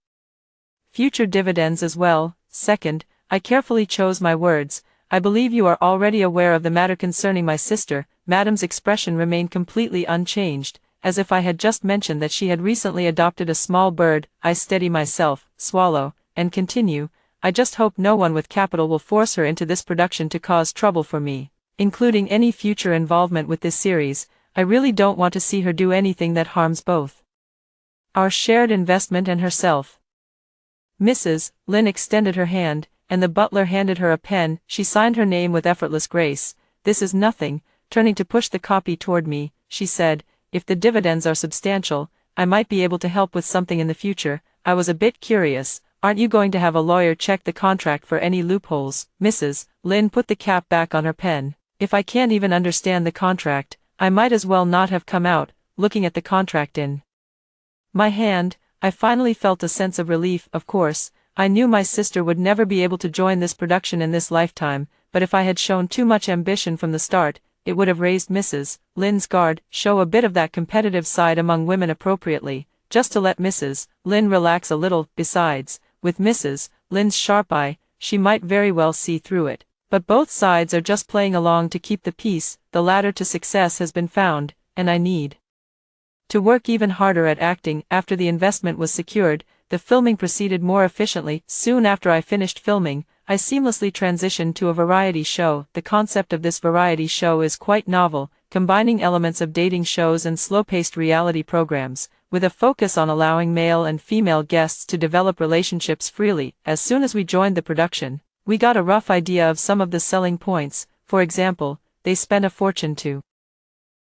[SPEAKER 1] future dividends as well. Second, I carefully chose my words. I believe you are already aware of the matter concerning my sister. Madame's expression remained completely unchanged, as if I had just mentioned that she had recently adopted a small bird. I steady myself, swallow, and continue. I just hope no one with capital will force her into this production to cause trouble for me, including any future involvement with this series. I really don't want to see her do anything that harms both our shared investment and herself. Mrs. Lynn extended her hand, and the butler handed her a pen. She signed her name with effortless grace. This is nothing. Turning to push the copy toward me, she said, if the dividends are substantial, I might be able to help with something in the future. I was a bit curious. Aren't you going to have a lawyer check the contract for any loopholes? Mrs. Lynn put the cap back on her pen. If I can't even understand the contract, I might as well not have come out. Looking at the contract in my hand, I finally felt a sense of relief. Of course, I knew my sister would never be able to join this production in this lifetime, but if I had shown too much ambition from the start, it would have raised Mrs. Lynn's guard. Show a bit of that competitive side among women appropriately, just to let Mrs. Lynn relax a little. Besides, with Mrs. Lynn's sharp eye, she might very well see through it. But both sides are just playing along to keep the peace. The ladder to success has been found, and I need to work even harder at acting. After the investment was secured, the filming proceeded more efficiently. Soon after I finished filming, I seamlessly transitioned to a variety show. The concept of this variety show is quite novel, combining elements of dating shows and slow-paced reality programs, with a focus on allowing male and female guests to develop relationships freely. As soon as we joined the production, we got a rough idea of some of the selling points. For example, they spent a fortune to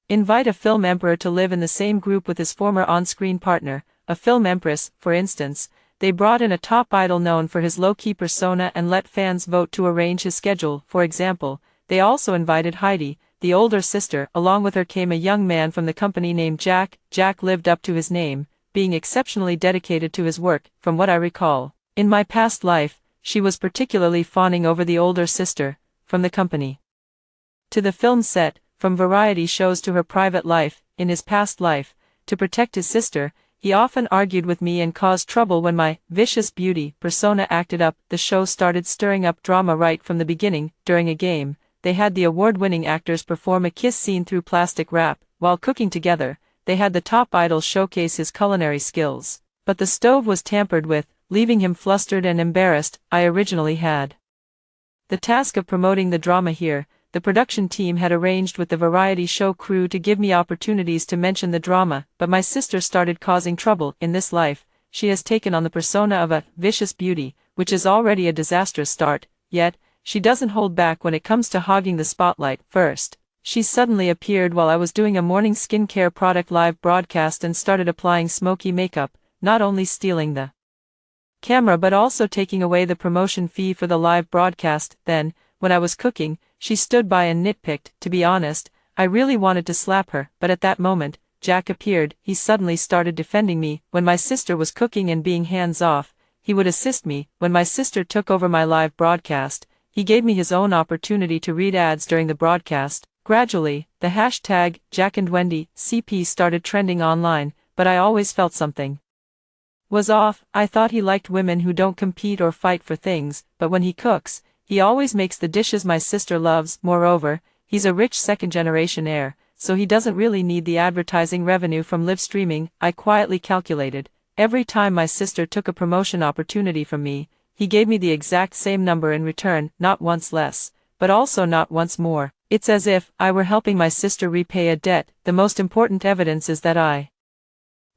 [SPEAKER 1] invite a film emperor to live in the same group with his former on-screen partner, a film empress. For instance, they brought in a top idol known for his low-key persona and let fans vote to arrange his schedule. For example, they also invited Heidi, the older sister. Along with her came a young man from the company named Jack. Jack lived up to his name, being exceptionally dedicated to his work. From what I recall, in my past life, she was particularly fawning over the older sister. From the company to the film set, from variety shows to her private life, in his past life, to protect his sister, he often argued with me and caused trouble when my vicious beauty persona acted up. The show started stirring up drama right from the beginning. During a game, they had the award-winning actors perform a kiss scene through plastic wrap. While cooking together, they had the top idol showcase his culinary skills. But the stove was tampered with, leaving him flustered and embarrassed. I originally had the task of promoting the drama here. The production team had arranged with the variety show crew to give me opportunities to mention the drama, but my sister started causing trouble. In this life, she has taken on the persona of a vicious beauty, which is already a disastrous start, yet, she doesn't hold back when it comes to hogging the spotlight. First, she suddenly appeared while I was doing a morning skincare product live broadcast and started applying smoky makeup, not only stealing the camera but also taking away the promotion fee for the live broadcast. Then, when I was cooking, she stood by and nitpicked. To be honest, I really wanted to slap her, but at that moment, Jack appeared. He suddenly started defending me. When my sister was cooking and being hands-off, he would assist me. When my sister took over my live broadcast, he gave me his own opportunity to read ads during the broadcast. Gradually, the hashtag #JackandWendyCP started trending online, but I always felt something was off. I thought he liked women who don't compete or fight for things, but when he cooks, he always makes the dishes my sister loves. Moreover, he's a rich second-generation heir, so he doesn't really need the advertising revenue from live streaming. I quietly calculated, every time my sister took a promotion opportunity from me, he gave me the exact same number in return, not once less, but also not once more. It's as if I were helping my sister repay a debt. The most important evidence is that I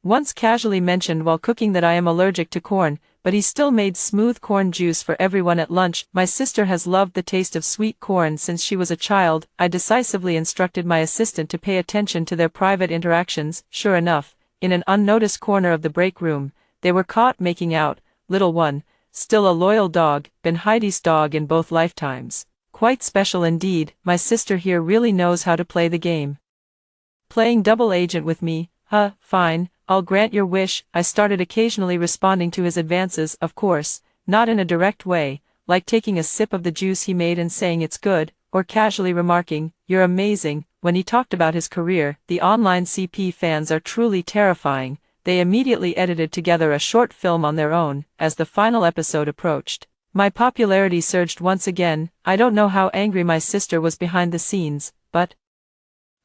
[SPEAKER 1] once casually mentioned while cooking that I am allergic to corn, but he still made smooth corn juice for everyone at lunch. My sister has loved the taste of sweet corn since she was a child. I decisively instructed my assistant to pay attention to their private interactions. Sure enough, in an unnoticed corner of the break room, they were caught making out. Little one, still a loyal dog, been Heidi's dog in both lifetimes. Quite special indeed. My sister here really knows how to play the game. Playing double agent with me, fine, I'll grant your wish. I started occasionally responding to his advances, of course, not in a direct way, like taking a sip of the juice he made and saying it's good, or casually remarking, you're amazing. When he talked about his career, the online CP fans are truly terrifying. They immediately edited together a short film on their own. As the final episode approached, My popularity surged once again. I don't know how angry my sister was behind the scenes, but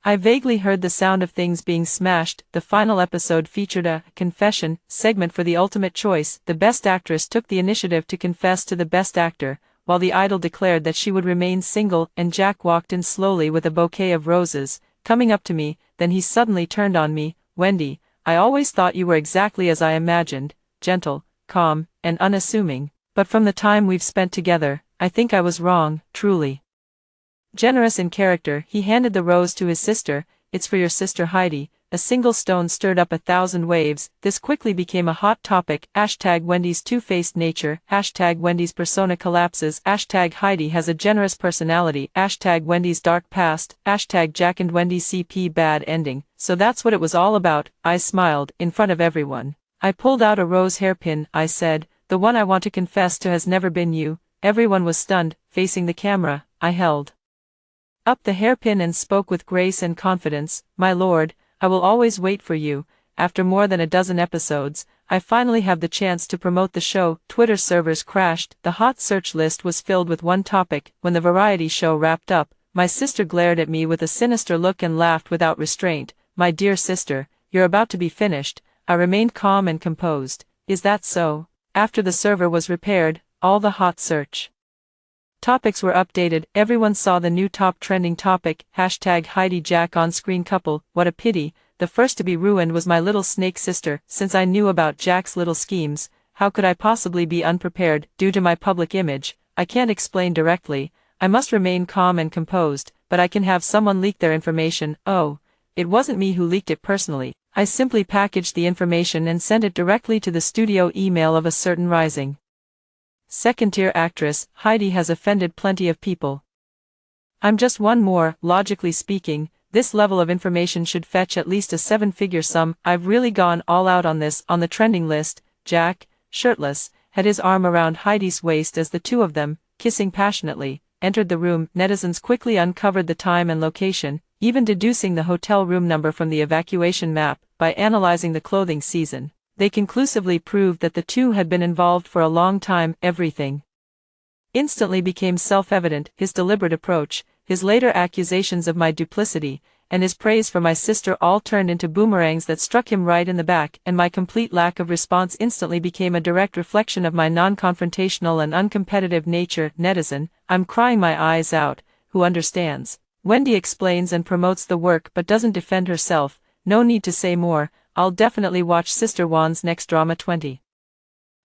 [SPEAKER 1] I vaguely heard the sound of things being smashed. The final episode featured a confession segment for the ultimate choice. The best actress took the initiative to confess to the best actor, while the idol declared that she would remain single, and Jack walked in slowly with a bouquet of roses, coming up to me. Then he suddenly turned on me. "Wendy, I always thought you were exactly as I imagined, gentle, calm, and unassuming. But from the time we've spent together, I think I was wrong, truly." Generous in character, he handed the rose to his sister. "It's for your sister Heidi." A single stone stirred up 1,000 waves. This quickly became a hot topic. #Wendy's two-faced nature. #Wendy's persona collapses. #Heidi has a generous personality. #Wendy's dark past. #Jack and Wendy CP bad ending. So that's what it was all about. I smiled, in front of everyone. I pulled out a rose hairpin. I said, "The one I want to confess to has never been you." Everyone was stunned. Facing the camera, I held up the hairpin and spoke with grace and confidence. "My lord, I will always wait for you." After more than a dozen episodes, I finally have the chance to promote the show. Twitter servers crashed. The hot search list was filled with one topic. When the variety show wrapped up, my sister glared at me with a sinister look and laughed without restraint. "My dear sister, you're about to be finished." I remained calm and composed. "Is that so?" After the server was repaired, all the hot search topics were updated. Everyone saw the new top trending topic. #Heidi Jack on-screen couple. What a pity. The first to be ruined was my little snake sister. Since I knew about Jack's little schemes, how could I possibly be unprepared? Due to my public image, I can't explain directly. I must remain calm and composed, but I can have someone leak their information. Oh, it wasn't me who leaked it personally. I simply packaged the information and sent it directly to the studio email of a certain rising second-tier actress. Heidi has offended plenty of people. I'm just one more. Logically speaking, this level of information should fetch at least a 7-figure sum. I've really gone all out on this. On the trending list, Jack, shirtless, had his arm around Heidi's waist as the two of them, kissing passionately, entered the room. Netizens quickly uncovered the time and location, even deducing the hotel room number from the evacuation map. By analyzing the clothing season, they conclusively proved that the two had been involved for a long time. Everything instantly became self-evident. His deliberate approach, his later accusations of my duplicity, and his praise for my sister all turned into boomerangs that struck him right in the back, and my complete lack of response instantly became a direct reflection of my non-confrontational and uncompetitive nature. Netizen, I'm crying my eyes out. Who understands? Wendy explains and promotes the work but doesn't defend herself. No need to say more. I'll definitely watch Sister Juan's next drama 20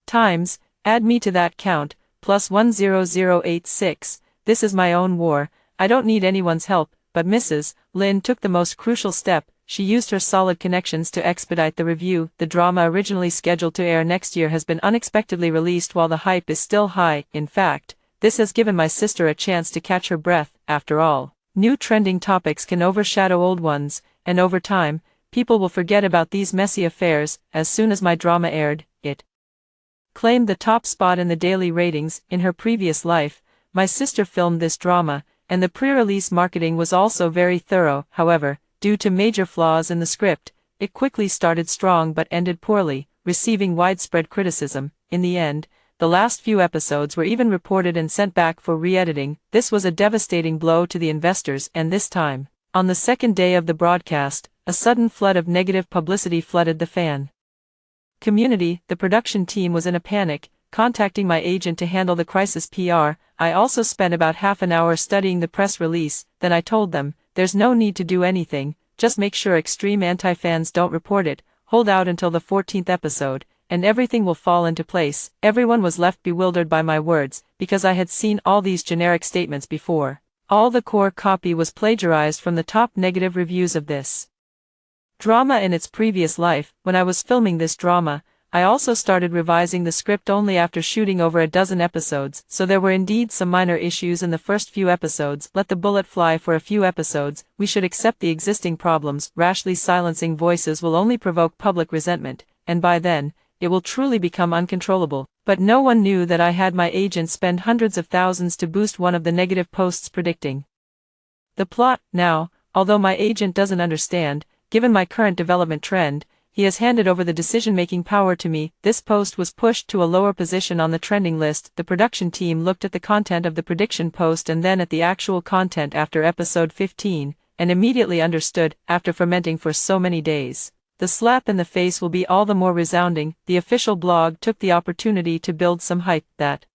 [SPEAKER 1] times. Add me to that count. +10086. This is my own war. I don't need anyone's help. But Mrs. Lin took the most crucial step. She used her solid connections to expedite the review. The drama originally scheduled to air next year has been unexpectedly released while the hype is still high. In fact, this has given my sister a chance to catch her breath. After all, new trending topics can overshadow old ones, and over time, people will forget about these messy affairs. As soon as my drama aired, it claimed the top spot in the daily ratings. In her previous life, my sister filmed this drama, and the pre-release marketing was also very thorough. However, due to major flaws in the script, it quickly started strong but ended poorly, receiving widespread criticism. In the end, the last few episodes were even reported and sent back for re-editing. This was a devastating blow to the investors, and this time, on the second day of the broadcast, a sudden flood of negative publicity flooded the fan community. The production team was in a panic, contacting my agent to handle the crisis PR. I also spent about half an hour studying the press release. Then I told them, there's no need to do anything, just make sure extreme anti-fans don't report it, hold out until the 14th episode, and everything will fall into place. Everyone was left bewildered by my words, because I had seen all these generic statements before. All the core copy was plagiarized from the top negative reviews of this drama in its previous life. When I was filming this drama, I also started revising the script only after shooting over a dozen episodes, so there were indeed some minor issues in the first few episodes. Let the bullet fly for a few episodes. We should accept the existing problems. Rashly silencing voices will only provoke public resentment, and by then, it will truly become uncontrollable. But no one knew that I had my agent spend hundreds of thousands to boost one of the negative posts predicting the plot. Now, although my agent doesn't understand, given my current development trend, he has handed over the decision-making power to me. This post was pushed to a lower position on the trending list. The production team looked at the content of the prediction post and then at the actual content after episode 15, and immediately understood, after fermenting for so many days. The slap in the face will be all the more resounding. The official blog took the opportunity to build some hype. That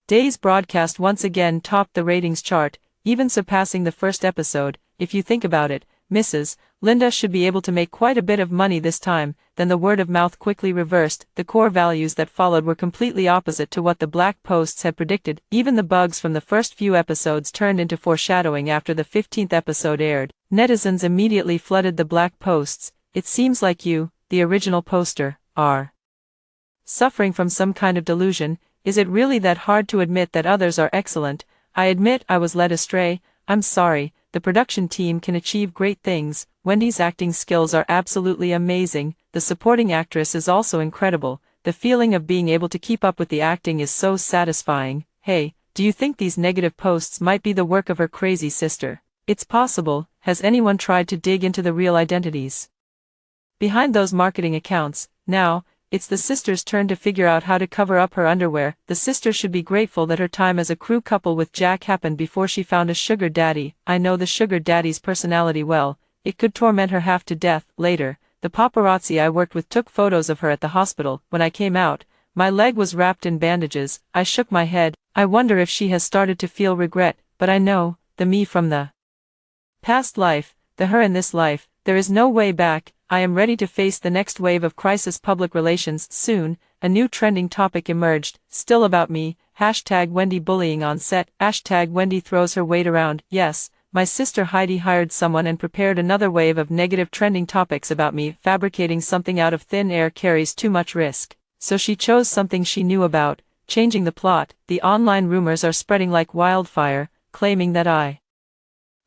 [SPEAKER 1] day's broadcast once again topped the ratings chart, even surpassing the first episode. If you think about it, Mrs. Linda should be able to make quite a bit of money this time. Then the word of mouth quickly reversed. The core values that followed were completely opposite to what the black posts had predicted. Even the bugs from the first few episodes turned into foreshadowing after the 15th episode aired. Netizens immediately flooded the black posts. It seems like you, the original poster, are suffering from some kind of delusion. Is it really that hard to admit that others are excellent? I admit I was led astray. I'm sorry. The production team can achieve great things. Wendy's acting skills are absolutely amazing. The supporting actress is also incredible. The feeling of being able to keep up with the acting is so satisfying. Hey, do you think these negative posts might be the work of her crazy sister? It's possible. Has anyone tried to dig into the real identities behind those marketing accounts? Now, it's the sister's turn to figure out how to cover up her underwear. The sister should be grateful that her time as a crew couple with Jack happened before she found a sugar daddy. I know the sugar daddy's personality well. It could torment her half to death. Later, the paparazzi I worked with took photos of her at the hospital. When I came out, my leg was wrapped in bandages. I shook my head. I wonder if she has started to feel regret, but I know, the me from the past life, the her in this life, there is no way back. I am ready to face the next wave of crisis public relations. Soon, a new trending topic emerged, still about me. Hashtag Wendy bullying on set. Hashtag Wendy throws her weight around. Yes, my sister Heidi hired someone and prepared another wave of negative trending topics about me. Fabricating something out of thin air carries too much risk. So she chose something she knew about, changing the plot. The online rumors are spreading like wildfire, claiming that I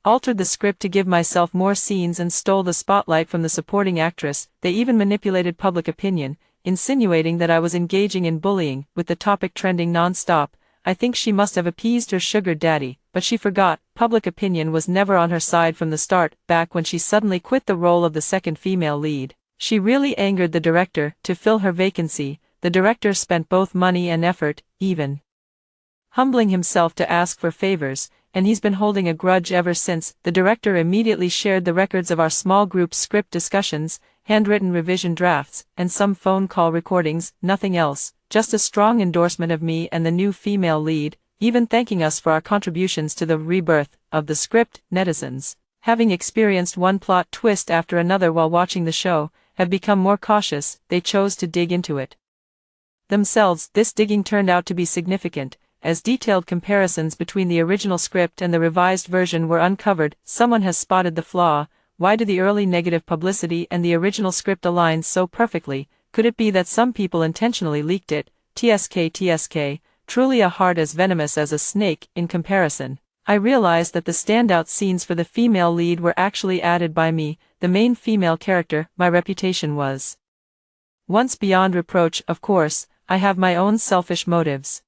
[SPEAKER 1] altered the script to give myself more scenes and stole the spotlight from the supporting actress. They even manipulated public opinion, insinuating that I was engaging in bullying. With the topic trending non-stop, I think she must have appeased her sugar daddy, but she forgot, public opinion was never on her side from the start. Back when she suddenly quit the role of the second female lead, she really angered the director. To fill her vacancy, the director spent both money and effort, even humbling himself to ask for favors, and he's been holding a grudge ever since. The director immediately shared the records of our small group script discussions, handwritten revision drafts, and some phone call recordings. Nothing else, just a strong endorsement of me and the new female lead, even thanking us for our contributions to the rebirth of the script. Netizens, having experienced one plot twist after another while watching the show, have become more cautious. They chose to dig into it themselves. This digging turned out to be significant, as detailed comparisons between the original script and the revised version were uncovered. Someone has spotted the flaw. Why do the early negative publicity and the original script align so perfectly? Could it be that some people intentionally leaked it? TSK, truly a heart as venomous as a snake. In comparison, I realized that the standout scenes for the female lead were actually added by me, the main female character. My reputation was once beyond reproach. Of course, I have my own selfish motives,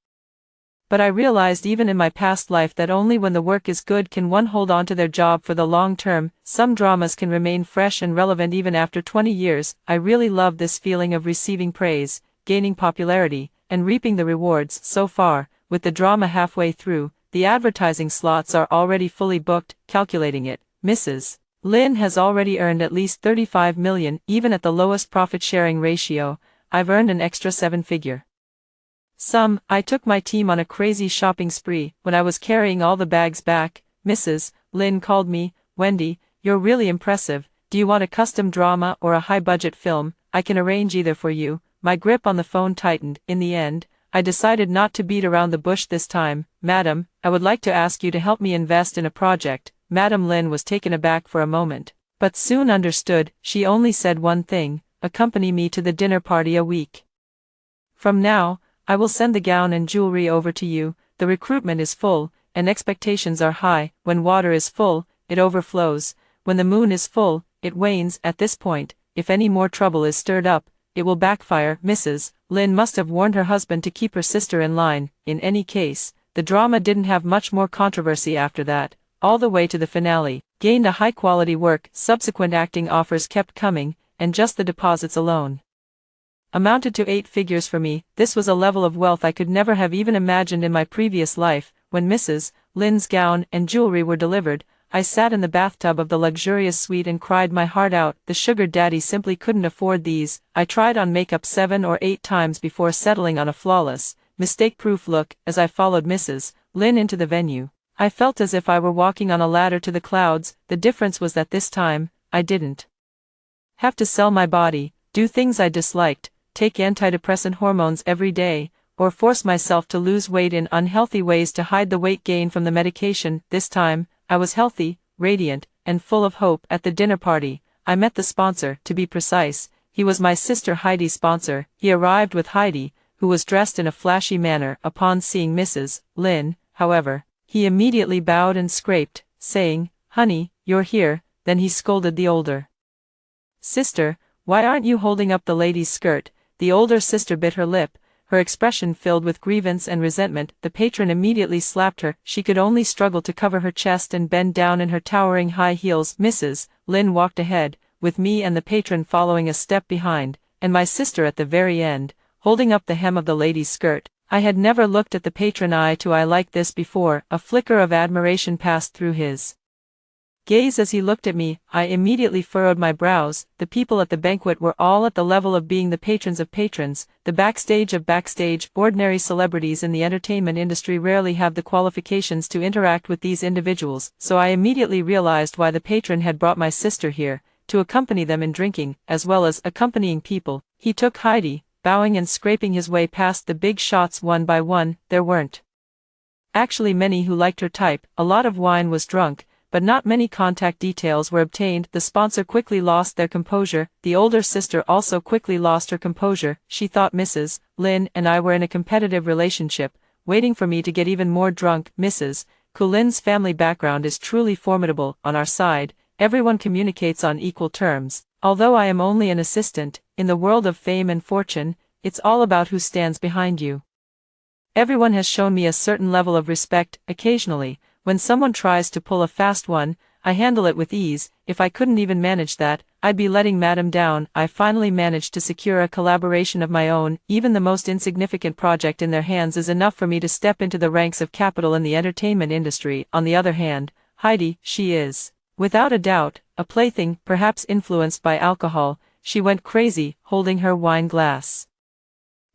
[SPEAKER 1] but I realized even in my past life that only when the work is good can one hold on to their job for the long term. Some dramas can remain fresh and relevant even after 20 years. I really love this feeling of receiving praise, gaining popularity, and reaping the rewards. So far, with the drama halfway through, the advertising slots are already fully booked. Calculating it, Mrs. Lin has already earned at least 35 million. Even at the lowest profit-sharing ratio, I've earned an extra 7-figure sum. I took my team on a crazy shopping spree. When I was carrying all the bags back, Mrs. Lin called me. Wendy, you're really impressive. Do you want a custom drama or a high-budget film? I can arrange either for you. My grip on the phone tightened. In the end, I decided not to beat around the bush this time. Madam, I would like to ask you to help me invest in a project. Madam Lin was taken aback for a moment, but soon understood. She only said one thing: accompany me to the dinner party a week from now. I will send the gown and jewelry over to you. The recruitment is full, and expectations are high. When water is full, it overflows. When the moon is full, it wanes. At this point, if any more trouble is stirred up, it will backfire. Mrs. Lin must have warned her husband to keep her sister in line. In any case, the drama didn't have much more controversy after that, all the way to the finale. Gained a high-quality work. Subsequent acting offers kept coming, and just the deposits alone amounted to 8 figures for me. This was a level of wealth I could never have even imagined in my previous life. When Mrs. Lynn's gown and jewelry were delivered, I sat in the bathtub of the luxurious suite and cried my heart out. The sugar daddy simply couldn't afford these. I tried on makeup 7 or 8 times before settling on a flawless, mistake-proof look as I followed Mrs. Lynn into the venue. I felt as if I were walking on a ladder to the clouds. The difference was that this time, I didn't have to sell my body, do things I disliked, take antidepressant hormones every day, or force myself to lose weight in unhealthy ways to hide the weight gain from the medication. This time, I was healthy, radiant, and full of hope. At the dinner party, I met the sponsor. To be precise, he was my sister Heidi's sponsor. He arrived with Heidi, who was dressed in a flashy manner. Upon seeing Mrs. Lynn, however, he immediately bowed and scraped, saying, "Honey, you're here." Then he scolded the older sister, "Why aren't you holding up the lady's skirt?" The older sister bit her lip, her expression filled with grievance and resentment. The patron immediately slapped her. She could only struggle to cover her chest and bend down in her towering high heels. Mrs. Lynn walked ahead, with me and the patron following a step behind, and my sister at the very end, holding up the hem of the lady's skirt. I had never looked at the patron eye to eye like this before. A flicker of admiration passed through his gaze as he looked at me. I immediately furrowed my brows. The people at the banquet were all at the level of being the patrons of patrons, the backstage of backstage. Ordinary celebrities in the entertainment industry rarely have the qualifications to interact with these individuals, so I immediately realized why the patron had brought my sister here, to accompany them in drinking, as well as accompanying people. He took Heidi, bowing and scraping his way past the big shots one by one. There weren't actually many who liked her type. A lot of wine was drunk, but not many contact details were obtained. The sponsor quickly lost their composure. The older sister also quickly lost her composure. She thought Mrs. Lynn and I were in a competitive relationship, waiting for me to get even more drunk. Mrs. Lynn's family background is truly formidable. On our side, everyone communicates on equal terms. Although I am only an assistant, in the world of fame and fortune, it's all about who stands behind you. Everyone has shown me a certain level of respect. Occasionally, when someone tries to pull a fast one, I handle it with ease. If I couldn't even manage that, I'd be letting Madam down. I finally managed to secure a collaboration of my own. Even the most insignificant project in their hands is enough for me to step into the ranks of capital in the entertainment industry. On the other hand, Heidi, she is, without a doubt, a plaything. Perhaps influenced by alcohol, she went crazy, holding her wine glass.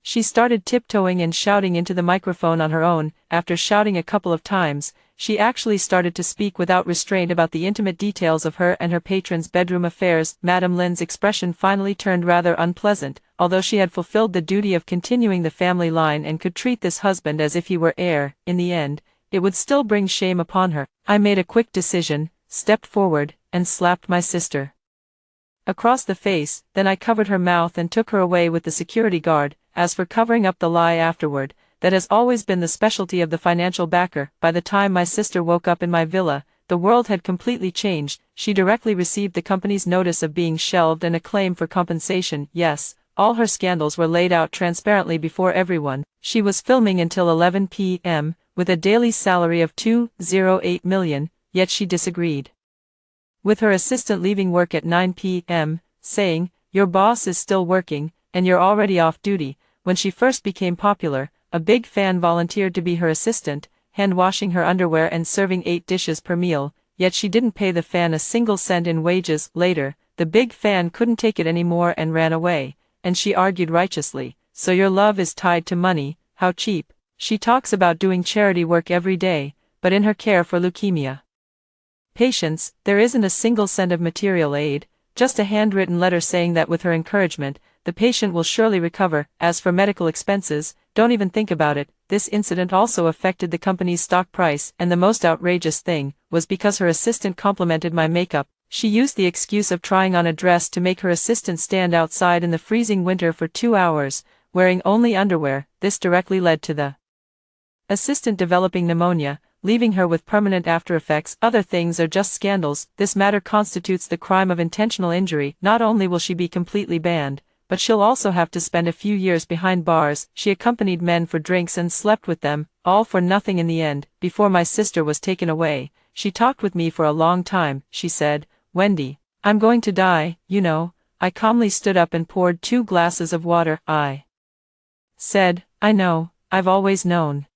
[SPEAKER 1] She started tiptoeing and shouting into the microphone on her own. After shouting a couple of times, she actually started to speak without restraint about the intimate details of her and her patron's bedroom affairs. Madame Lynn's expression finally turned rather unpleasant. Although she had fulfilled the duty of continuing the family line and could treat this husband as if he were heir, in the end, it would still bring shame upon her. I made a quick decision, stepped forward, and slapped my sister across the face. Then I covered her mouth and took her away with the security guard. As for covering up the lie afterward, that has always been the specialty of the financial backer. By the time my sister woke up in my villa, the world had completely changed. She directly received the company's notice of being shelved and a claim for compensation. Yes, all her scandals were laid out transparently before everyone. She was filming until 11 p.m., with a daily salary of $208 million, yet she disagreed with her assistant leaving work at 9 p.m., saying, "Your boss is still working, and you're already off duty." When she first became popular, a big fan volunteered to be her assistant, hand-washing her underwear and serving 8 dishes per meal, yet she didn't pay the fan a single cent in wages. Later, the big fan couldn't take it anymore and ran away, and she argued righteously, "So your love is tied to money, how cheap." She talks about doing charity work every day, but in her care for leukemia patients, there isn't a single cent of material aid, just a handwritten letter saying that with her encouragement, the patient will surely recover. As for medical expenses, don't even think about it. This incident also affected the company's stock price, and the most outrageous thing was because her assistant complimented my makeup. She used the excuse of trying on a dress to make her assistant stand outside in the freezing winter for 2 hours, wearing only underwear. This directly led to the assistant developing pneumonia, leaving her with permanent aftereffects. Other things are just scandals. This matter constitutes the crime of intentional injury. Not only will she be completely banned, but she'll also have to spend a few years behind bars. She accompanied men for drinks and slept with them, all for nothing in the end. Before my sister was taken away, she talked with me for a long time. She said, "Wendy, I'm going to die, you know. I calmly stood up and poured 2 glasses of water. I said, I know, I've always known.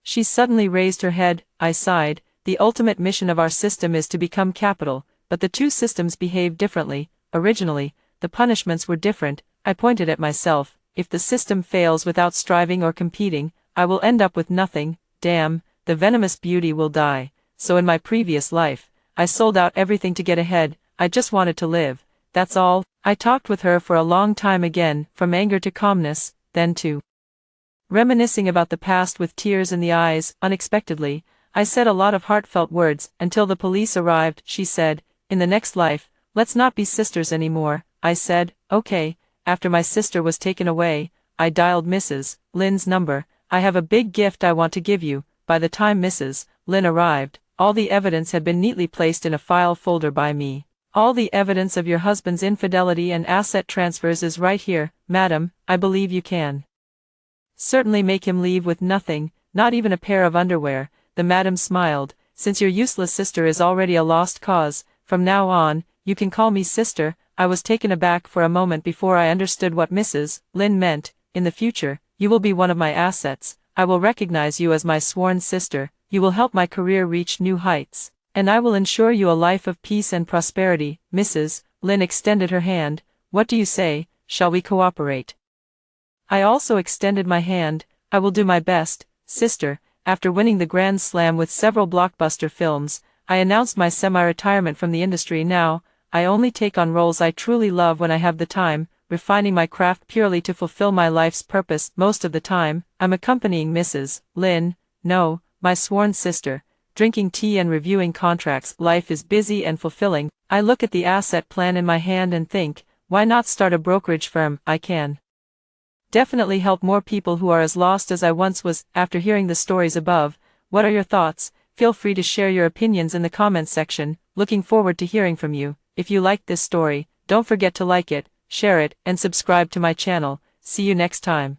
[SPEAKER 1] She suddenly raised her head. I sighed. The ultimate mission of our system is to become capital, but the 2 systems behave differently. Originally, the punishments were different. I pointed at myself. If the system fails without striving or competing, I will end up with nothing. Damn, the venomous beauty will die. So in my previous life, I sold out everything to get ahead. I just wanted to live. That's all. I talked with her for a long time again, from anger to calmness, then to reminiscing about the past with tears in the eyes. Unexpectedly, I said a lot of heartfelt words, until the police arrived. She said, in the next life, let's not be sisters anymore. I said, okay. After my sister was taken away, I dialed Mrs. Lynn's number. I have a big gift I want to give you. By the time Mrs. Lynn arrived, all the evidence had been neatly placed in a file folder by me. All the evidence of your husband's infidelity and asset transfers is right here, madam. I believe you can certainly make him leave with nothing, not even a pair of underwear. The madam smiled. Since your useless sister is already a lost cause, from now on, you can call me sister. I was taken aback for a moment before I understood what Mrs. Lynn meant. In the future, you will be one of my assets. I will recognize you as my sworn sister. You will help my career reach new heights, and I will ensure you a life of peace and prosperity. Mrs. Lynn extended her hand. What do you say? Shall we cooperate? I also extended my hand. I will do my best, sister. After winning the Grand Slam with several blockbuster films, I announced my semi-retirement from the industry. Now, I only take on roles I truly love when I have the time, refining my craft purely to fulfill my life's purpose. Most of the time, I'm accompanying Mrs. Lynn, no, my sworn sister, drinking tea and reviewing contracts. Life is busy and fulfilling. I look at the asset plan in my hand and think, why not start a brokerage firm? I can definitely help more people who are as lost as I once was. After hearing the stories above, what are your thoughts? Feel free to share your opinions in the comments section. Looking forward to hearing from you. If you liked this story, don't forget to like it, share it, and subscribe to my channel. See you next time.